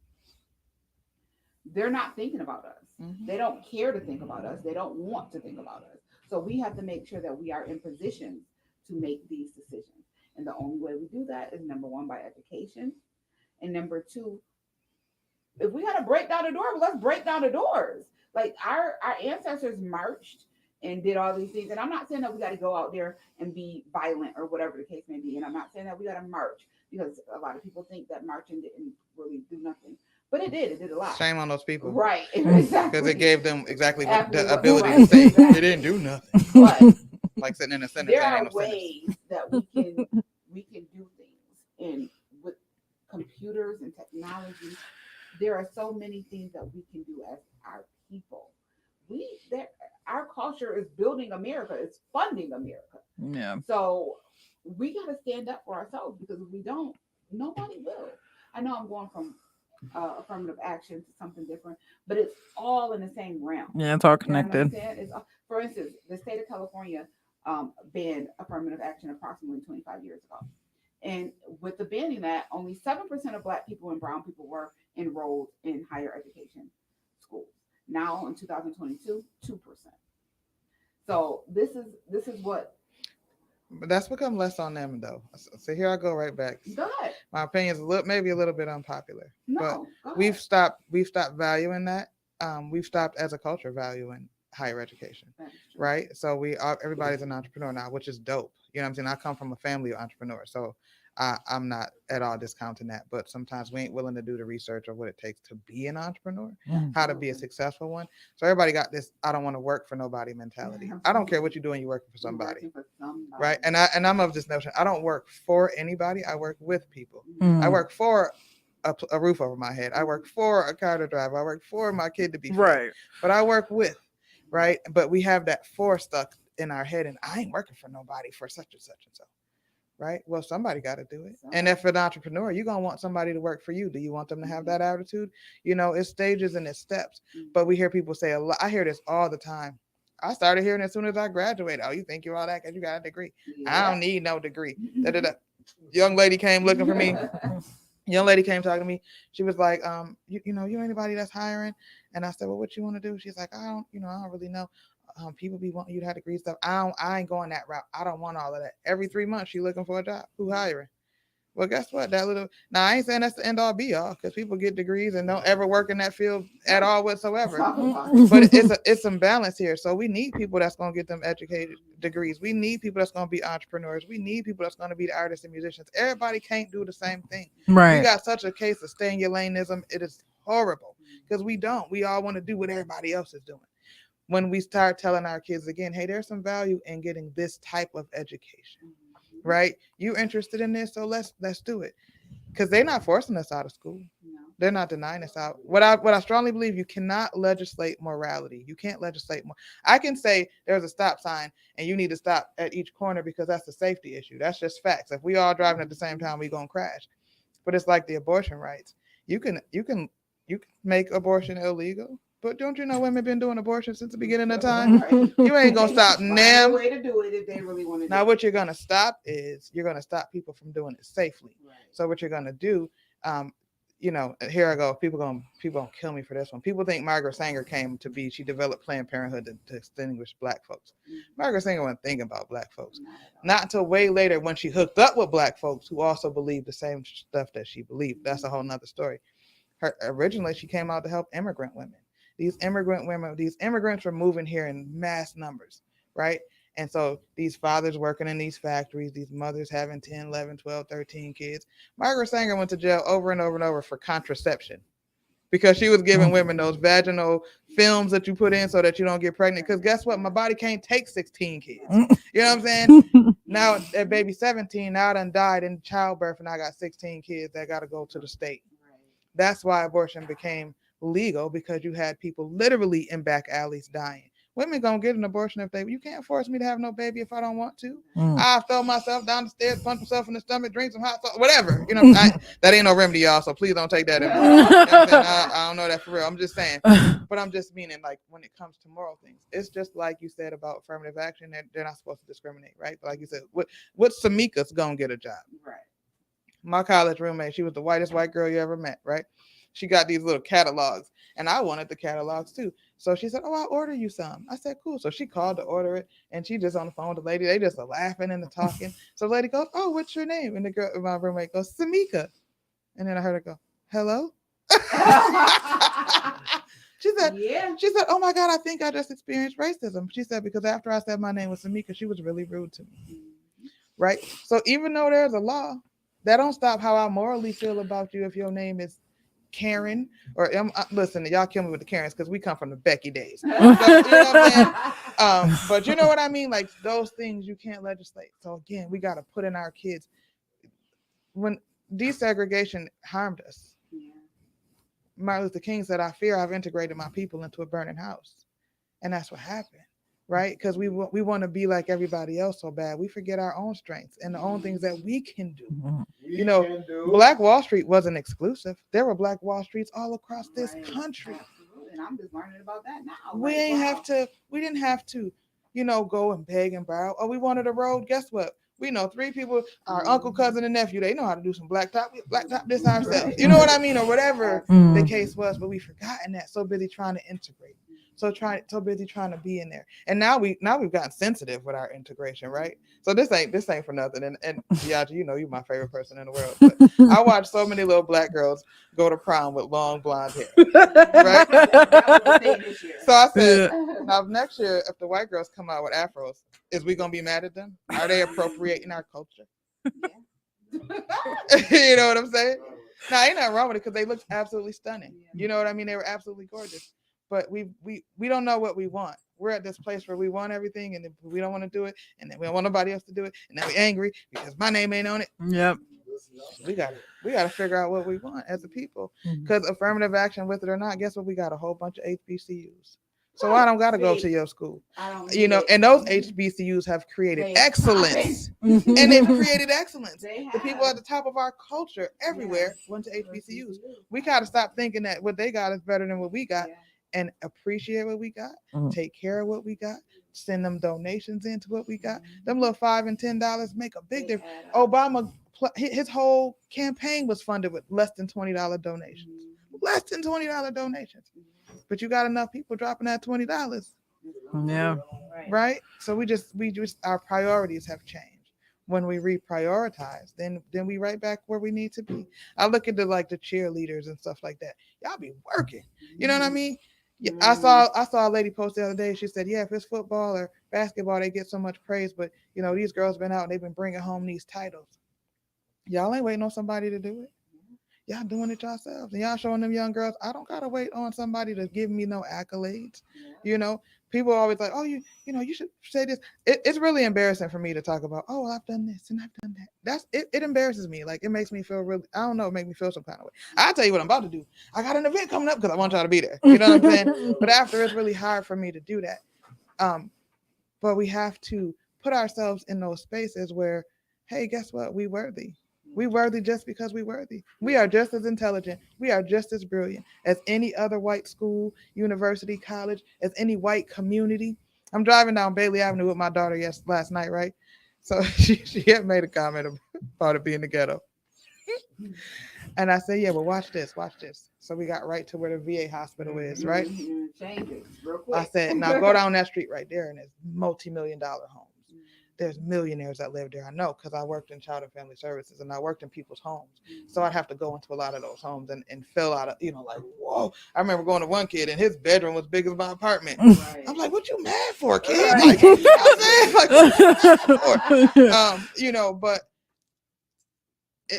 they're not thinking about us. Mm-hmm. They don't care to think about us. They don't want to think about us. So we have to make sure that we are in positions to make these decisions. And the only way we do that is, number one, by education. And number two, if we got to break down the door, well, let's break down the doors. Like our ancestors marched and did all these things. And I'm not saying that we got to go out there and be violent or whatever the case may be. And I'm not saying that we got to march, because a lot of people think that marching didn't really do nothing. But it did. It did a lot. Shame on those people. Right. Exactly. Because it gave them exactly what the ability to say they didn't do nothing. But like sitting in the center. There are ways that we can do things. And with computers and technology, there are so many things that we can do as our people. Our culture is building America. It's funding America. Yeah. So we got to stand up for ourselves, because if we don't, nobody will. I know I'm going from affirmative action to something different, but it's all in the same realm. Yeah, it's all connected. For instance, the state of California banned affirmative action approximately 25 years ago. And with the banning that, only 7% of Black people and brown people were enrolled in higher education schools. Now in 2022, 2%. So this is what. But that's become less on them, though. So here I go right back. Go ahead. My opinion is maybe a little bit unpopular. No, but we've stopped valuing that. We've stopped as a culture valuing higher education, right? So everybody's an entrepreneur now, which is dope. You know what I'm saying? I come from a family of entrepreneurs, so I'm not at all discounting that. But sometimes we ain't willing to do the research of what it takes to be an entrepreneur, how to be a successful one. So everybody got this I don't want to work for nobody mentality. I don't care what you're doing, you're working for somebody. Right? And I'm of this notion, I don't work for anybody, I work with people. I work for a roof over my head. I work for a car to drive. I work for my kid to be fed. Right. But I work with, right? But we have that for stuck in our head, and I ain't working for nobody for such and such and so. Right? Well, somebody got to do it. And if an entrepreneur, you're going to want somebody to work for you. Do you want them to have that attitude? You know, it's stages and it's steps. But we hear people say a lot. I hear this all the time. I started hearing as soon as I graduated. Oh, you think you're all that because you got a degree? Yeah. I don't need no degree. Young lady came looking for me. Young lady came talking to me. She was like, you know, you anybody that's hiring? And I said, well, what you want to do? She's like, I don't really know. People be wanting you to have degree stuff. I ain't going that route. I don't want all of that. Every 3 months, she looking for a job. Who hiring? Well, guess what? Now I ain't saying that's the end all be all, because people get degrees and don't ever work in that field at all whatsoever. But it's some balance here. So we need people that's gonna get them educated degrees. We need people that's gonna be entrepreneurs. We need people that's gonna be the artists and musicians. Everybody can't do the same thing. Right. We got such a case of stay in your laneism. It is horrible because we don't. We all want to do what everybody else is doing. When we start telling our kids again, hey, there's some value in getting this type of education. Right? You interested in this, so let's do it. Because they're not forcing us out of school. No. They're not denying us out. What I strongly believe, you cannot legislate morality. You can't legislate more. I can say there's a stop sign and you need to stop at each corner because that's a safety issue. That's just facts. If we all driving at the same time, we're gonna crash. But it's like the abortion rights. You can make abortion illegal. But don't you know women been doing abortion since the beginning of time? You ain't gonna stop them. Way to do it if they really want to. Now, what you're gonna stop is you're gonna stop people from doing it safely. Right. So what you're gonna do, you know, here I go. People gonna kill me for this one. People think Margaret Sanger came to be. She developed Planned Parenthood to extinguish Black folks. Margaret Sanger wasn't thinking about Black folks. Not until way later when she hooked up with Black folks who also believed the same stuff that she believed. That's a whole nother story. Originally, she came out to help immigrant women. These immigrants were moving here in mass numbers, right? And so these fathers working in these factories, these mothers having 10, 11, 12, 13 kids. Margaret Sanger went to jail over and over and over for contraception because she was giving women those vaginal films that you put in so that you don't get pregnant. Because guess what? My body can't take 16 kids. You know what I'm saying? Now that baby 17, now I done died in childbirth and I got 16 kids that got to go to the state. That's why abortion became legal, because you had people literally in back alleys dying. Women gonna get an abortion if you can't force me to have no baby if I don't want to. I'll throw myself down the stairs, punch myself in the stomach, drink some hot sauce, whatever. You know, that ain't no remedy, y'all. So please don't take that in. I don't know that for real. I'm just saying, but I'm just meaning like when it comes to moral things, it's just like you said about affirmative action. They're not supposed to discriminate, right? But like you said, what Samika's gonna get a job, right? My college roommate, she was the whitest white girl you ever met, right? She got these little catalogs, and I wanted the catalogs too. So she said, oh, I'll order you some. I said, cool. So she called to order it, and she just on the phone with the lady. They just are laughing and talking. So the lady goes, oh, what's your name? And the girl, my roommate goes, Samika. And then I heard her go, hello? She said, oh my God, I think I just experienced racism. She said, because after I said my name was Samika, she was really rude to me. Right? So even though there's a law, that don't stop how I morally feel about you if your name is Karen, or listen, y'all kill me with the Karens because we come from the Becky days. So, you know what I'm saying? But you know what I mean? Like those things you can't legislate. So again, we got to put in our kids. When desegregation harmed us, Martin Luther King said, I fear I've integrated my people into a burning house. And that's what happened. Right? Because we want to be like everybody else so bad. We forget our own strengths and the own things that we can do. You know, Black Wall Street wasn't exclusive. There were Black Wall Streets all across this country. Absolutely. And I'm just learning about that now. We didn't have to, you know, go and beg and borrow. Oh, we wanted a road. Guess what? We know 3 people, our uncle, cousin, and nephew, they know how to do some blacktop this ourselves. You know what I mean? Or whatever the case was, but we've forgotten that. So busy trying to integrate. So busy trying to be in there. And now we've gotten sensitive with our integration, right? So this ain't for nothing. And Yaji, you know you're my favorite person in the world. But I watch so many little Black girls go to prom with long blonde hair. Right? So I said, now next year, if the white girls come out with afros, is we gonna be mad at them? Are they appropriating our culture? You know what I'm saying? Now ain't nothing wrong with it because they looked absolutely stunning. You know what I mean? They were absolutely gorgeous. But we don't know what we want. We're at this place where we want everything, and then we don't want to do it, and then we don't want nobody else to do it, and then we're angry because my name ain't on it. Yep. We gotta figure out what we want as a people. Because affirmative action, with it or not, guess what? We got a whole bunch of HBCUs. So I don't gotta go to your school. You know, and those HBCUs have created excellence. And they've created excellence. The people at the top of our culture everywhere went to HBCUs. We gotta stop thinking that what they got is better than what we got. And appreciate what we got, take care of what we got, send them donations into what we got. Them little $5 and $10 make a big difference. Obama his whole campaign was funded with less than $20 donations. Less than $20 donations. But you got enough people dropping that $20. Yeah. Right? So we just our priorities have changed. When we reprioritize, then we right back where we need to be. I look at the cheerleaders and stuff like that. Y'all be working. You know what I mean? Yeah, I saw a lady post the other day. She said, "Yeah, if it's football or basketball, they get so much praise, but these girls been out and they've been bringing home these titles. Y'all ain't waiting on somebody to do it. Y'all doing it yourselves, and y'all showing them young girls. I don't gotta wait on somebody to give me no accolades. People are always like, oh, you should say this. It's really embarrassing for me to talk about, oh, I've done this and I've done that. It embarrasses me. Like, it makes me feel really, I don't know, it makes me feel some kind of way. I'll tell you what I'm about to do. I got an event coming up because I want y'all to be there. You know what I'm saying? But after, it's really hard for me to do that. But we have to put ourselves in those spaces where, hey, guess what? We worthy. We worthy just because we worthy. We are just as intelligent. We are just as brilliant as any other white school, university, college, as any white community. I'm driving down Bailey Avenue with my daughter last night, right? So she had made a comment about it being the ghetto. And I said, yeah, well, watch this. So we got right to where the VA hospital is, right? Change it real quick. I said, now go down that street right there, and there's multi-million-dollar homes. There's millionaires that live there. I know, because I worked in child and family services and I worked in people's homes. So I'd have to go into a lot of those homes and fill out, like, whoa. I remember going to one kid and his bedroom was big as my apartment. Right. I'm like, what you mad for, kid? Right.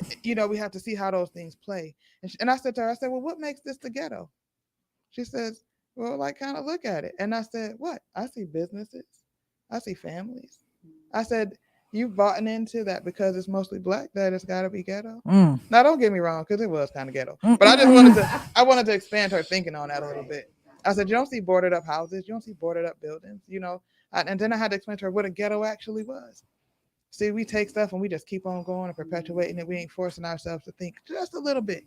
But we have to see how those things play. And I said to her, well, what makes this the ghetto? She says, well, kind of look at it. And I said, what? I see businesses. I see families. I said, you bought into that because it's mostly black, that it's got to be ghetto. Now, don't get me wrong, because it was kind of ghetto. But I just wanted to expand her thinking on that a little bit. I said, you don't see boarded up houses. You don't see boarded up buildings, And then I had to explain to her what a ghetto actually was. See, we take stuff and we just keep on going and perpetuating it. We ain't forcing ourselves to think just a little bit.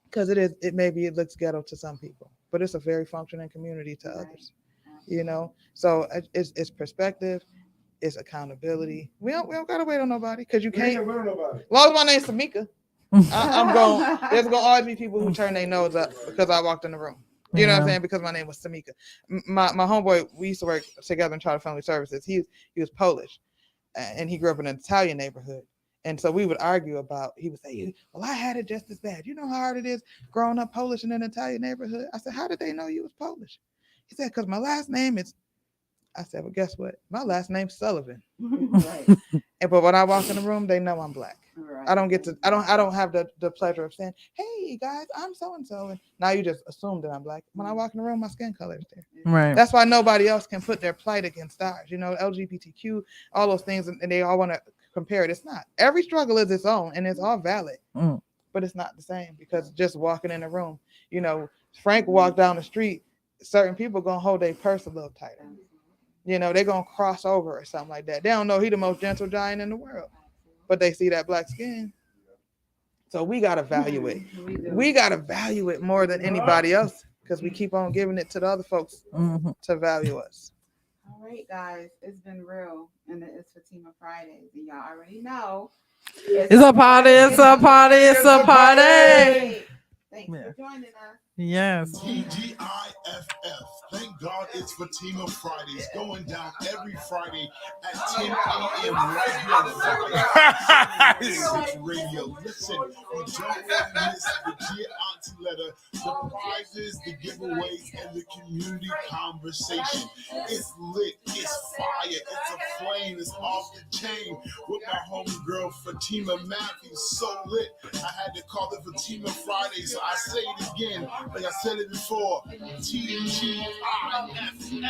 Because maybe it looks ghetto to some people, but it's a very functioning community to others. So it's perspective, it's accountability. We don't gotta wait on nobody, because you can't. As long as my name's Tamika, I'm going. There's gonna always be people who turn their nose up because I walked in the room. You know what I'm saying? Because my name was Tamika. My homeboy, we used to work together in child family services. He was Polish, and he grew up in an Italian neighborhood. And so we would argue about. He would say, "Well, I had it just as bad. You know how hard it is growing up Polish in an Italian neighborhood." I said, "How did they know you was Polish?" He said, "Because my last name is." I said, well, guess what? My last name's Sullivan. Right. But when I walk in the room, they know I'm black. Right. I don't have the pleasure of saying, hey guys, I'm so-and-so. And now you just assume that I'm black. When I walk in the room, my skin color is there. Right. That's why nobody else can put their plight against ours. LGBTQ, all those things, and they all want to compare it. It's not. Every struggle is its own, and it's all valid. But it's not the same, because just walking in the room, Frank walked down the street, certain people going to hold their purse a little tighter. They're going to cross over or something like that. They don't know he the most gentle giant in the world, but they see that black skin. So we got to value it. We got to value it more than anybody else, because we keep on giving it to the other folks to value us. All right, guys, it's been real, and it's Fatima Fridays, and y'all already know. It's a party, it's a party, it's a party. Thanks for joining us. Yes. TGIFF. Thank God it's Fatima Fridays, going down every Friday at 10 a.m. right here on Radio. Listen, you don't want to miss the Dear Auntie Letter, the prizes, the giveaways, and the community conversation. It's lit, it's fire, it's a flame, it's off the chain. With my homegirl Fatima Mathews, so lit, I had to call it Fatima Friday, so I say it again, like I said it before. TGIF.